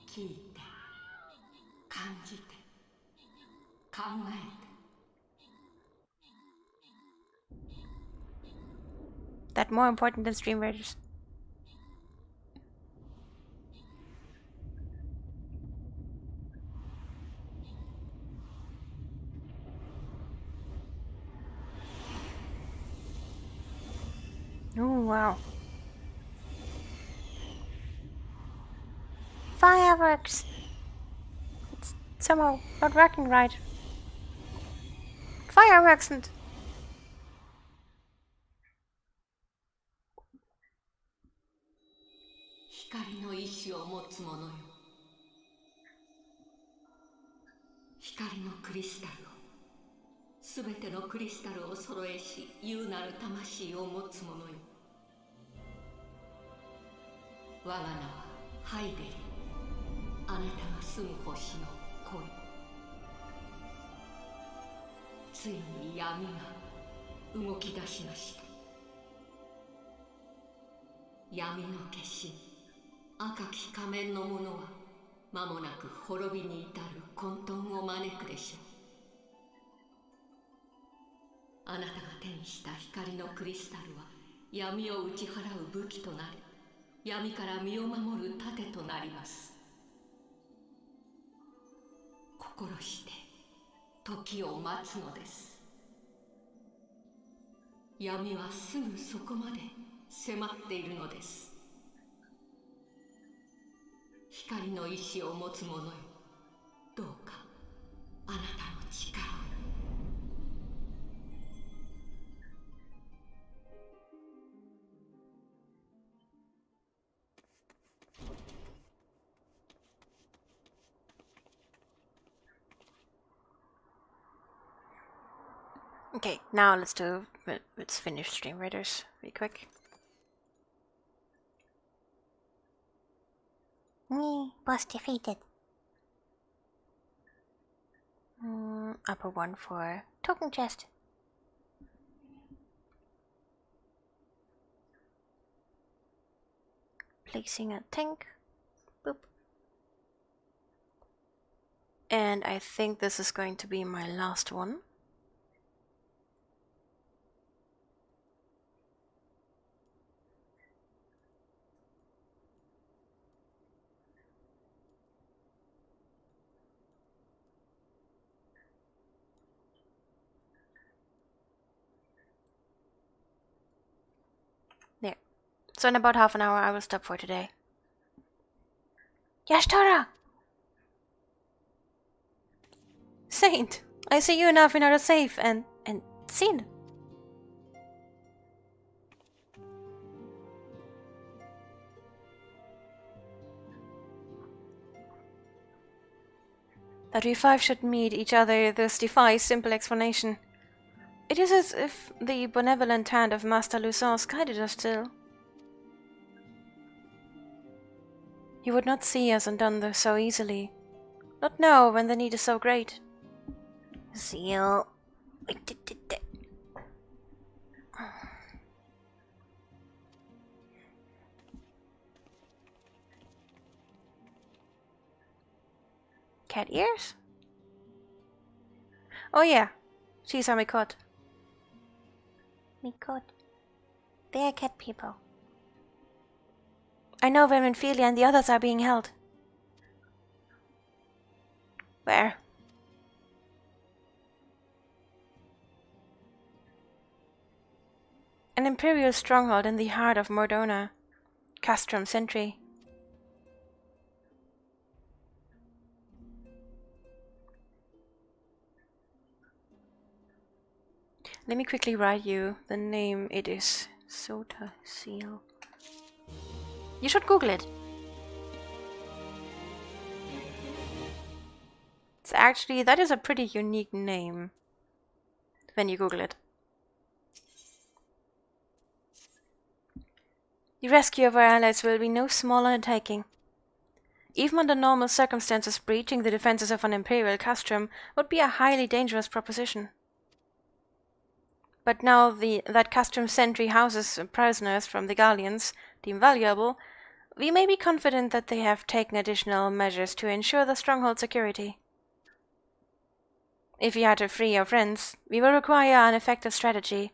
聞いて、感じて、考えて。 That more important than Stream Raiders. Oh, wow. Fireworks! It's somehow not working right. Fireworks and... 光の意志を持つ者よ。光のクリスタルを、すべてのクリスタルを揃えし、優なる魂を持つ者よ。我が名はハイデリ。あなたが住む星の恋。ついに闇が動き出しました。闇の化身、赤き仮面の者は間もなく滅びに至る混沌を招くでしょう。あなたが手にした光のクリスタルは闇を打ち払う武器となり、闇から身を守る盾となります。心して時を待つのです。闇はすぐそこまで迫っているのです。光の意志を持つ者よ、どうかあなたの力を。Okay, now let's finish Stream Raiders really quick. Boss defeated. Upper one for token chest. Placing a tank. Boop. And I think this is going to be my last one. There. So in about half an hour I will stop for today. Yashtora! Saint, I see you enough in order safe and seen. That we five should meet each other thus defies simple explanation. It is as if the benevolent hand of Master Lusance guided us still. He would not see us undone so easily. Not now, when the need is so great. Zeal. Cat ears? Oh yeah, she's our Mikot. Mikot. They are cat people. I know them in Philia and the others are being held. Where? An imperial stronghold in the heart of Mordona. Castrum Sentry. Let me quickly write you the name. It is Sota Seal. You should Google it. It's actually, that is a pretty unique name when you Google it. The rescue of our allies will be no small undertaking. Even under normal circumstances, breaching the defenses of an Imperial castrum would be a highly dangerous proposition. But now that castrum sentry houses prisoners from the Gallians, deemed valuable, we may be confident that they have taken additional measures to ensure the stronghold security. If we are to free our friends, we will require an effective strategy.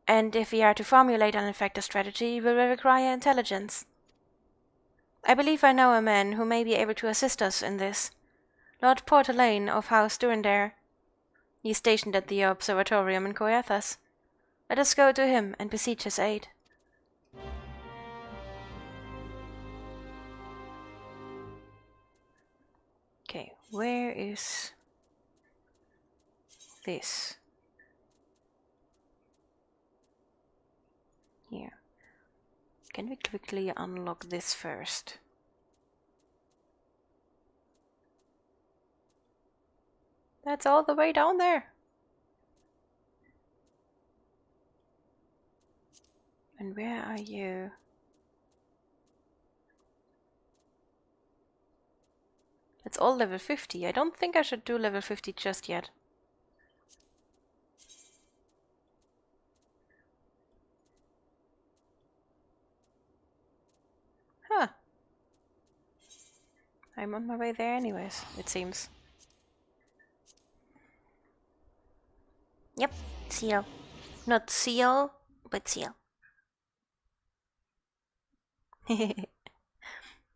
And if we are to formulate an effective strategy, we will require intelligence. I believe I know a man who may be able to assist us in this. Lord Portelaine of House Durandare. He is stationed at the observatorium in Coerthas. Let us go to him and beseech his aid. Okay, where is this? Here. Can we quickly unlock this first? That's all the way down there. And where are you? It's all level 50. I don't think I should do level 50 just yet. Huh. I'm on my way there anyways, it seems. Yep, seal. Not seal, but seal.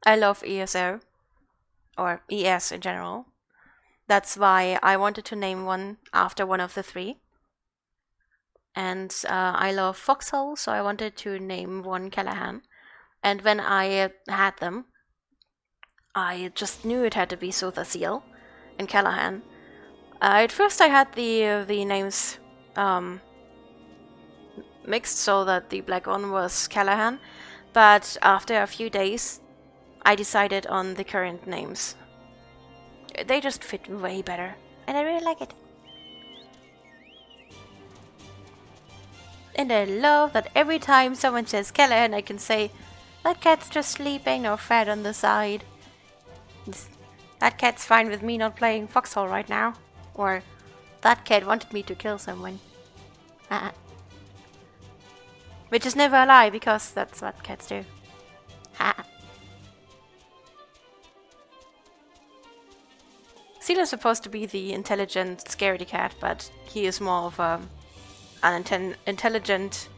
I love ESO, or ES in general. That's why I wanted to name one after one of the three. and I love foxholes, so I wanted to name one Callahan. And when I had them, I just knew it had to be Sotha Seal and Callahan. At first, I had the names mixed so that the black one was Callahan, but after a few days, I decided on the current names. They just fit way better, and I really like it. And I love that every time someone says Callahan, I can say, that cat's just sleeping or fed on the side. That cat's fine with me not playing foxhole right now. Or, that cat wanted me to kill someone. Which is never a lie, because that's what cats do. Seal is supposed to be the intelligent, scaredy cat, but he is more of an intelligent,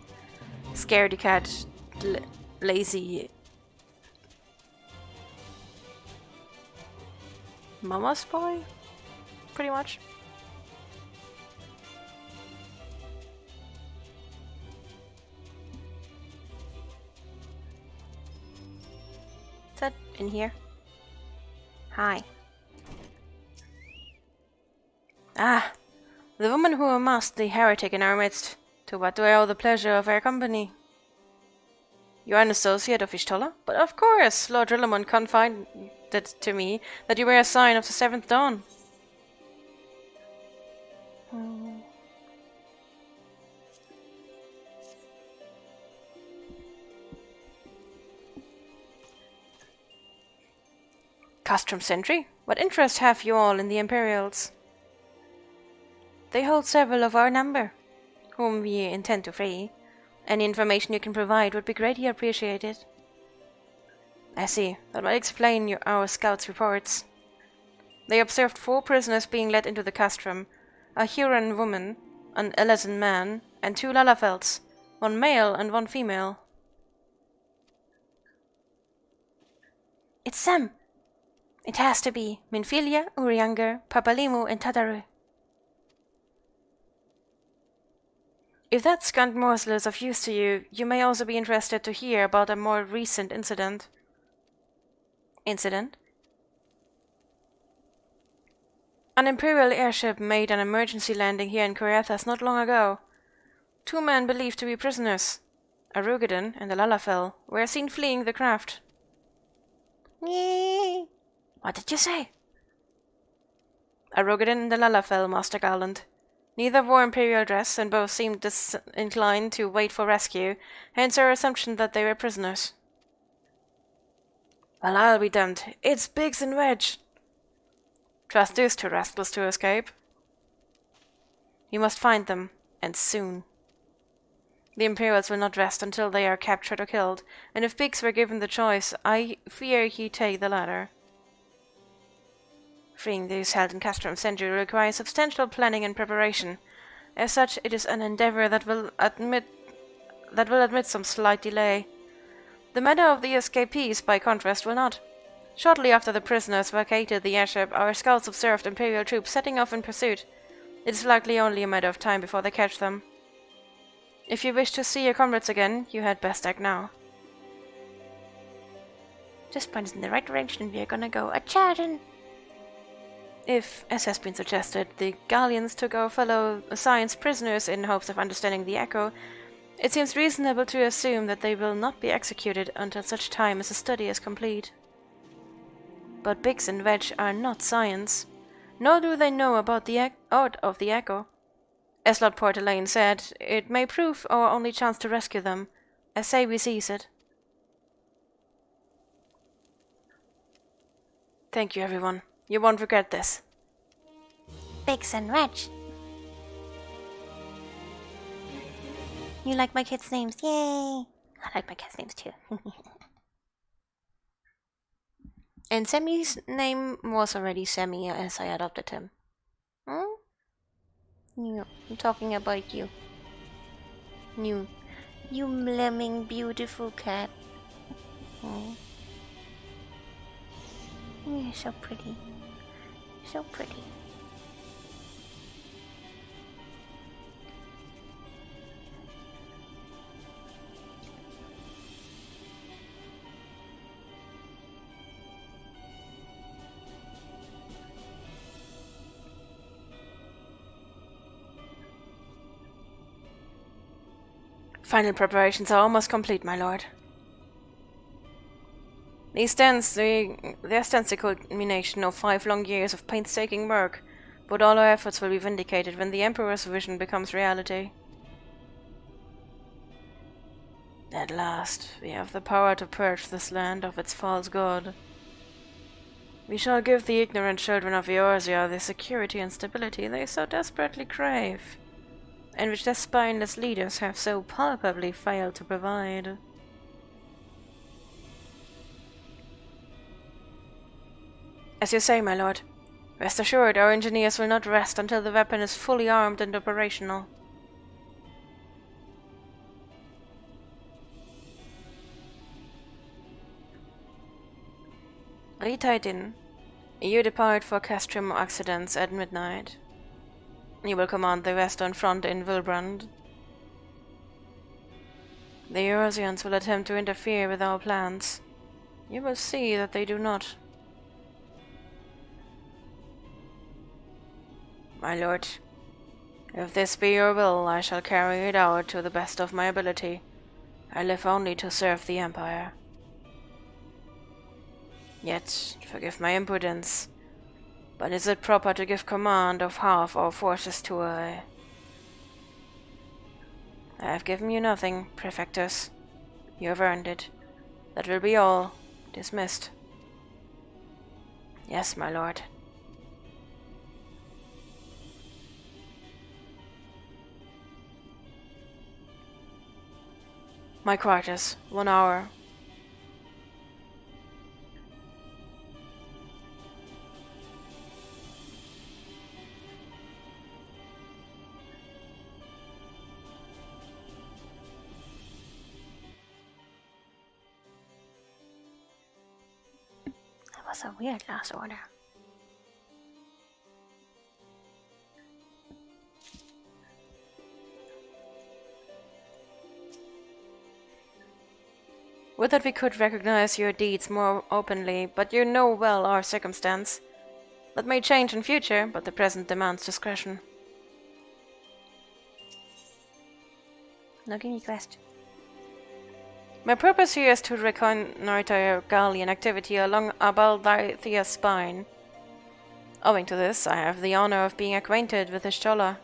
scaredy cat, lazy mama's boy, pretty much. Is that in here? Hi. Ah, the woman who unmasked the heretic in our midst. To what do I owe the pleasure of our company? You are an associate of Ishtola? But of course, Lord Rillamon confided to me that you were a sign of the seventh dawn. Castrum Sentry? What interest have you all in the Imperials? They hold several of our number, whom we intend to free. Any information you can provide would be greatly appreciated. I see. That might explain our scouts' reports. They observed 4 prisoners being led into the castrum, a Huron woman, an Elezen man, and 2 Lalafelds, 1 male and 1 female. It's Sam! It has to be Minfilia, Urianger, Papalimu, and Tataru. If that scant morsel is of use to you, you may also be interested to hear about a more recent incident. Incident? An Imperial airship made an emergency landing here in Koreathas not long ago. 2 men believed to be prisoners, a Rugadin and a Lalafell, were seen fleeing the craft. What did you say? A Rugadin and a Lalafell, Master Garland. Neither wore Imperial dress, and both seemed disinclined to wait for rescue, hence our assumption that they were prisoners. Well, I'll be damned. It's Biggs and Wedge. Trust those 2 rascals to escape. You must find them, and soon. The Imperials will not rest until they are captured or killed, and if Biggs were given the choice, I fear he'd take the latter. Freeing those held in Castrum Sentry will require substantial planning and preparation. As such, it is an endeavor that will admit some slight delay. The matter of the escapees, by contrast, will not. Shortly after the prisoners vacated the airship, our scouts observed Imperial troops setting off in pursuit. It is likely only a matter of time before they catch them. If you wish to see your comrades again, you had best act now. Just point us in the right direction and we are gonna go a-chatting. If, as has been suggested, the Galleons took our fellow science prisoners in hopes of understanding the echo, it seems reasonable to assume that they will not be executed until such time as the study is complete. But Biggs and Wedge are not science, nor do they know about the art of the echo. As Lord Portelaine said, it may prove our only chance to rescue them. I say we seize it. Thank you, everyone. You won't regret this. Biggs and Wedge. You like my kids' names? Yay! I like my cats' names too. And Semi's name was already Semi as I adopted him. Hmm? You, I'm talking about you. You lemming beautiful cat. Oh. You're so pretty. So pretty. Final preparations are almost complete, my lord. These stands the culmination of 5 long years of painstaking work, but all our efforts will be vindicated when the Emperor's vision becomes reality. At last, we have the power to purge this land of its false god. We shall give the ignorant children of Eorzea the security and stability they so desperately crave, and which their spineless leaders have so palpably failed to provide. As you say, my lord. Rest assured, our engineers will not rest until the weapon is fully armed and operational. Retied in. You depart for Castrum Occidents at midnight. You will command the Western Front in Wilbrand. The Eorzeans will attempt to interfere with our plans. You will see that they do not. My lord, if this be your will, I shall carry it out to the best of my ability. I live only to serve the Empire. Yet, forgive my impudence, but is it proper to give command of half our forces to I have given you nothing, Prefectus. You have earned it. That will be all. Dismissed. Yes, my lord. My quarters, 1 hour. That was a weird last order. Would that we could recognize your deeds more openly, but you know well our circumstance. That may change in future, but the present demands discretion. Now give me a question. My purpose here is to reconnoiter Gallian activity along Abalthia's spine. Owing to this, I have the honor of being acquainted with the Stola.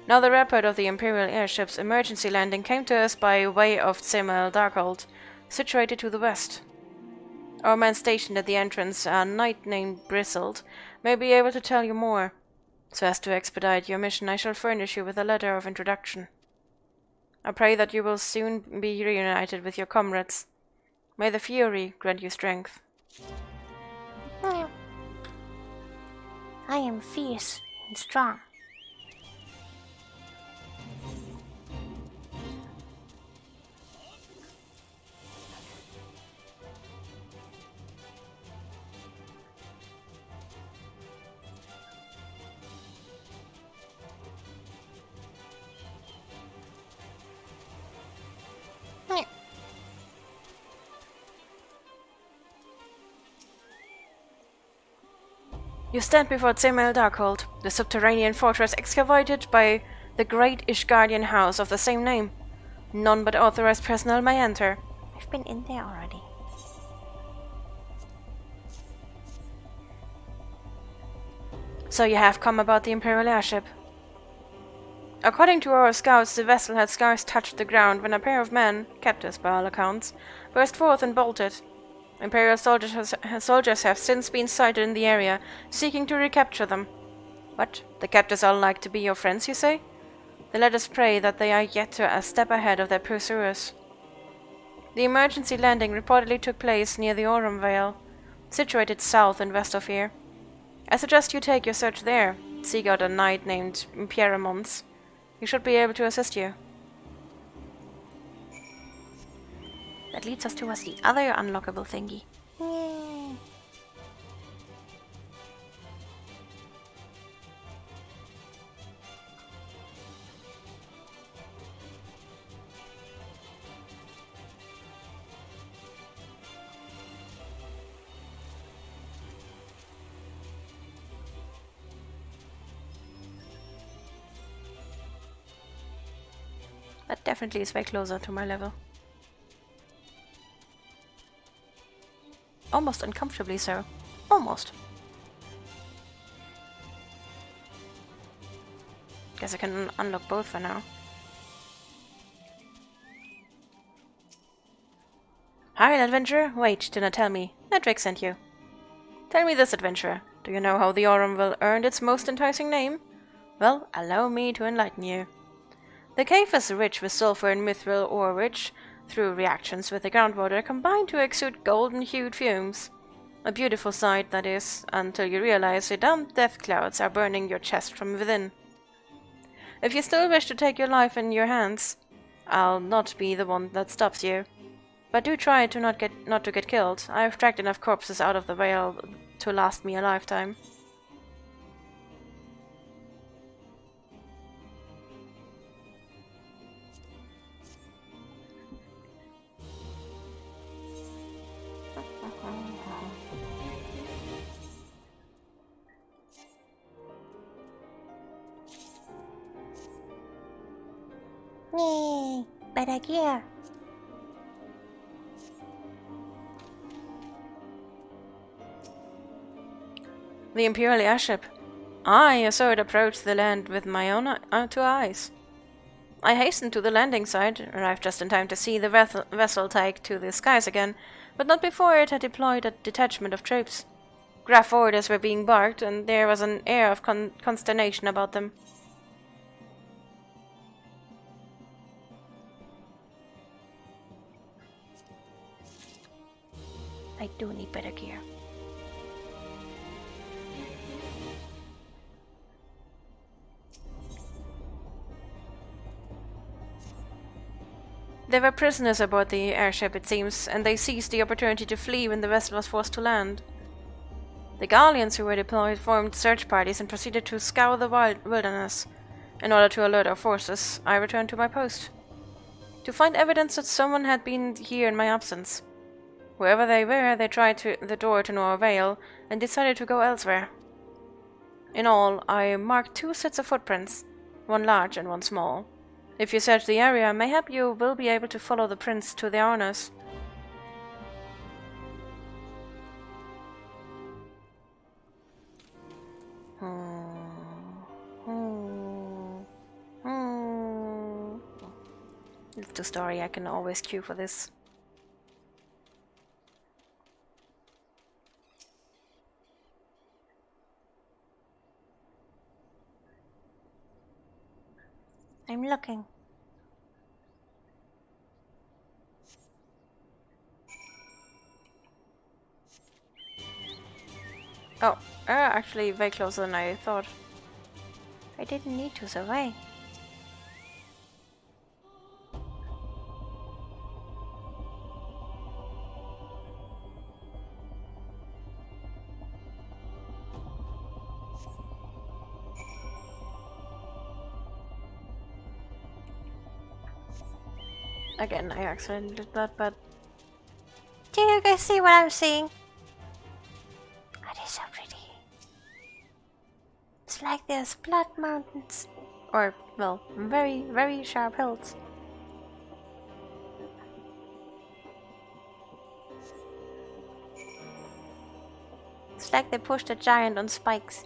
Now the report of the Imperial airship's emergency landing came to us by way of Zemel Darkhold, situated to the west. Our man stationed at the entrance, a knight named Bristled, may be able to tell you more. So as to expedite your mission, I shall furnish you with a letter of introduction. I pray that you will soon be reunited with your comrades. May the Fury grant you strength. I am fierce and strong. You stand before Zemel Darkhold, the subterranean fortress excavated by the great Ishgardian house of the same name. None but authorized personnel may enter. I've been in there already. So you have come about the Imperial airship. According to our scouts, the vessel had scarce touched the ground when a pair of men, captors by all accounts, burst forth and bolted. Imperial soldiers have since been sighted in the area, seeking to recapture them. What? The captors all like to be your friends, you say? Then let us pray that they are yet a step ahead of their pursuers. The emergency landing reportedly took place near the Aurum Vale, situated south and west of here. I suggest you take your search there, seek out a knight named Pierremont. He should be able to assist you. That leads us towards the other unlockable thingy. But but definitely is way closer to my level. Almost uncomfortably so. Almost. Guess I can unlock both for now. Hi, adventurer. Wait, do not tell me. Nedrick sent you. Tell me this, adventurer. Do you know how the Aurum earned its most enticing name? Well, allow me to enlighten you. The cave is rich with sulfur and mithril ore which, through reactions with the groundwater, combine to exude golden-hued fumes. A beautiful sight, that is, until you realize the damp death clouds are burning your chest from within. If you still wish to take your life in your hands, I'll not be the one that stops you. But do try to not to get killed. I've dragged enough corpses out of the vale to last me a lifetime. Yay! Better gear. The Imperial Airship. I saw it approach the land with my own two eyes. I hastened to the landing site, arrived just in time to see the vessel take to the skies again, but not before it had deployed a detachment of troops. Gruff orders were being barked, and there was an air of consternation about them. I do need better gear. There were prisoners aboard the airship, it seems, and they seized the opportunity to flee when the vessel was forced to land. The Galleons who were deployed formed search parties and proceeded to scour the wilderness. In order to alert our forces, I returned to my post, to find evidence that someone had been here in my absence. Whoever they were, they tried the door to no avail, and decided to go elsewhere. In all, I marked 2 sets of footprints, one large and one small. If you search the area, mayhap you will be able to follow the prints to their owners. It's the story, I can always queue for this. I'm looking. Oh, actually way closer than I thought. I didn't need to survey. Again, I accidentally did that, but Do you guys see what I'm seeing? That is so pretty. It's like there's blood mountains. or, well, very, very sharp hills. It's like they pushed a giant on spikes.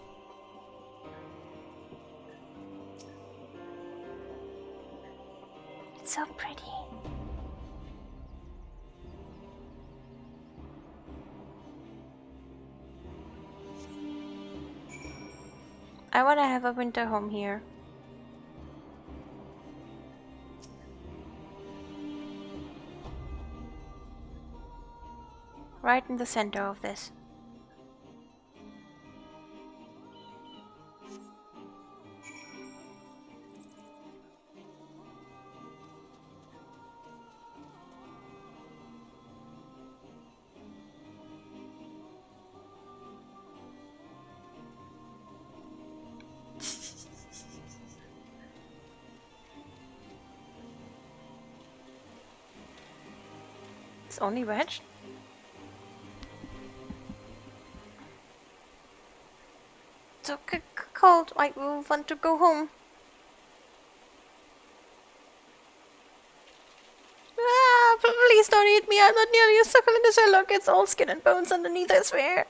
It's so pretty. I want to have a winter home here. Right in the center of this. It's only veg? It's so cold. I want to go home. Please don't eat me. I'm not nearly as succulent as I look. It's all skin and bones underneath, I swear.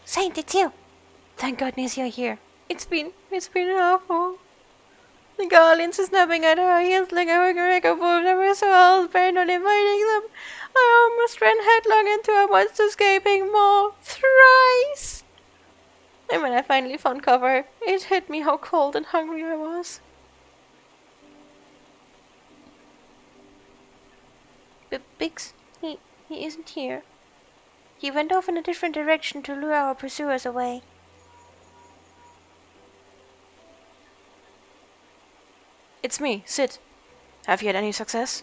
Saint, it's you. Thank goodness you're here. It's been awful. The Guardians are snapping at our heels like a wreck of wolves. I was so all bent on inviting them. I almost ran headlong into a monster-escaping maw thrice. And when I finally found cover, it hit me how cold and hungry I was. But Biggs, he isn't here. He went off in a different direction to lure our pursuers away. It's me, Sid. Have you had any success?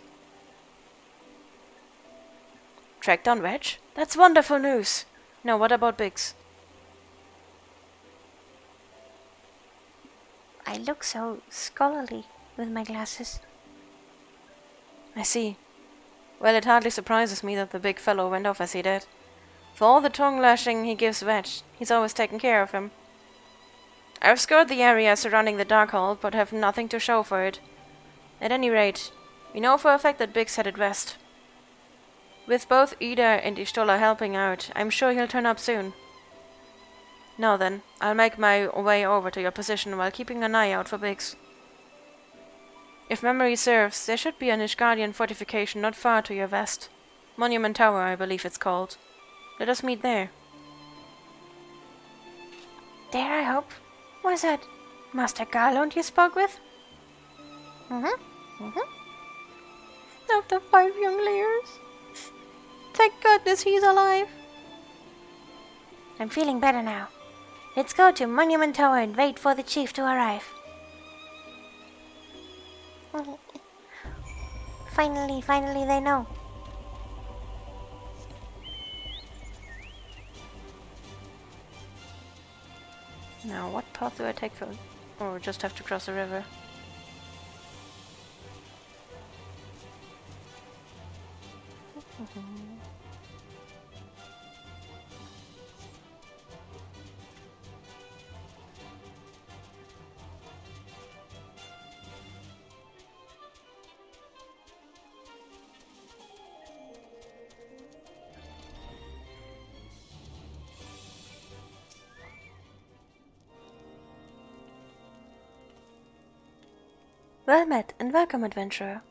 Tracked down Wedge? That's wonderful news. Now what about Biggs? I look so scholarly with my glasses. I see. Well, it hardly surprises me that the big fellow went off as he did. For all the tongue lashing he gives Wedge, he's always taken care of him. I've scoured the area surrounding the Darkhold, but have nothing to show for it. At any rate, we know for a fact that Biggs headed west. With both Ida and Ishtola helping out, I'm sure he'll turn up soon. Now then, I'll make my way over to your position while keeping an eye out for Biggs. If memory serves, there should be an Ishgardian fortification not far to your west. Monument Tower, I believe it's called. Let us meet there. There, I hope. Was that Master Garland you spoke with? Of the 5 young layers. Thank goodness he's alive. I'm feeling better now. Let's go to Monument Tower and wait for the chief to arrive. Finally they know. Now, what path do I take for... or just have to cross the river? Well met and welcome, adventurer.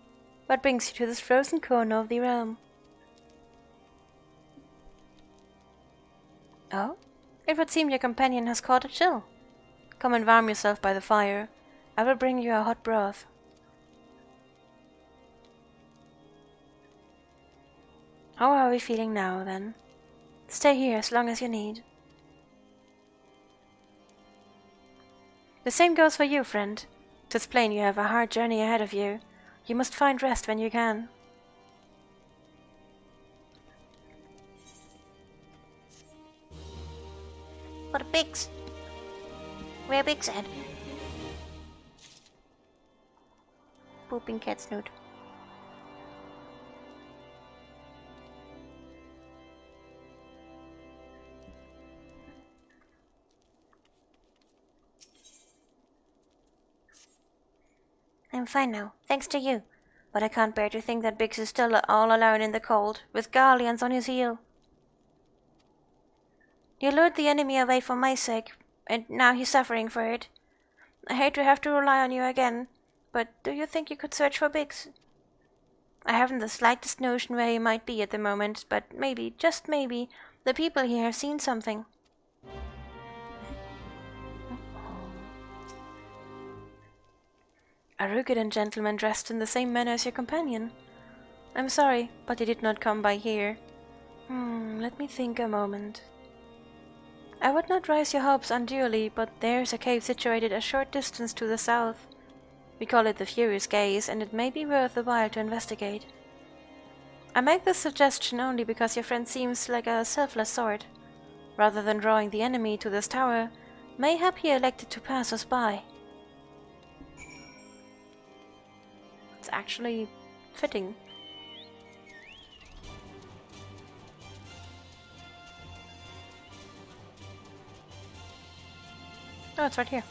What brings you to this frozen corner of the realm? Oh? It would seem your companion has caught a chill. Come and warm yourself by the fire. I will bring you a hot broth. How are we feeling now, then? Stay here as long as you need. The same goes for you, friend. 'Tis plain you have a hard journey ahead of you. You must find rest when you can. What a Biggs? Where Biggs at? Pooping cat snoot. I'm fine now, thanks to you. But I can't bear to think that Biggs is still all alone in the cold, with Garleans on his heel. You lured the enemy away for my sake, and now he's suffering for it. I hate to have to rely on you again, but do you think you could search for Biggs? I haven't the slightest notion where he might be at the moment, but maybe, just maybe, the people here have seen something. A rugged gentleman dressed in the same manner as your companion. I'm sorry, but he did not come by here. Let me think a moment. I would not raise your hopes unduly, but there is a cave situated a short distance to the south. We call it the Furious Gaze, and it may be worth the while to investigate. I make this suggestion only because your friend seems like a selfless sort. Rather than drawing the enemy to this tower, mayhap he elected to pass us by. It's actually fitting. Oh, it's right here.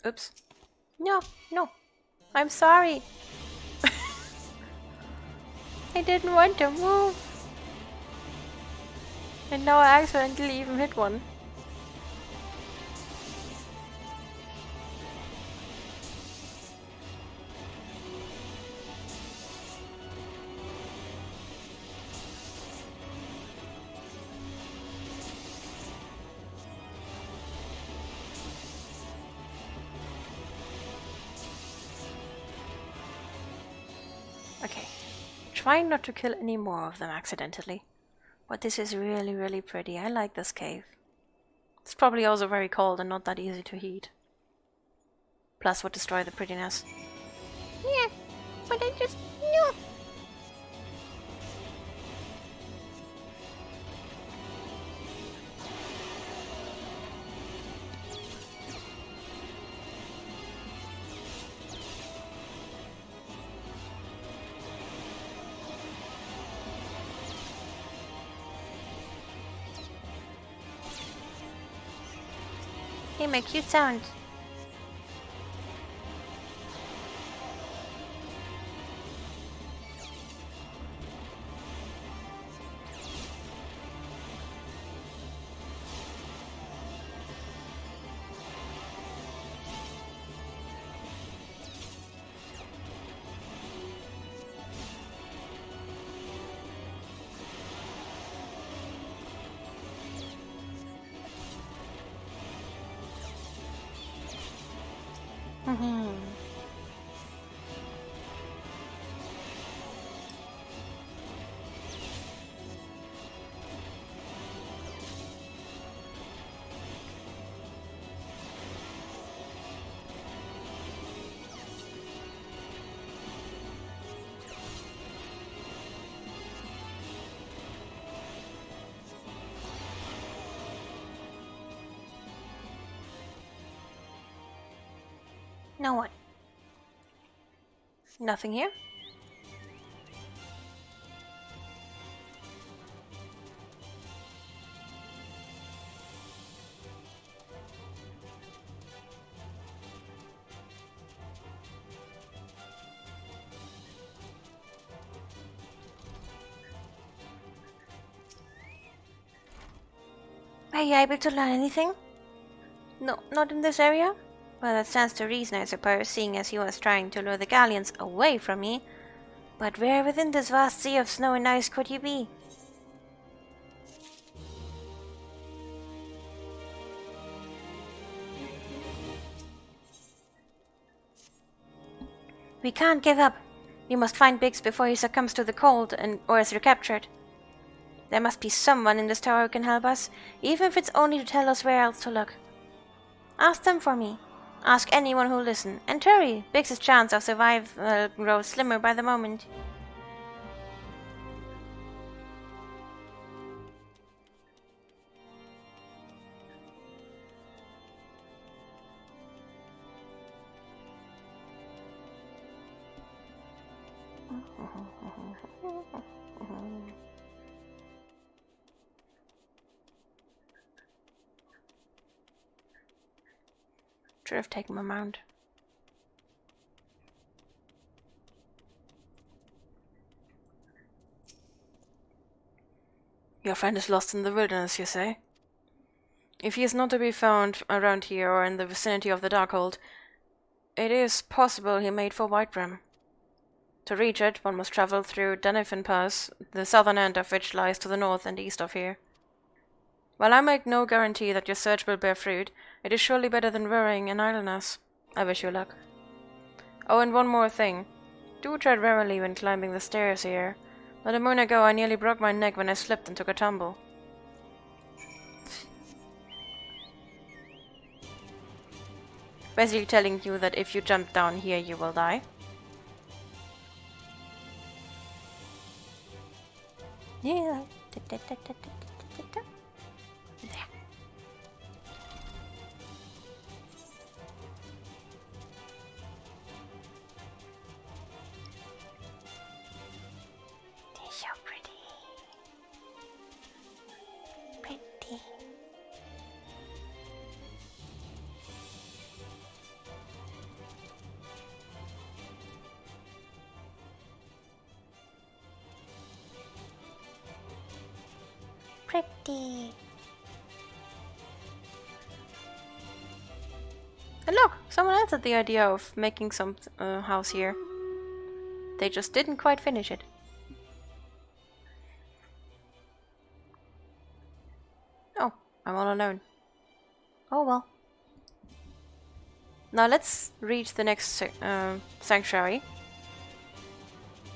Oops. No, no. I'm sorry. I didn't want to move. And now I accidentally even hit one. Okay. Trying not to kill any more of them accidentally. But this is really, really pretty. I like this cave. It's probably also very cold and not that easy to heat. Plus would destroy the prettiness. Yeah, but I just... No. Hey, my cute sound. Now what? Nothing here? Are you able to learn anything? No, not in this area? Well, that stands to reason, I suppose, seeing as he was trying to lure the galleons away from me. But where within this vast sea of snow and ice could you be? We can't give up. We must find Biggs before he succumbs to the cold or is recaptured. There must be someone in this tower who can help us, even if it's only to tell us where else to look. Ask them for me. Ask anyone who'll listen. And hurry! Biggs' chance of survival grows slimmer by the moment. Should have taken my mount. Your friend is lost in the wilderness, you say? If he is not to be found around here or in the vicinity of the Darkhold, it is possible he made for Whiterun. To reach it, one must travel through Denifin Pass, the southern end of which lies to the north and east of here. While I make no guarantee that your search will bear fruit, it is surely better than worrying in idleness. I wish you luck. Oh, and one more thing. Do tread warily when climbing the stairs here. Not a moon ago I nearly broke my neck when I slipped and took a tumble. Basically telling you that if you jump down here you will die. Yeah. They're so pretty. Pretty. 「party. And look, someone else had the idea of making some house here. They just didn't quite finish it. Oh, I'm all alone. Oh well. Now let's reach the next sanctuary.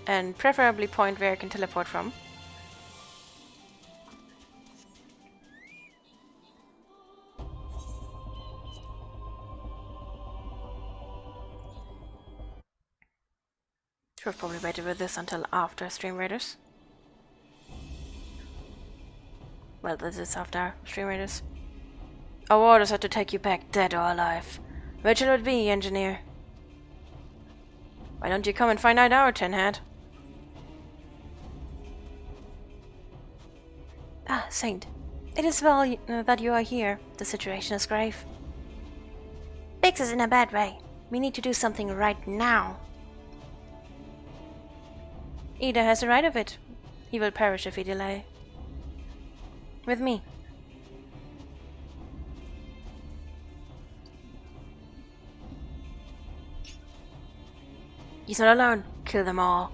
And preferably point where I can teleport from. Should probably wait with this until after Stream Raiders. Well, this is after Stream Raiders. Our orders are to take you back, dead or alive. Which will it be, engineer? Why don't you come and find out our tin hat? Ah, Saint. It is well that you are here. The situation is grave. Biggs is in a bad way. We need to do something right now. Ida has a right of it. He will perish if we delay. With me. He's not alone. Kill them all.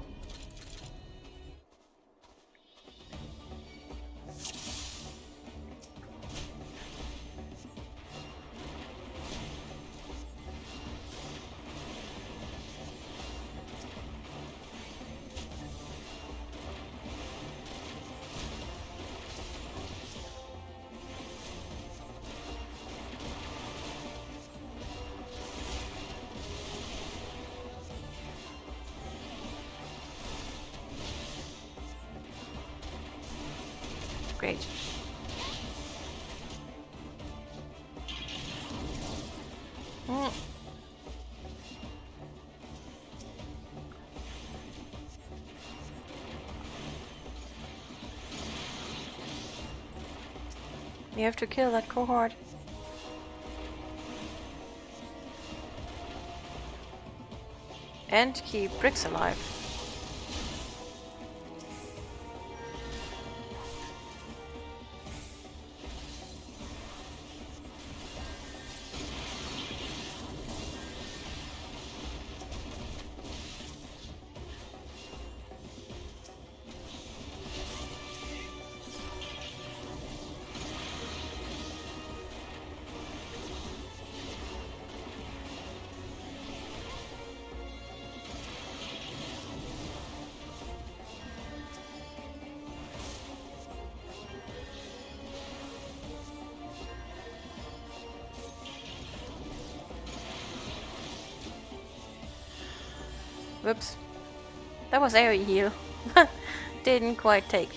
Great. We have to kill that cohort. And keep Bricks alive. Whoops. That was AoE heal. Didn't quite take.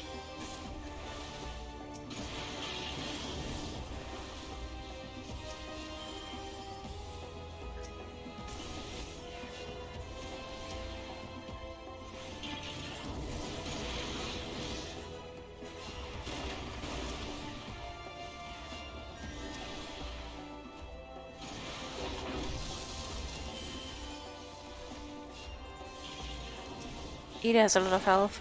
Ida has a lot of health.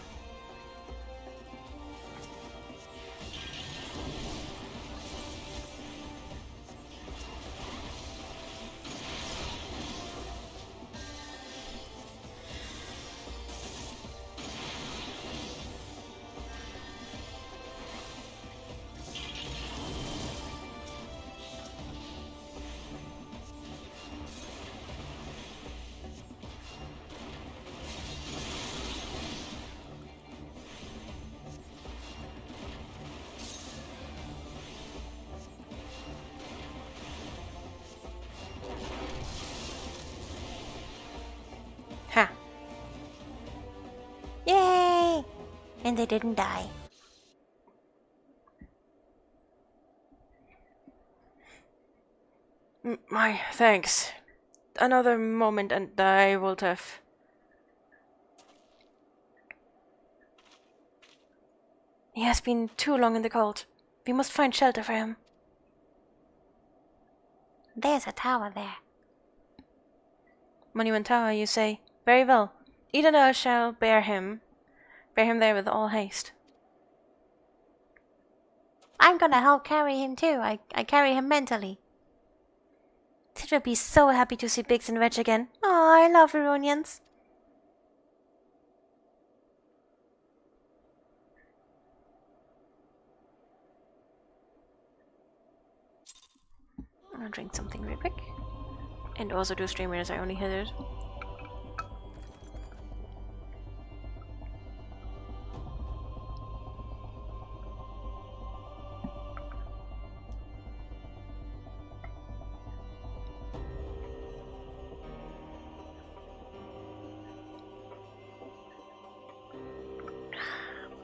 Ha! Yay! And they didn't die. My thanks. Another moment and I would have... He has been too long in the cold. We must find shelter for him. There's a tower there. Monument Tower, you say? Very well. Ida and I shall bear him there with all haste. I'm gonna help carry him too. I carry him mentally. Sid will be so happy to see Biggs and Wedge again. Oh, I love reunions. I'll drink something real quick. And also do streamers, I only hit it.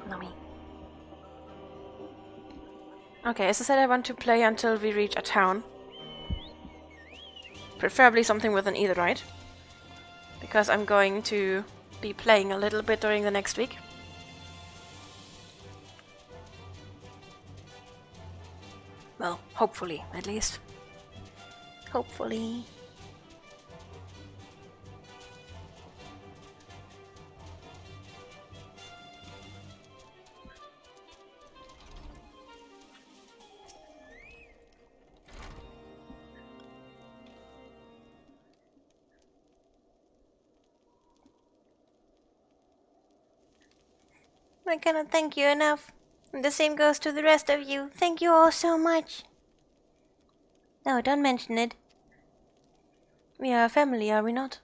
Nummy. Okay, as I said, I want to play until we reach a town. Preferably something with an eitherite. Because I'm going to be playing a little bit during the next week. Well, hopefully, at least. Hopefully. I cannot thank you enough. And the same goes to the rest of you. Thank you all so much. No, don't mention it. We are a family, are we not?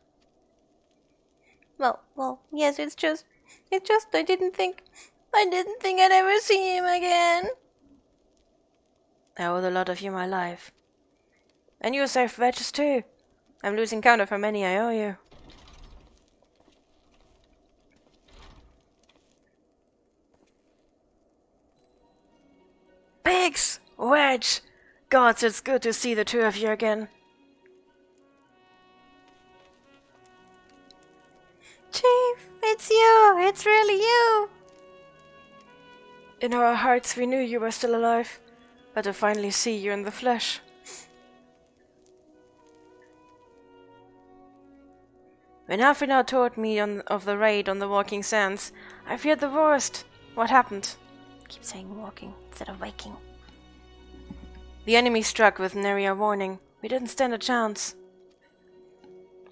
Well, yes, it's just I didn't think I'd ever see him again. I owe the lot of you my life. And you saved Wedges too. I'm losing count of how many I owe you. Biggs! Wedge! Gods, it's good to see the two of you again. Chief, it's you! It's really you! In our hearts we knew you were still alive, but to finally see you in the flesh. When Alfred told me of the raid on the Walking Sands, I feared the worst. What happened? Keep saying walking instead of waking. The enemy struck with nary a warning. We didn't stand a chance.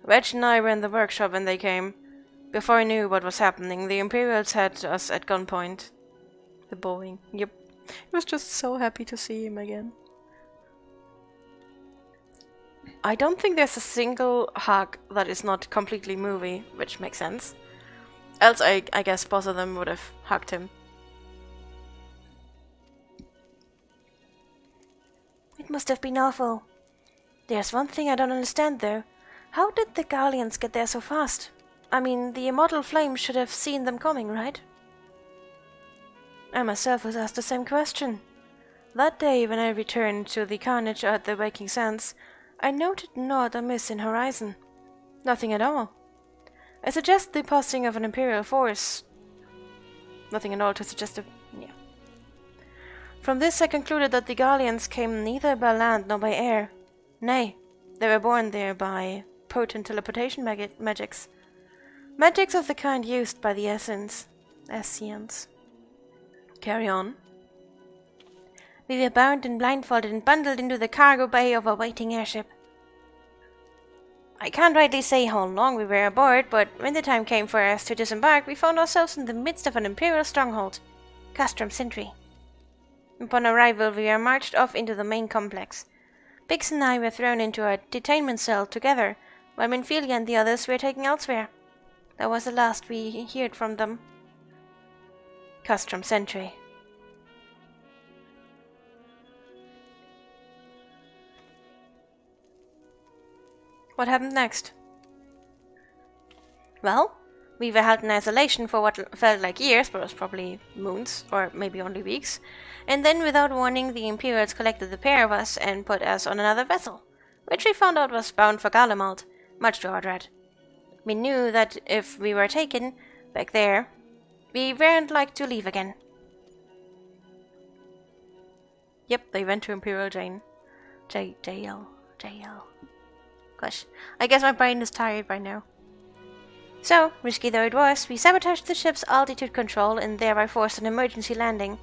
Wedge and I were in the workshop when they came. Before I knew what was happening, the Imperials had us at gunpoint. The Boeing. Yep. I was just so happy to see him again. I don't think there's a single hug that is not completely movie, which makes sense. Else I guess both of them would have hugged him. It must have been awful. There's one thing I don't understand though. How did the Galleons get there so fast? I mean, the immortal flame should have seen them coming, right? I myself was asked the same question. That day when I returned to the carnage at the Waking Sands, I noted naught amiss in horizon. Nothing at all. I suggest the passing of an Imperial force. Nothing at all to suggest a... yeah. From this I concluded that the Galleons came neither by land nor by air. Nay, they were born there by potent teleportation magics. Magics of the kind used by the Essenes. Carry on. We were bound and blindfolded and bundled into the cargo bay of a waiting airship. I can't rightly say how long we were aboard, but when the time came for us to disembark, we found ourselves in the midst of an Imperial stronghold, Castrum Sentry. Upon arrival, we were marched off into the main complex. Biggs and I were thrown into a detainment cell together, while Minfilia and the others were taken elsewhere. That was the last we heard from them. Castrum Sentry. What happened next? Well, we were held in isolation for what felt like years, but was probably moons, or maybe only weeks. And then, without warning, the Imperials collected the pair of us and put us on another vessel, which we found out was bound for Garlemald, much to our dread. We knew that if we were taken back there, we weren't like to leave again. Yep, they went to Imperial JL. Gosh, I guess my brain is tired by now. So, risky though it was, we sabotaged the ship's altitude control and thereby forced an emergency landing.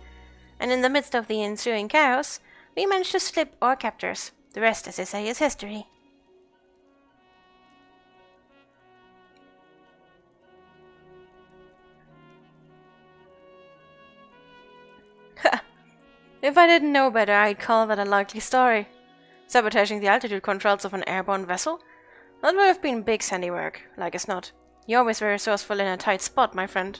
and in the midst of the ensuing chaos, we managed to slip our captors. The rest, as they say, is history. If I didn't know better, I'd call that a likely story. Sabotaging the altitude controls of an airborne vessel? That would have been Big's handiwork, like as not. You're always very resourceful in a tight spot, my friend.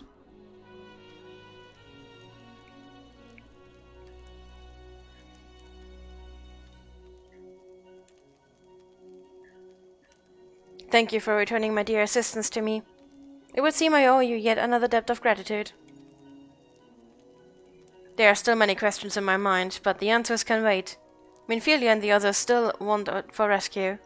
Thank you for returning my dear assistance to me. It would seem I owe you yet another debt of gratitude. There are still many questions in my mind, but the answers can wait. Minfilia and the others still want for rescue.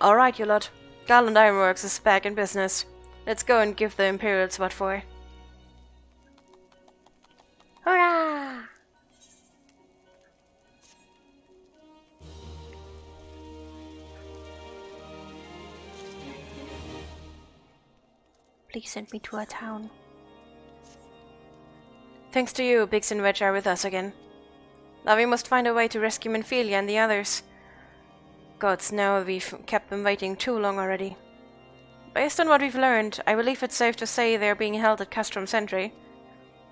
Alright, you lot. Garland Ironworks is back in business. Let's go and give the Imperials what for. Hurrah! Please send me to a town. Thanks to you, Biggs and Wedge are with us again. Now we must find a way to rescue Minfilia and the others. Gods know we've kept them waiting too long already. Based on what we've learned, I believe it's safe to say they're being held at Castrum Sentry.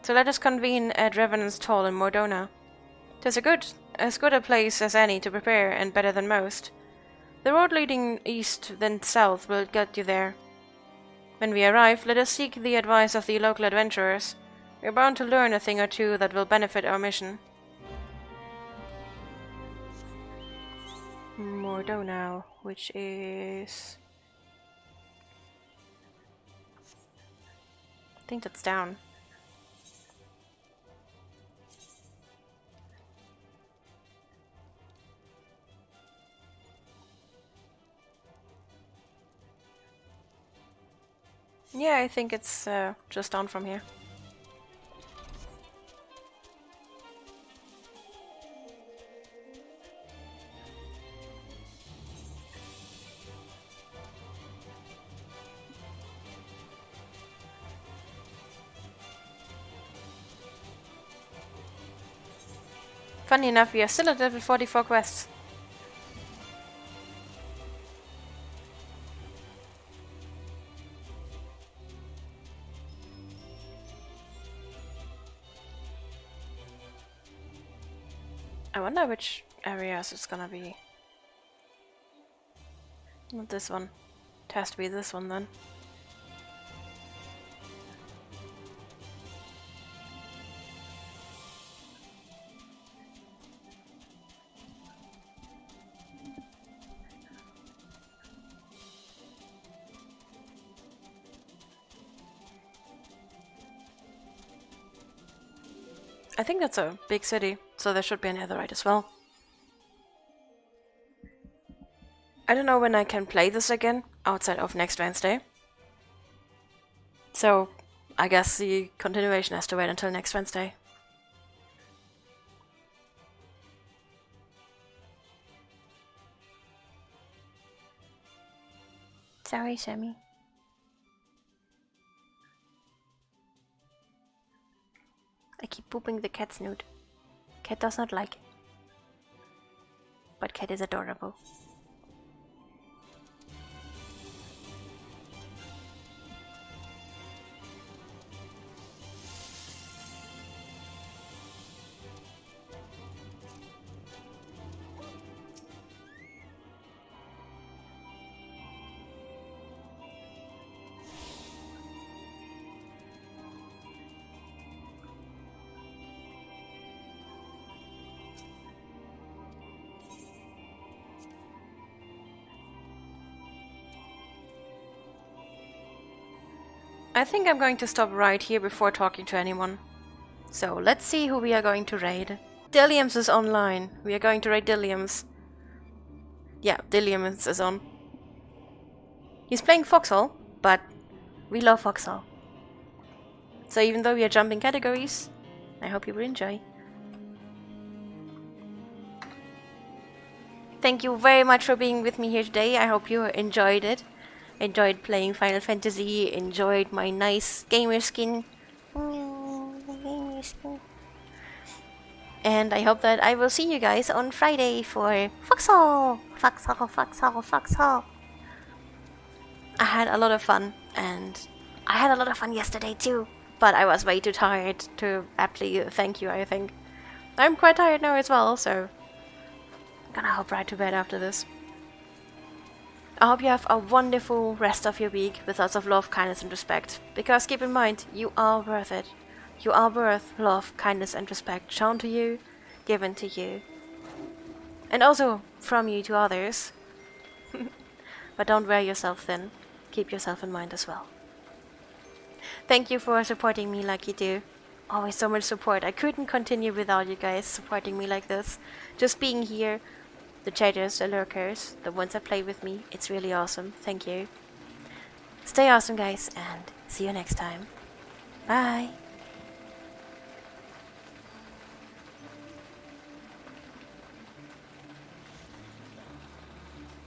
So let us convene at Revenant's Hall in Mordona. 'Tis as good a place as any to prepare, and better than most. The road leading east then south will get you there. When we arrive, let us seek the advice of the local adventurers. We're bound to learn a thing or two that will benefit our mission. Mordona, which is... I think that's down. Yeah, I think it's just down from here. Funny enough, we are still at level 44 quests. I wonder which areas it's gonna be. Not this one. It has to be this one then. I think that's a big city, so there should be a netherite as well. I don't know when I can play this again, outside of next Wednesday. So, I guess the continuation has to wait until next Wednesday. Sorry, Sammy. I keep pooping the cat's snoot. Cat does not like it. But cat is adorable. I think I'm going to stop right here before talking to anyone. So let's see who we are going to raid. Dilliams is online. We are going to raid Dilliams. Yeah, Dilliams is on. He's playing Foxhole, but we love Foxhole. So even though we are jumping categories, I hope you will enjoy. Thank you very much for being with me here today. I hope you enjoyed it. Enjoyed playing Final Fantasy, enjoyed my nice gamer skin. And I hope that I will see you guys on Friday for Foxhole! Foxhole, Foxhole, Foxhole! I had a lot of fun, and I had a lot of fun yesterday too. But I was way too tired to aptly thank you, I think. I'm quite tired now as well, so I'm gonna hop right to bed after this. I hope you have a wonderful rest of your week with lots of love, kindness, and respect. Because keep in mind, you are worth it. You are worth love, kindness, and respect shown to you, given to you. And also from you to others. But don't wear yourself thin. Keep yourself in mind as well. Thank you for supporting me like you do. Always so much support. I couldn't continue without you guys supporting me like this. Just being here, the chatters, the lurkers, the ones that play with me. It's really awesome. Thank you. Stay awesome, guys, and see you next time. Bye.